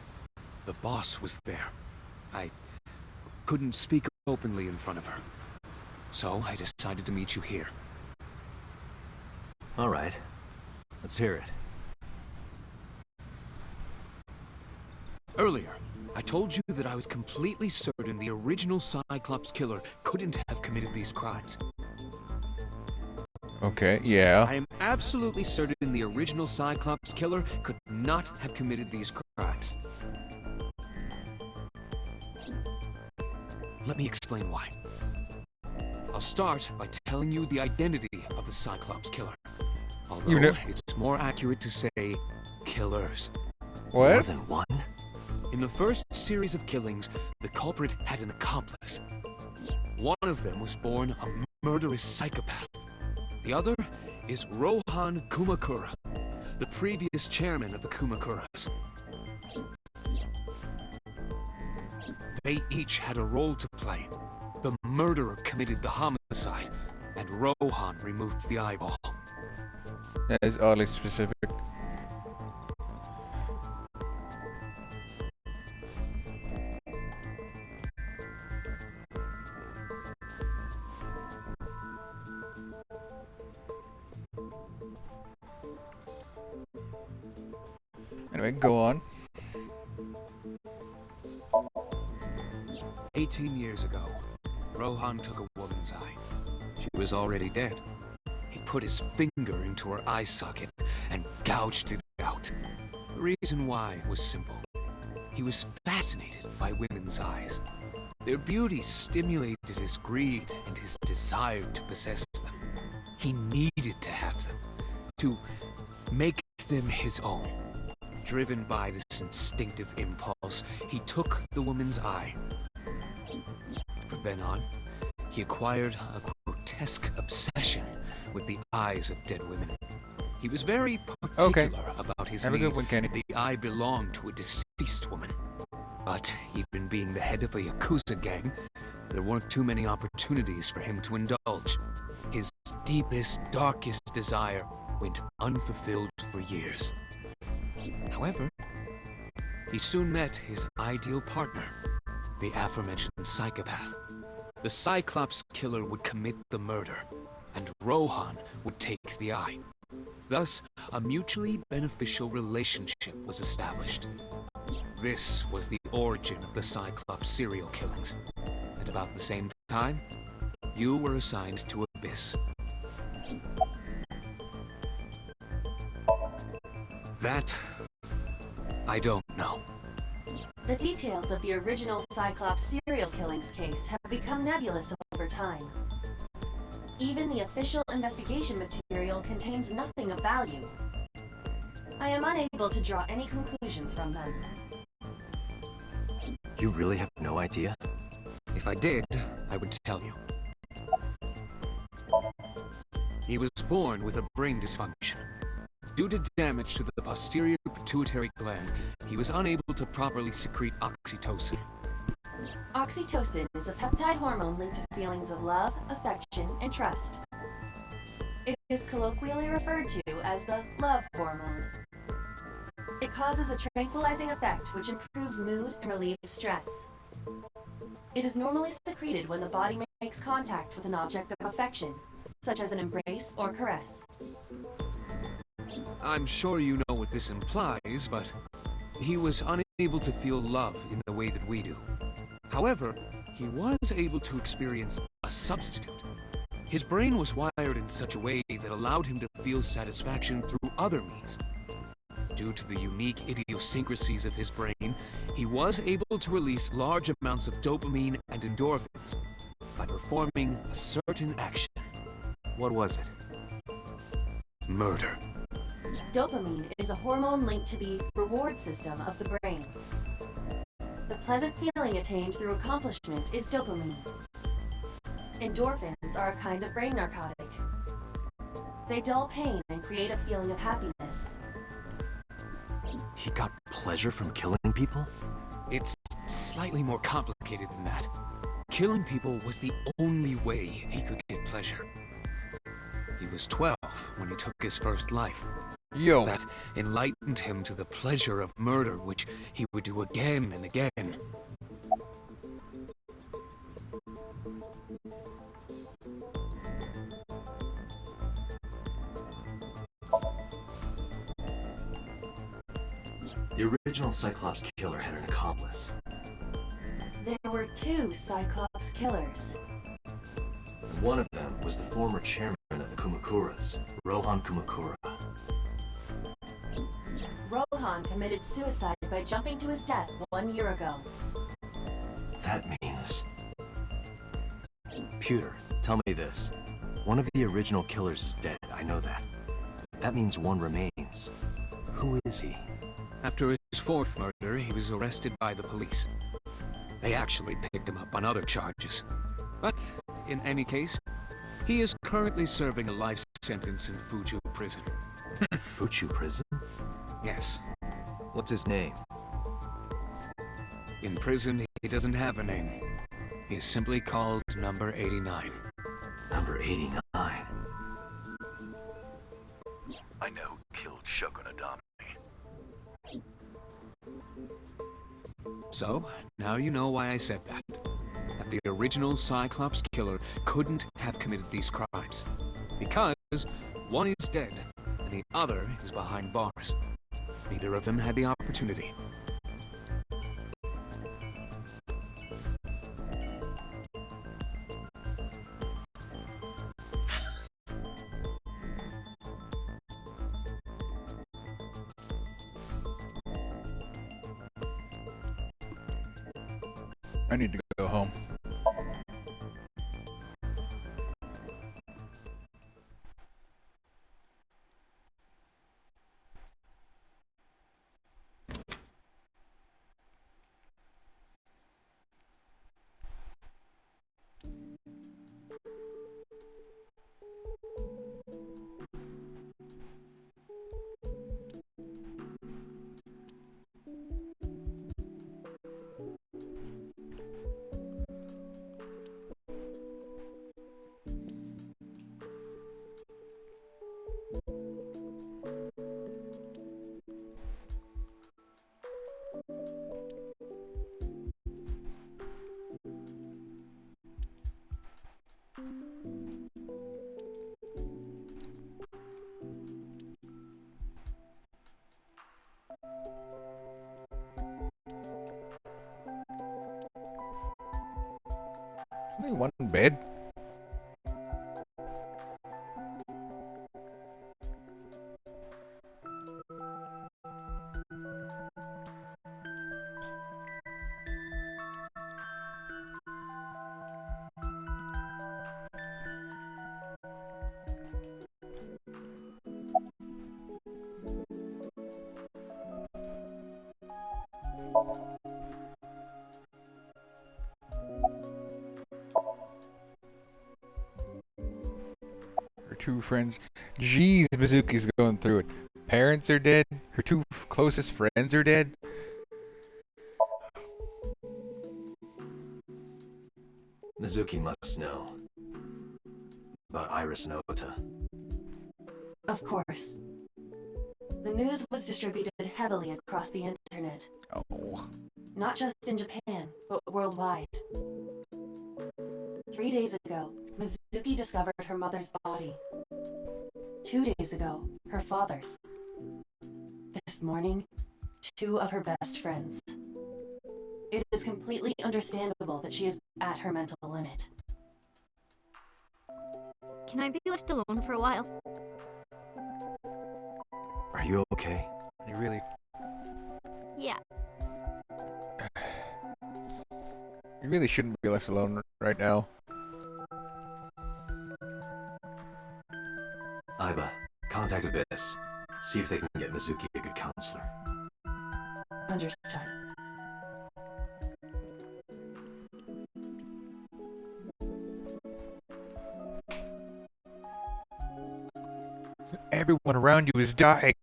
The boss was there. I couldn't speak openly in front of her. So, I decided to meet you here. All right. Let's hear it. Earlier, I told you that I was completely certain the original Cyclops killer couldn't have committed these crimes. Okay, yeah. I am absolutely certain the original Cyclops killer could not have committed these crimes. Let me explain why. I'll start by telling you the identity of the Cyclops killer. Although it's more accurate to say killers. What? More than one? In the first series of killings, the culprit had an accomplice. One of them was born a murderous psychopath. The other is Rohan Kumakura, the previous chairman of the Kumakuras. They each had a role to play. The murderer committed the homicide, and Rohan removed the eyeball. That is oddly specific. Anyway, go on. 18 years ago, Rohan took a woman's eye. She was already dead. He put his finger into her eye socket and gouged it out. The reason why was simple. He was fascinated by women's eyes. Their beauty stimulated his greed and his desire to possess them. He needed to have them, to make them his own. Driven by this instinctive impulse, he took the woman's eye. From then on, he acquired a grotesque obsession with the eyes of dead women. He was very particular about his Have a need good one, Kenny. that the eye belonged to a deceased woman. But even being the head of a Yakuza gang, there weren't too many opportunities for him to indulge. His deepest, darkest desire went unfulfilled for years. However, he soon met his ideal partner, the aforementioned psychopath. The Cyclops killer would commit the murder, and Rohan would take the eye. Thus, a mutually beneficial relationship was established. This was the origin of the Cyclops serial killings. At about the same time, you were assigned to Abyss. That, I don't know. The details of the original Cyclops serial killings case have become nebulous over time. Even the official investigation material contains nothing of value. I am unable to draw any conclusions from them. You really have no idea? If I did, I would tell you. He was born with a brain dysfunction. Due to damage to the posterior pituitary gland, he was unable to properly secrete oxytocin. Oxytocin is a peptide hormone linked to feelings of love, affection, and trust. It is colloquially referred to as the love hormone. It causes a tranquilizing effect which improves mood and relieves stress. It is normally secreted when the body makes contact with an object of affection, such as an embrace or caress. I'm sure you know what this implies, but he was unable to feel love in the way that we do. However, he was able to experience a substitute. His brain was wired in such a way that allowed him to feel satisfaction through other means. Due to the unique idiosyncrasies of his brain, he was able to release large amounts of dopamine and endorphins by performing a certain action. What was it? Murder. Dopamine is a hormone linked to the reward system of the brain. The pleasant feeling attained through accomplishment is dopamine. Endorphins are a kind of brain narcotic. They dull pain and create a feeling of happiness. He got pleasure from killing people? It's slightly more complicated than that. Killing people was the only way he could get pleasure. He was 12 when he took his first life. That enlightened him to the pleasure of murder, which he would do again and again. The original Cyclops killer had an accomplice. There were two Cyclops killers. And one of them was the former chairman of the Kumakuras, Rohan Kumakura. Rohan committed suicide by jumping to his death 1 year ago. That means... Pewter, tell me this. One of the original killers is dead, I know that. That means one remains. Who is he? After his fourth murder, he was arrested by the police. They actually picked him up on other charges. But, in any case, he is currently serving a life sentence in Fuju prison. Fuju prison? Yes. What's his name? In prison, he doesn't have a name. He is simply called Number 89. Number 89? I know who killed Shogun Adami. So, now you know why I said that. That the original Cyclops killer couldn't have committed these crimes. Because one is dead, and the other is behind bars. Neither of them had the opportunity. I need to go home. Only one bed? Her two friends. Jeez, Mizuki's going through it. Parents are dead. Her two closest friends are dead. Mizuki must know about Iris and Ota. Of course. The news was distributed heavily across the internet. Oh. Not just in Japan, but worldwide. 3 days ago, Mizuki discovered her mother's body. 2 days ago, her father's. This morning, 2 of her best friends. It is completely understandable that she is at her mental limit. Can I be left alone for a while? Are you okay? You really? Yeah. You really shouldn't be left alone right now. Aiba, contact Abyss. See if they can get Mizuki a good counselor. Understood. Everyone around you is dying.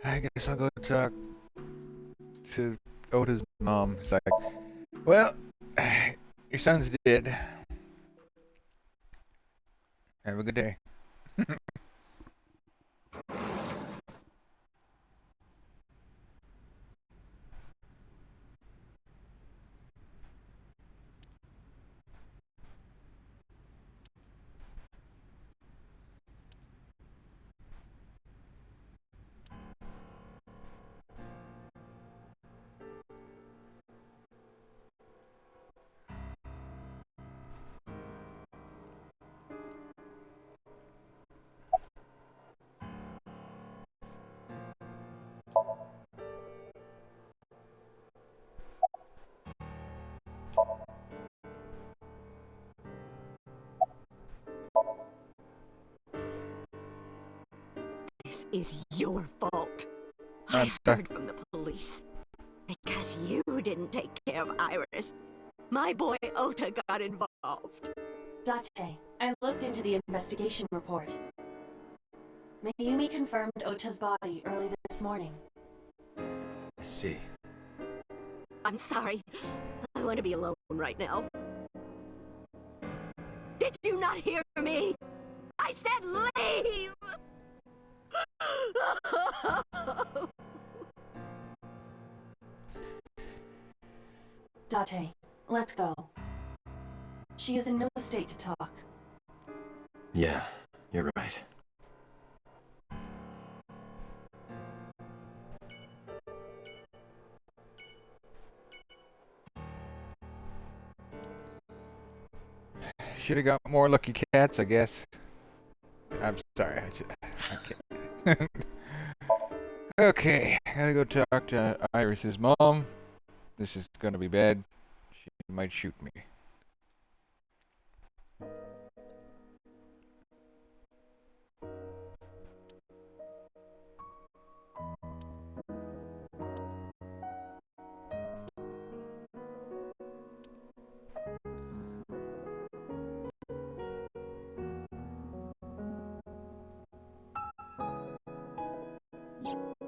I guess I'll go talk to Ota's mom. It's like, well, your son's dead. Have a good day. This is your fault. I'm I sorry. heard from the police. Because you didn't take care of Iris. My boy Ota got involved. Date, I looked into the investigation report. Mayumi confirmed Ota's body early this morning. I see. I'm sorry. I want to be alone right now. Did you not hear me? I said leave! Date, let's go. She is in no state to talk. Yeah, you're right. Should have got more lucky cats, I guess. I'm sorry. I can't. Okay, I gotta go talk to Iris's mom. This is gonna be bad. She might shoot me.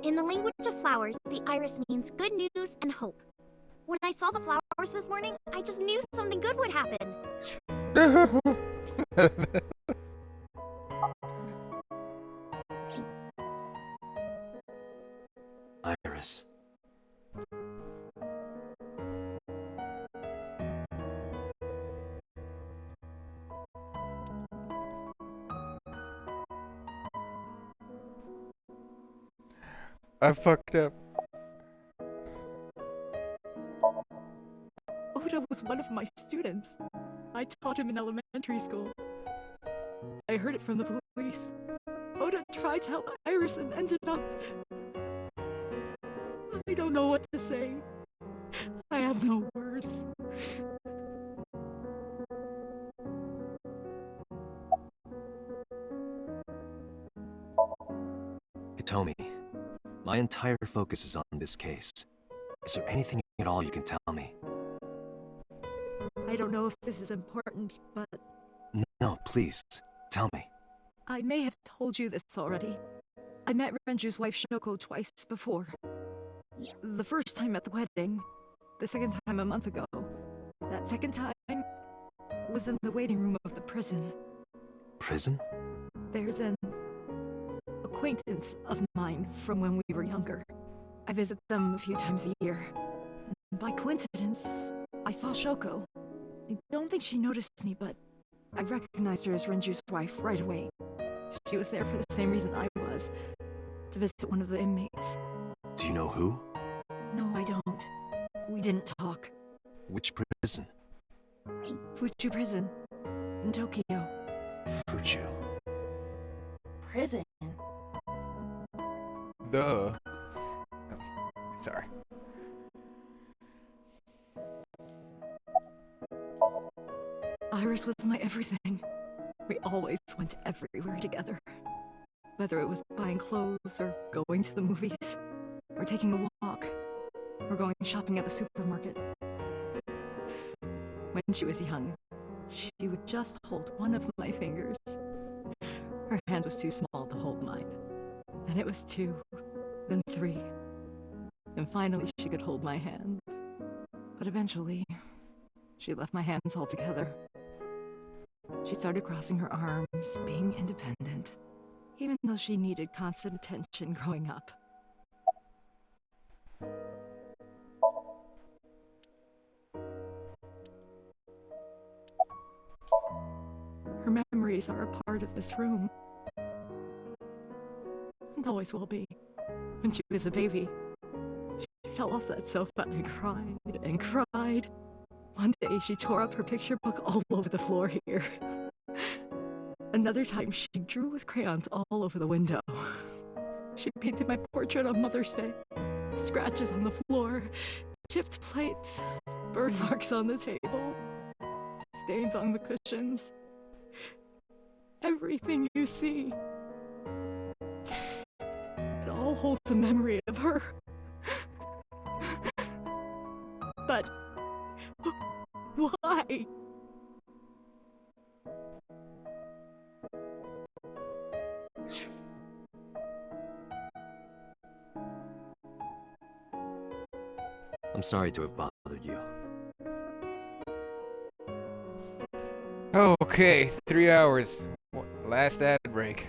In the language of flowers, the iris means good news and hope. When I saw the flowers this morning, I just knew something good would happen. Iris. I fucked up. Oda was one of my students. I taught him in elementary school. I heard it from the police. Oda tried to help Iris and ended up... I don't know what to say. I have no words. Hitomi, my entire focus is on this case. Is there anything at all you can tell me? I don't know if this is important, but No, please, tell me. I may have told you this already. I met Renju's wife Shoko twice before. The first time at the wedding, the second time a month ago. That second time was in the waiting room of the prison. Prison? There's an acquaintance of mine from when we were younger. I visit them a few times a year. By coincidence, I saw Shoko. I don't think she noticed me, but I recognized her as Renju's wife right away. She was there for the same reason I was, to visit one of the inmates. Do you know who? No, I don't. We didn't talk. Which prison? Fuchu Prison, in Tokyo. Fuchu. Prison? Duh. Oh, sorry. Iris was my everything. We always went everywhere together. Whether it was buying clothes, or going to the movies, or taking a walk, or going shopping at the supermarket. When she was young, she would just hold one of my fingers. Her hand was too small to hold mine. Then it was 2, then 3. And finally she could hold my hand. But eventually, she left my hands altogether. She started crossing her arms, being independent, even though she needed constant attention growing up. Her memories are a part of this room. And always will be. When she was a baby, she fell off that sofa and cried and cried. One day she tore up her picture book all over the floor here. Another time she drew with crayons all over the window. She painted my portrait on Mother's Day. Scratches on the floor, chipped plates, burn marks on the table, stains on the cushions. Everything you see. It all holds a memory of her. But why? I'm sorry to have bothered you. Okay, 3 hours. Last ad break.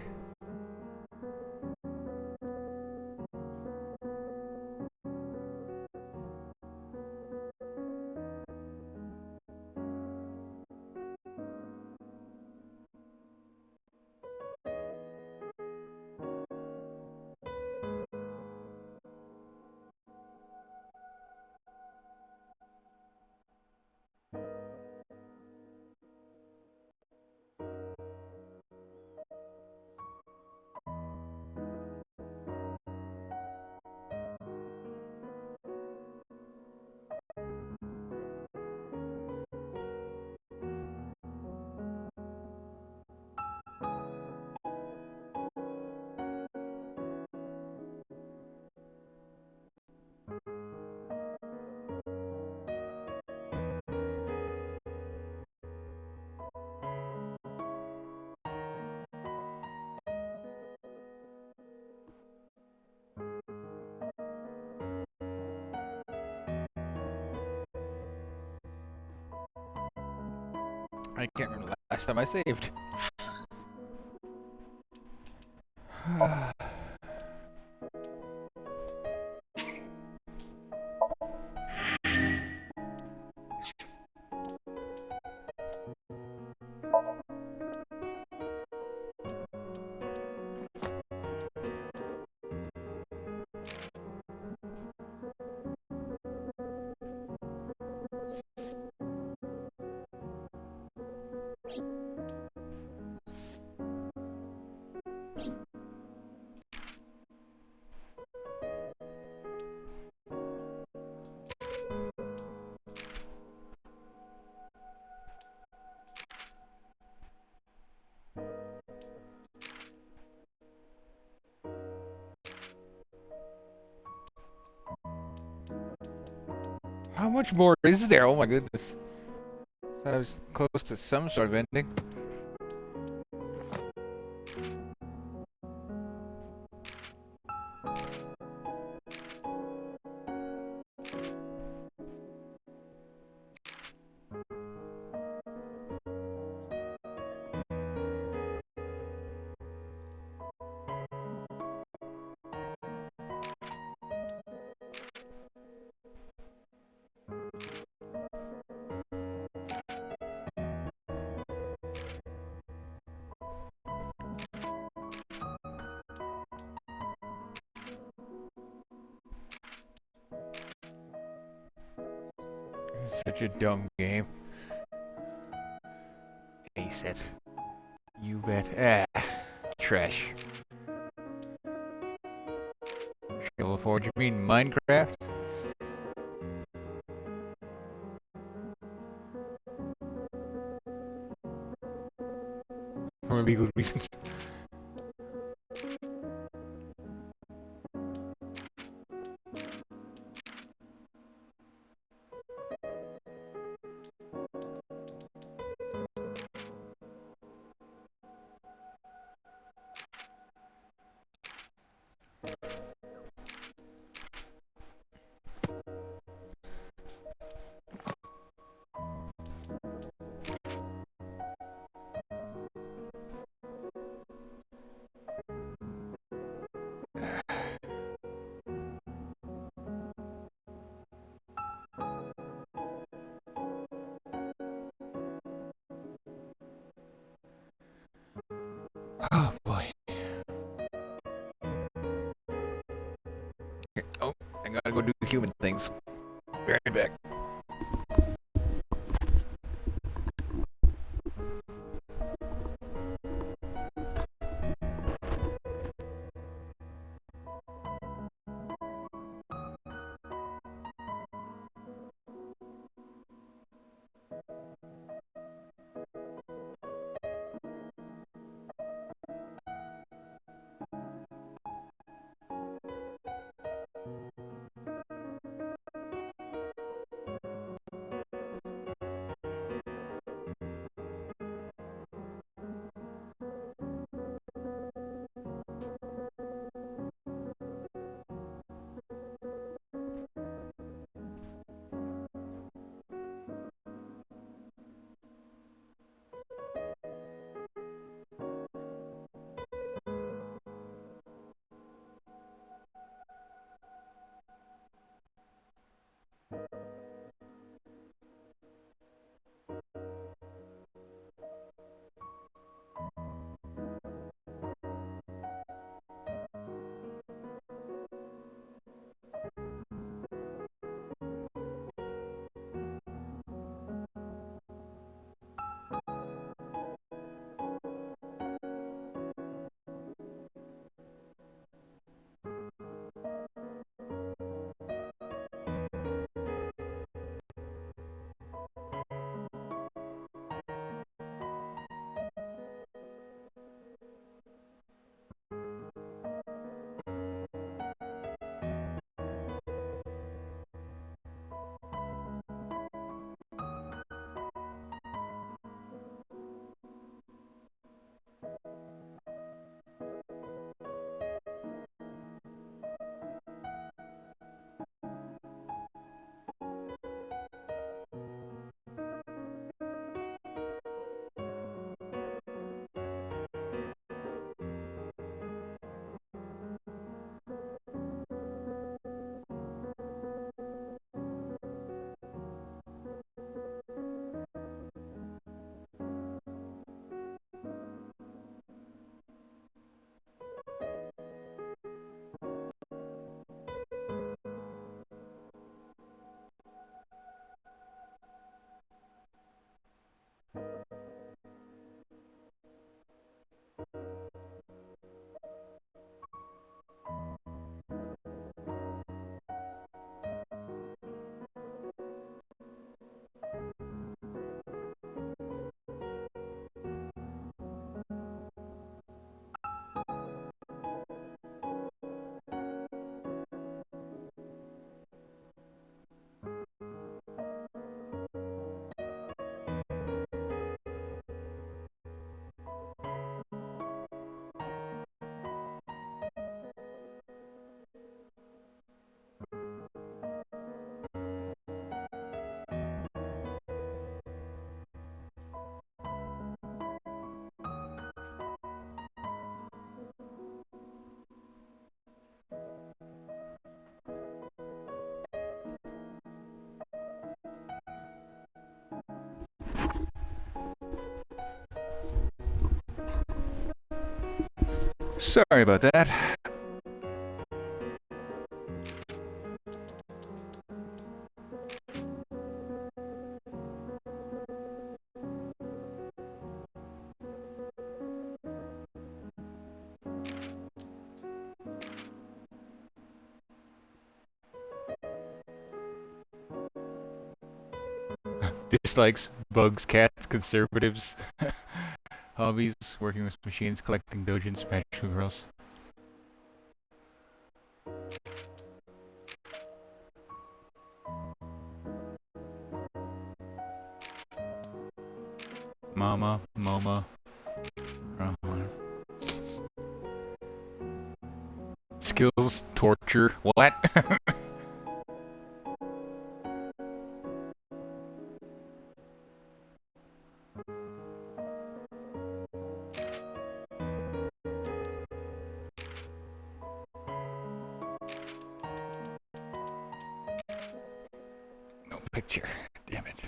I can't remember the last time I saved. How much more is there? Oh my goodness. So I was close to some sort of ending. Such a dumb game. Ace it. You bet. Trash. Shovel Forge, you mean Minecraft? For legal reasons. Oh boy. Okay. Oh, I gotta go do human things. Be right back. Sorry about that. Dislikes, bugs, cats, conservatives. Hobbies, working with machines, collecting dojins, magical girls. Mama, MoMA. Skills, torture. What? No picture. Damn it.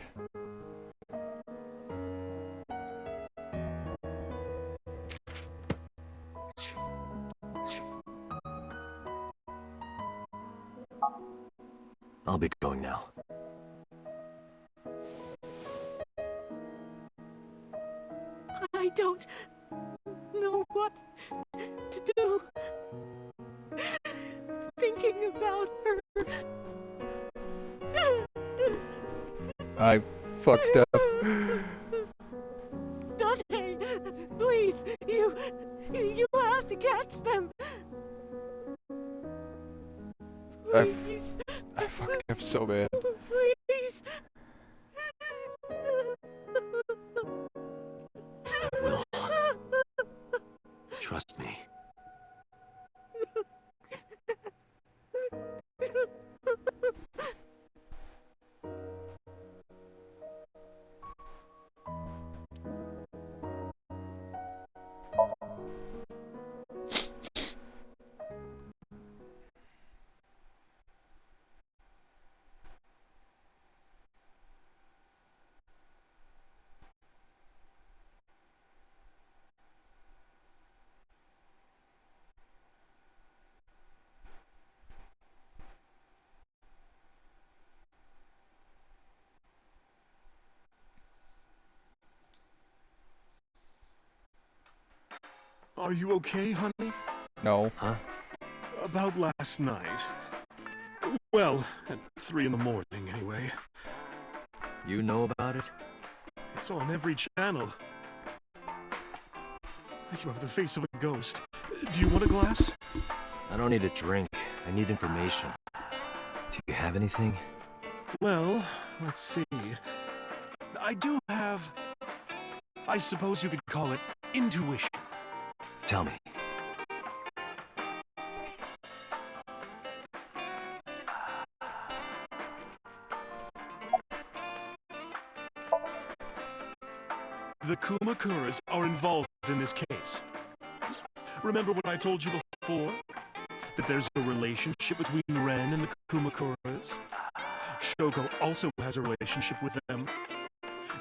I'll be going now. I don't know what to do. Thinking about her. I fucked up. Dante, please, you have to catch them. I fucked up so bad. Please. Will. Trust me. Are you okay, honey? No. Huh? About last night. Well, at 3 in the morning, anyway. You know about it? It's on every channel. You have the face of a ghost. Do you want a glass? I don't need a drink. I need information. Do you have anything? Well, let's see. I do have... I suppose you could call it intuition. Tell me. The Kumakuras are involved in this case. Remember what I told you before? That there's a relationship between Ren and the Kumakuras? Shoko also has a relationship with them.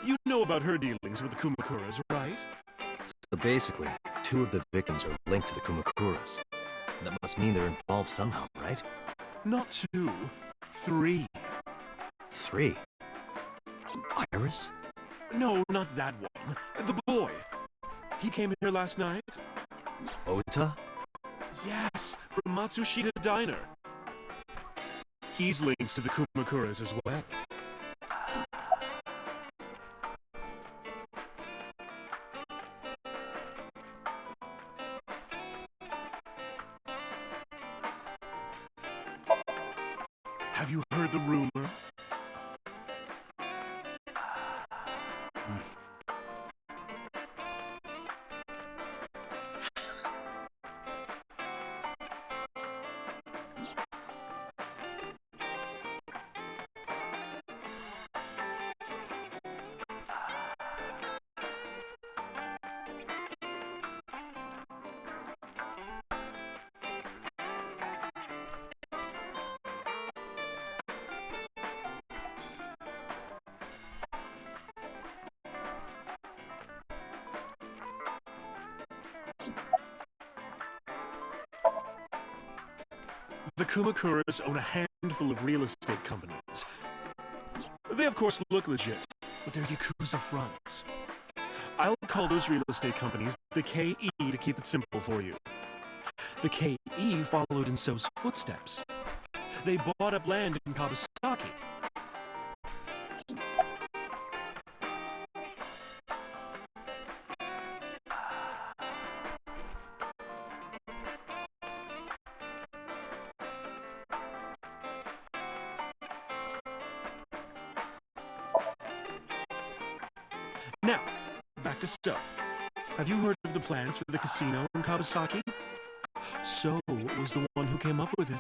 You know about her dealings with the Kumakuras, right? So basically, 2 of the victims are linked to the Kumakuras. That must mean they're involved somehow, right? Not 2, 3. 3? Iris? No, not that one. The boy. He came here last night? Ota? Yes, from Matsushita Diner. He's linked to the Kumakuras as well. Have you heard the rumor? The Kumakuras own a handful of real estate companies. They of course look legit, but they're Yakuza fronts. I'll call those real estate companies the KE to keep it simple for you. The KE followed in So's footsteps. They bought up land in Kabasaki. Now, back to So. Have you heard of the plans for the casino in Kabasaki? So was the one who came up with it.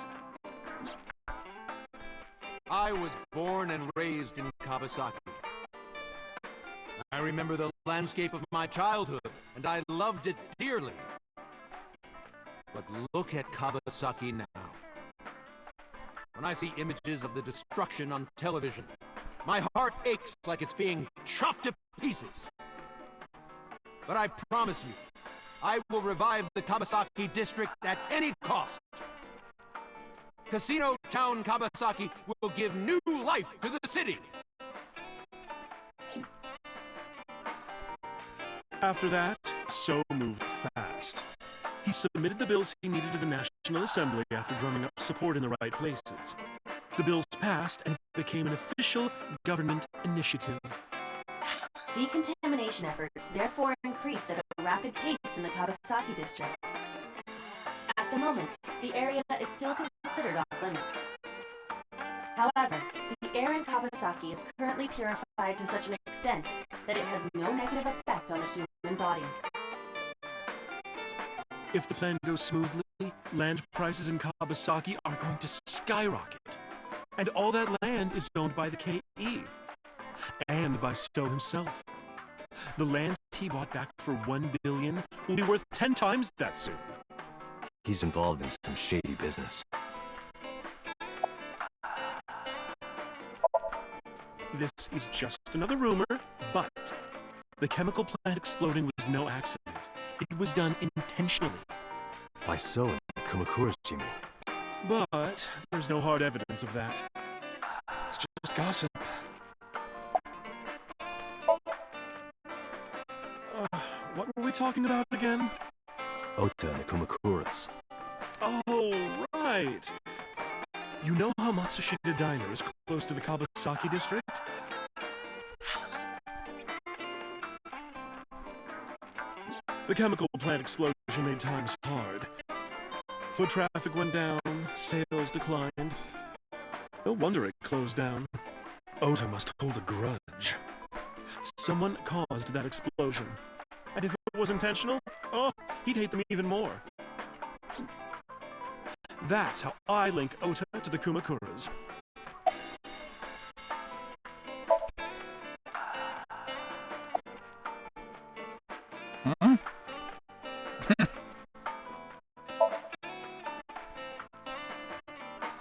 I was born and raised in Kabasaki. I remember the landscape of my childhood, and I loved it dearly. But look at Kabasaki now. When I see images of the destruction on television, my heart aches like it's being chopped to pieces. But I promise you, I will revive the Kabasaki district at any cost. Casino Town Kabasaki will give new life to the city. After that, So moved fast. He submitted the bills he needed to the National Assembly after drumming up support in the right places. The bills passed and it became an official government initiative. Decontamination efforts therefore increased at a rapid pace in the Kabasaki district. At the moment, the area is still considered off limits. However, the air in Kabasaki is currently purified to such an extent that it has no negative effect on the human body. If the plan goes smoothly, land prices in Kabasaki are going to skyrocket. And all that land is owned by the KE. And by So himself. The land he bought back for $1 billion will be worth 10 times that soon. He's involved in some shady business. This is just another rumor, but the chemical plant exploding was no accident. It was done intentionally. By So and the Kumakuras, you mean? But there's no hard evidence of that. It's just gossip. What were we talking about again? Ota and the Kumakuras. Oh, right! You know how Matsushita Diner is close to the Kabasaki district? The chemical plant explosion made times hard. Foot traffic went down, sales declined. No wonder it closed down. Ota must hold a grudge. Someone caused that explosion. And if it was intentional, oh, he'd hate them even more. That's how I link Ota to the Kumakuras. Huh?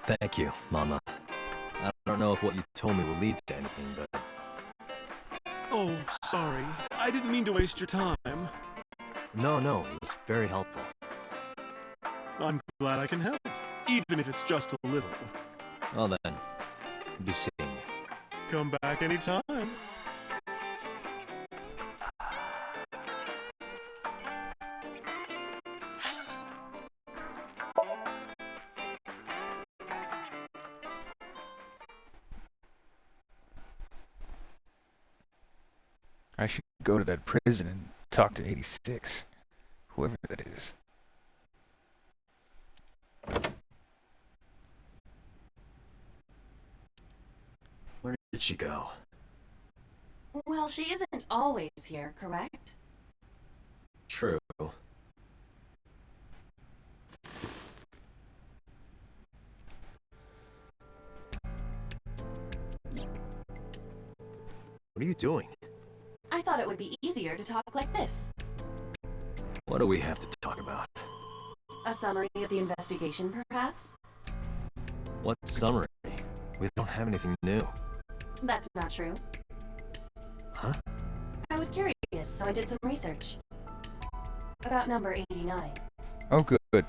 Thank you, Mama. I don't know if what you told me will lead to anything, but... Oh, sorry. I didn't mean to waste your time. No, it was very helpful. I'm glad I can help, even if it's just a little. Well then, be seeing you. Come back anytime. I should go to that prison and talk to 86. Whoever that is. Where did she go? Well, she isn't always here, correct? True. What are you doing? I thought it would be easier to talk like this. What do we have to talk about? A summary of the investigation, perhaps? What summary? We don't have anything new. That's not true. Huh? I was curious, so I did some research. About number 89. Oh, good.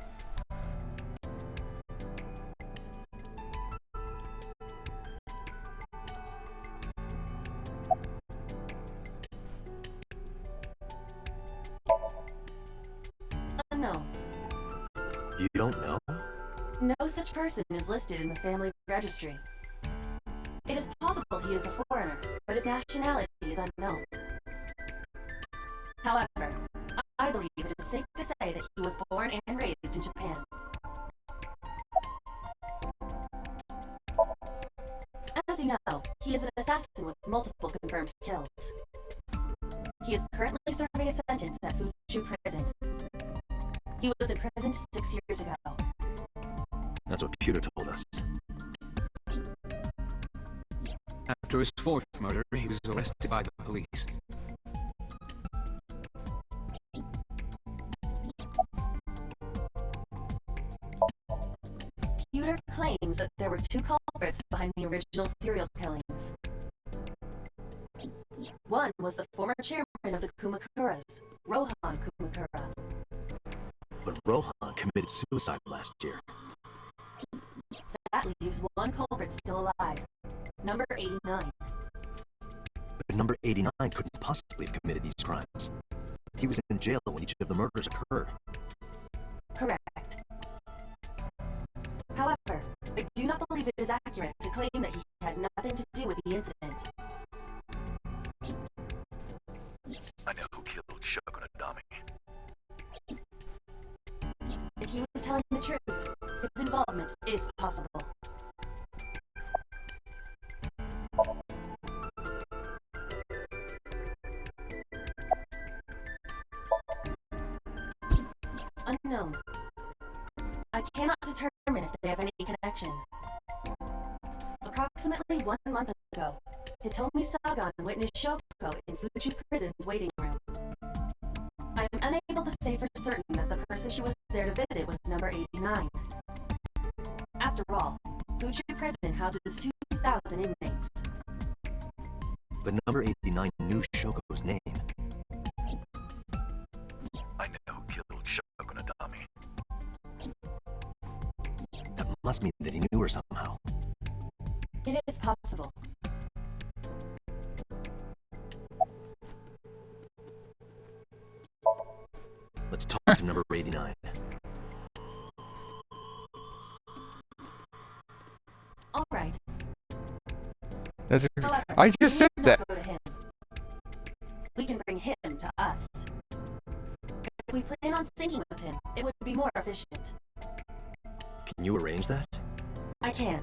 Unknown. You don't know? No such person is listed in the family registry. It is possible he is a foreigner, but his nationality is unknown. However, I believe it is safe to say that he was born and raised in Japan. As you know, he is an assassin with multiple confirmed kills. He is currently serving a sentence at Fuchu Prison. He was imprisoned 6 years ago. That's what Pewter told us. After his fourth murder, he was arrested by the police. Pewter claims that there were two culprits behind the original serial killings. One was the former chairman of the Kumakuras, Rohan Kumakura. But Rohan committed suicide last year. That leaves one culprit still alive, number 89. But number 89 couldn't possibly have committed these crimes. He was in jail when each of the murders occurred. Correct. However, I do not believe it is accurate to claim that he had nothing to do with the incident. I know who killed Shogun Adami. If he was telling the truth, his involvement is possible. Unknown. I cannot determine if they have any connection. Approximately 1 month ago, Hitomi Sagan witnessed Shoko in Fuchu Prison's waiting room. I am unable to say for certain that the person she was there to visit was number 89. After all, Fuchu Prison houses 2,000 inmates. But number 89 knew Shoko's name. I know who killed Shogun Adami. That must mean that he knew her somehow. It is possible. Let's talk to number 89. All right. That's However, I just said we need that. not go to him. We can bring him to us. If we plan on syncing with him, it would be more efficient. Can you arrange that? I can.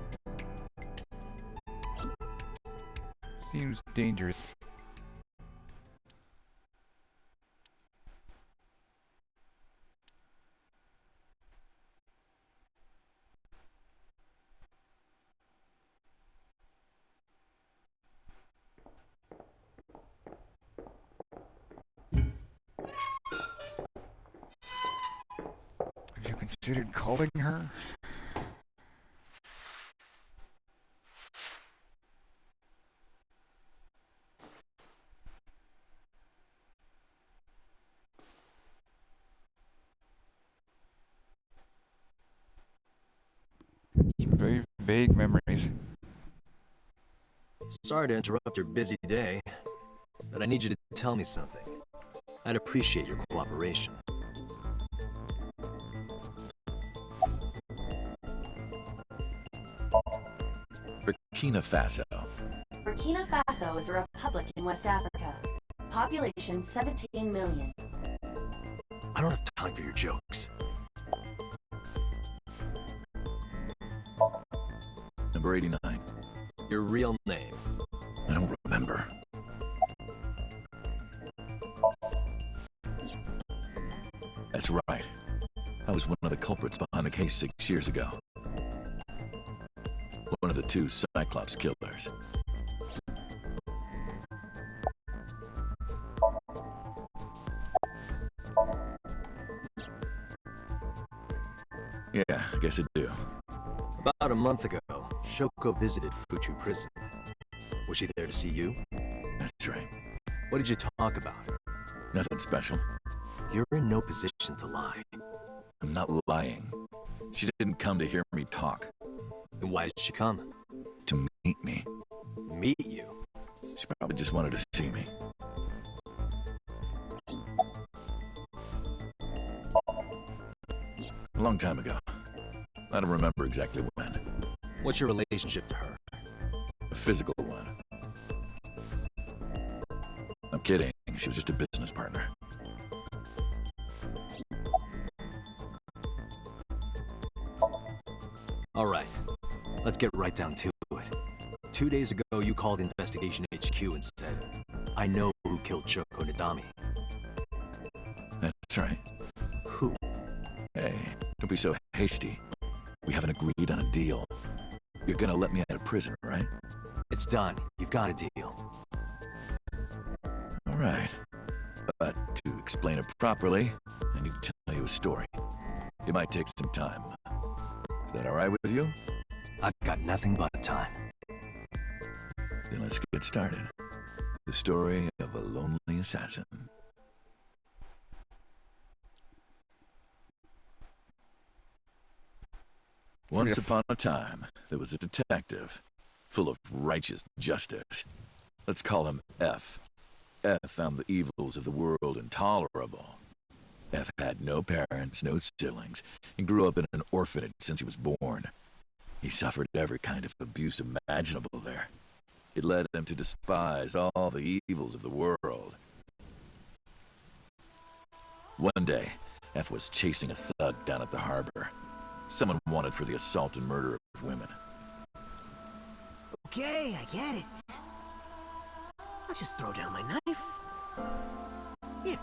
Seems dangerous. Have you considered calling her? Some very vague memories. Sorry to interrupt your busy day, but I need you to tell me something. I'd appreciate your cooperation. Burkina Faso. Burkina Faso is a republic in West Africa. Population 17 million. I don't have time for your jokes. Number 89. Your real name. I don't remember. That's right. I was one of the culprits behind the case 6 years ago. One of the two Cyclops killers. Yeah, I guess I do. About a month ago, Shoko visited Fuchu Prison. Was she there to see you? That's right. What did you talk about? Nothing special. You're in no position to lie. I'm not lying. She didn't come to hear me talk. Then why did she come? To meet me. Meet you? She probably just wanted to see me. a long time ago. I don't remember exactly when. What's your relationship to her? A physical one. I'm kidding. She was just a business partner. All right, let's get right down to it. 2 days ago, you called Investigation HQ and said, I know who killed Shoko Nadami. That's right. Who? Hey, don't be so hasty. We haven't agreed on a deal. You're gonna let me out of prison, right? It's done. You've got a deal. All right. But to explain it properly, I need to tell you a story. It might take some time. Is that all right with you? I've got nothing but time. Then let's get started. The story of a lonely assassin. Once upon a time, there was a detective, full of righteous justice. Let's call him F. F found the evils of the world intolerable. F had no parents, no siblings, and grew up in an orphanage since he was born. He suffered every kind of abuse imaginable there. It led him to despise all the evils of the world. One day, F was chasing a thug down at the harbor. Someone wanted for the assault and murder of women. Okay, I get it. I'll just throw down my knife. Here.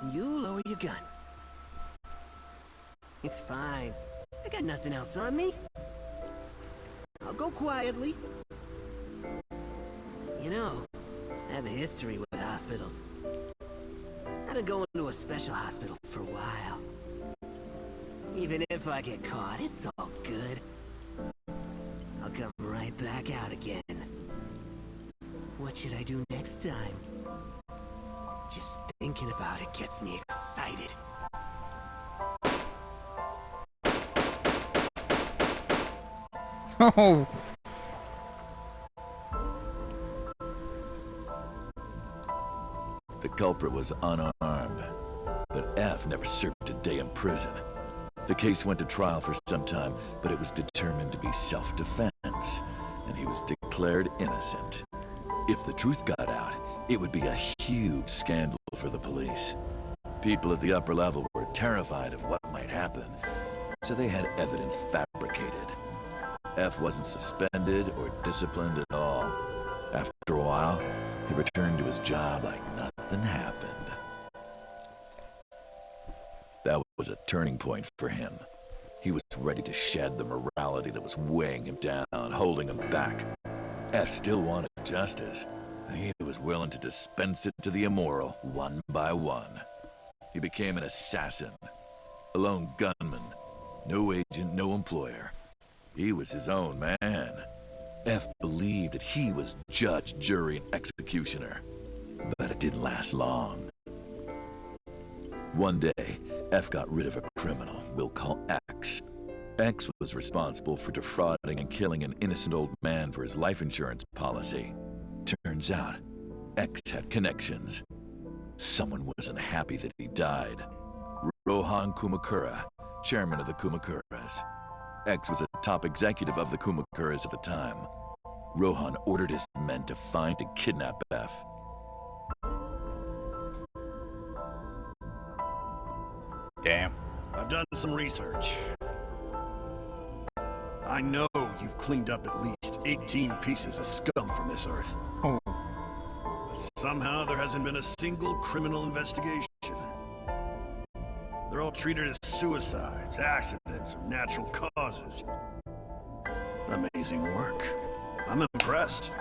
And you lower your gun. It's fine. I got nothing else on me. I'll go quietly. You know, I have a history with hospitals. I've been going to a special hospital for a while. Even if I get caught, it's all good. I'll come right back out again. What should I do next time? Just thinking about it gets me excited. Oh! The culprit was unarmed, but F never served a day in prison. The case went to trial for some time, but it was determined to be self-defense, and he was declared innocent. If the truth got out, it would be a huge scandal for the police. People at the upper level were terrified of what might happen, so they had evidence fabricated. F wasn't suspended or disciplined at all. After a while, he returned to his job like nothing happened. That was a turning point for him. He was ready to shed the morality that was weighing him down, holding him back. F still wanted justice, and he was willing to dispense it to the immoral one by one. He became an assassin, a lone gunman, no agent, no employer. He was his own man. F believed that he was judge, jury, and executioner. But it didn't last long. One day, F got rid of a criminal we'll call X. X was responsible for defrauding and killing an innocent old man for his life insurance policy. Turns out, X had connections. Someone wasn't happy that he died. Rohan Kumakura, chairman of the Kumakuras. X was a top executive of the Kumakuras at the time. Rohan ordered his men to find and kidnap F. Damn. I've done some research. I know you've cleaned up at least 18 pieces of scum from this earth. Oh. But somehow there hasn't been a single criminal investigation. They're all treated as suicides, accidents, or natural causes. Amazing work. I'm impressed.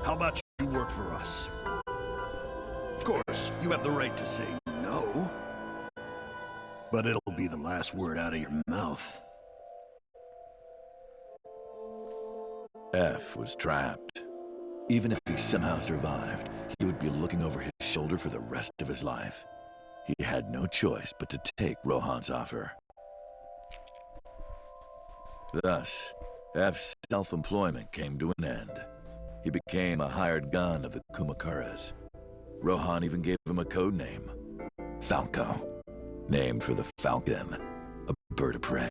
How about you work for us? Of course, you have the right to say no. But it'll be the last word out of your mouth. F was trapped. Even if he somehow survived, he would be looking over his shoulder for the rest of his life. He had no choice but to take Rohan's offer. Thus, F's self-employment came to an end. He became a hired gun of the Kumakuras. Rohan even gave him a code name, Falco, named for the falcon, a bird of prey.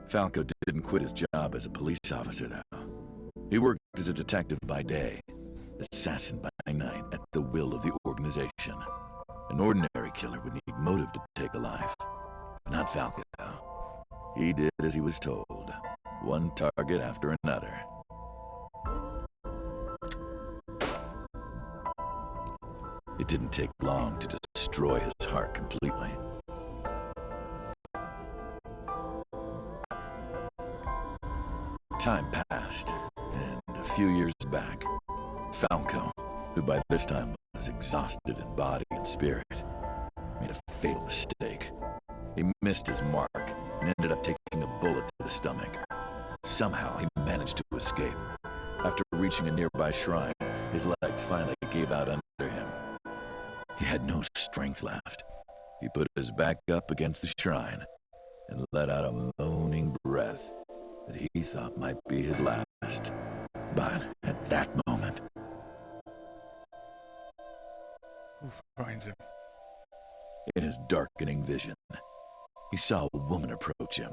Falco didn't quit his job as a police officer, though. He worked as a detective by day, assassin by night at the will of the organization. An ordinary killer would need motive to take a life, but not Falco. He did as he was told, one target after another. It didn't take long to destroy his heart completely. Time passed, and a few years back, Falco, who by this time was exhausted in body and spirit, made a fatal mistake. He missed his mark and ended up taking a bullet to the stomach. Somehow he managed to escape. After reaching a nearby shrine, his legs finally gave out under him. He had no strength left. He put his back up against the shrine and let out a moaning breath that he thought might be his last. But at that moment, who finds him? In his darkening vision, he saw a woman approach him.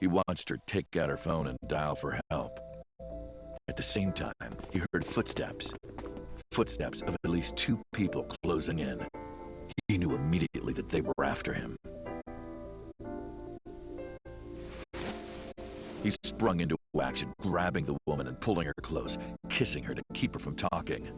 He watched her take out her phone and dial for help. At the same time, he heard footsteps. Footsteps of at least 2 people closing in. He knew immediately that they were after him. He sprung into action, grabbing the woman and pulling her close, kissing her to keep her from talking.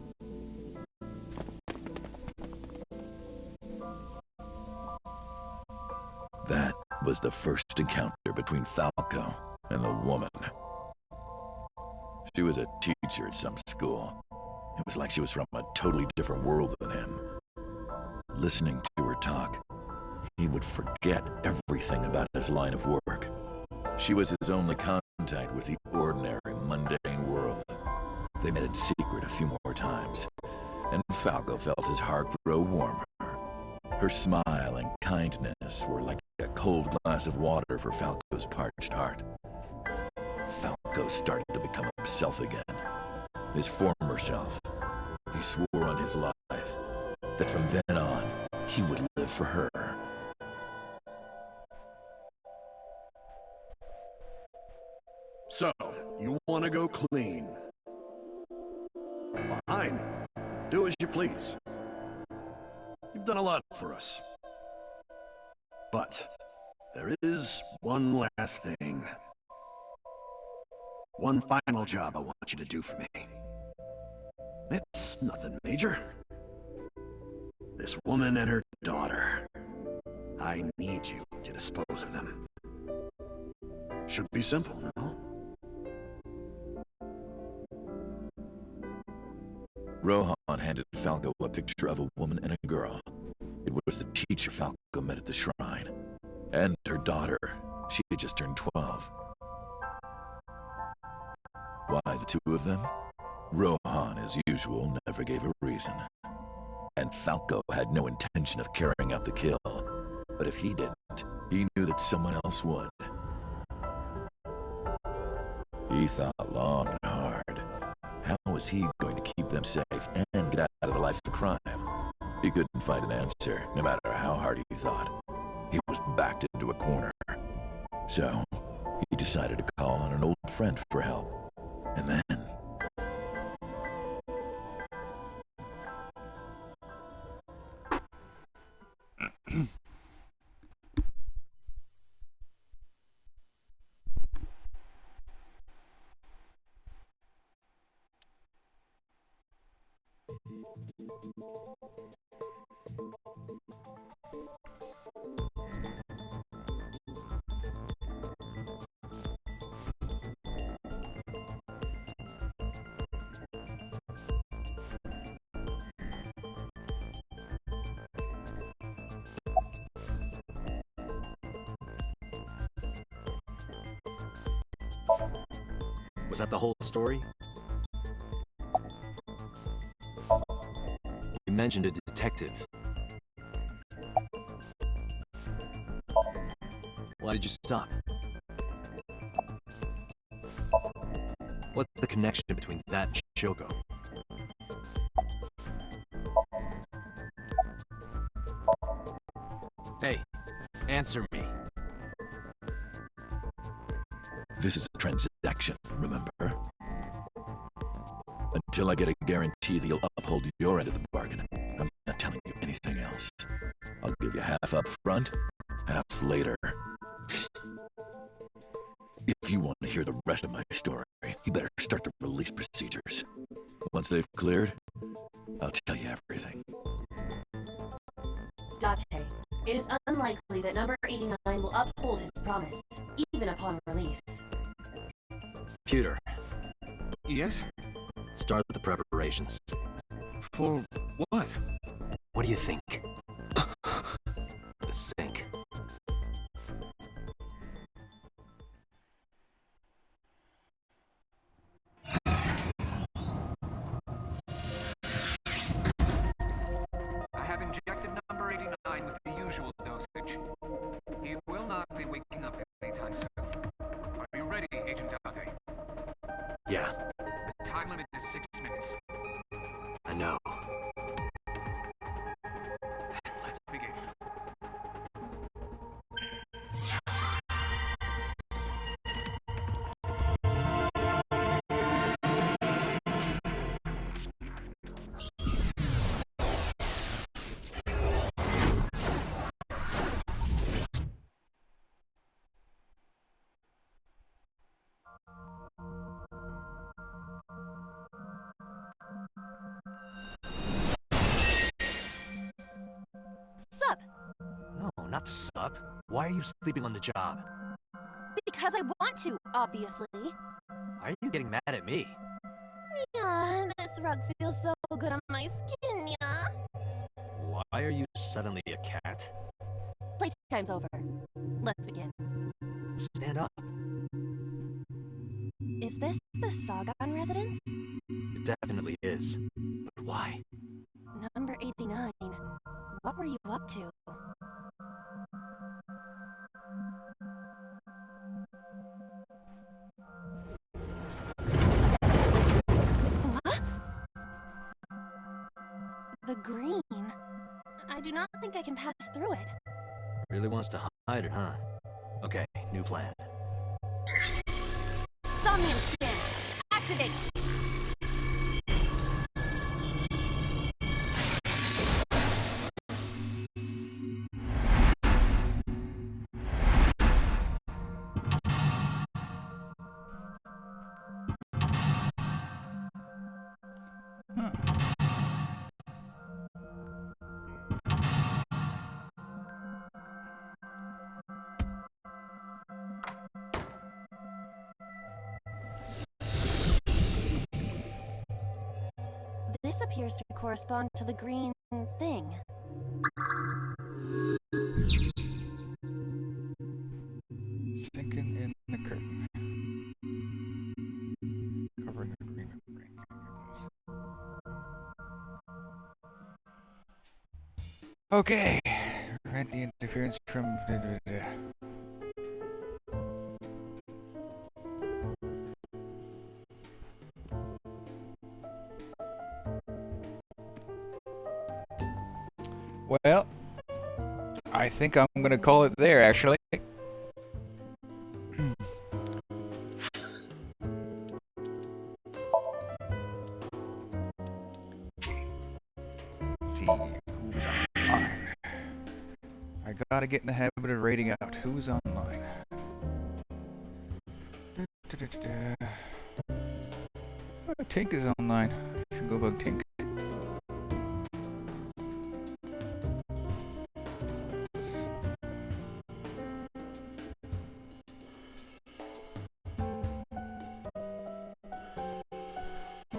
That was the first encounter between Falco and the woman. She was a teacher at some school. It was like she was from a totally different world than him. Listening to her talk, he would forget everything about his line of work. She was his only contact with the ordinary, mundane world. They met in secret a few more times, and Falco felt his heart grow warmer. Her smile and kindness were like a cold glass of water for Falco's parched heart. Falco started to become himself again, his former self. He swore on his life that from then on, he would live for her. So, you want to go clean? Fine. Do as you please. You've done a lot for us. But there is one last thing. One final job I want you to do for me. It's nothing major. This woman and her daughter. I need you to dispose of them. Should be simple, no? Rohan handed Falco a picture of a woman and a girl. It was the teacher Falco met at the shrine. And her daughter. She had just turned 12. Why the 2 of them? Rohan, as usual, never gave a reason. And Falco had no intention of carrying out the kill. But if he didn't, he knew that someone else would. He thought long and hard. How was he going to keep them safe and get out of the life of crime? He couldn't find an answer, no matter how hard he thought. He was backed into a corner. So, he decided to call on an old friend for help. And then... Was that the whole story? You mentioned a detective. Why did you stop? What's the connection between that and Shoko? Hey, answer me. This is a transaction, remember? Until I get a guarantee that you'll uphold your end of the bargain, I'm not telling you anything else. I'll give you half up front, half later. If you want to hear the rest of my story, you better start the release procedures. Once they've cleared, I'll tell you everything. Date, it is unlikely that number 89 will uphold his promise, even upon release. Computer, Yes? start the preparations. For what? What do you think? The sink. I have injected number 89 with the usual dosage. He will not be waking up anytime soon. Are you ready, Agent Dante? Yeah, The time limit is 6 minutes. I know. Let's begin. Sup? No, not sup. Why are you sleeping on the job? Because I want to, obviously. Why are you getting mad at me? Yeah, this rug feels so good on my skin, yeah. Why are you suddenly a cat? Playtime's over. Let's begin. Stand up. Is this the Sagan residence? It definitely is. But why? Number 89. What were you up to? What? The green? I do not think I can pass through it. Really wants to hide it, huh? Okay, new plan. Somnium scan! Activate! This appears to correspond to the green thing. Stinking in the curtain. Covering the green membrane. Okay. Prevent the interference from. Well, I think I'm gonna call it there, actually. See who's online. I gotta get in the habit of rating out who's online. Oh, Tink is online. Should go bug Tink.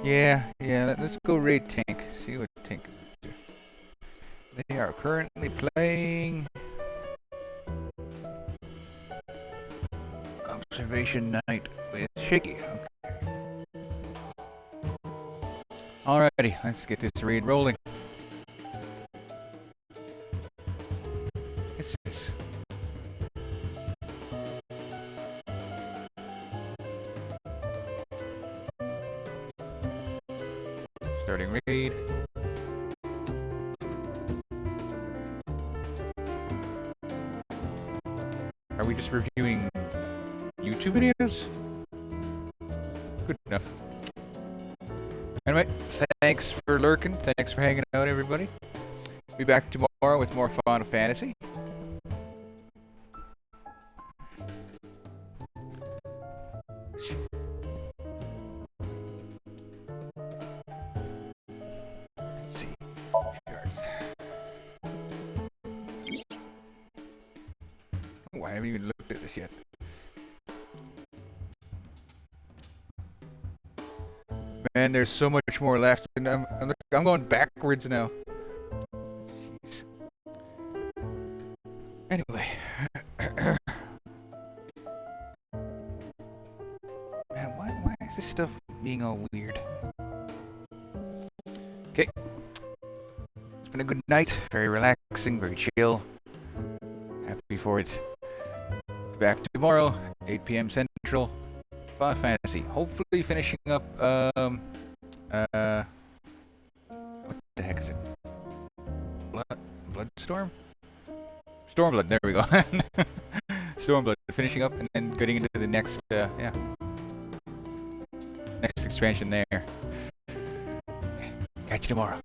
Yeah, let's go raid Tink. See what Tink is up to. They are currently playing Observation Night with Shaky. Okay. Alrighty, let's get this raid rolling. It's Starting raid. Are we just reviewing YouTube videos? Good enough. Anyway, thanks for lurking. Thanks for hanging out, everybody. Be back tomorrow with more Final Fantasy. Let's see. Oh, I haven't even looked at this yet. Man, there's so much more left, and I'm going backwards now. Jeez. Anyway. Man, why is this stuff being all weird? Okay. It's been a good night. Very relaxing, very chill. Happy for it. Back tomorrow, 8 p.m. Central. Final Fantasy. Hopefully finishing up, what the heck is it? Bloodstorm? Stormblood, there we go. Stormblood, finishing up and then getting into the next, yeah. Next expansion there. Okay, catch you tomorrow.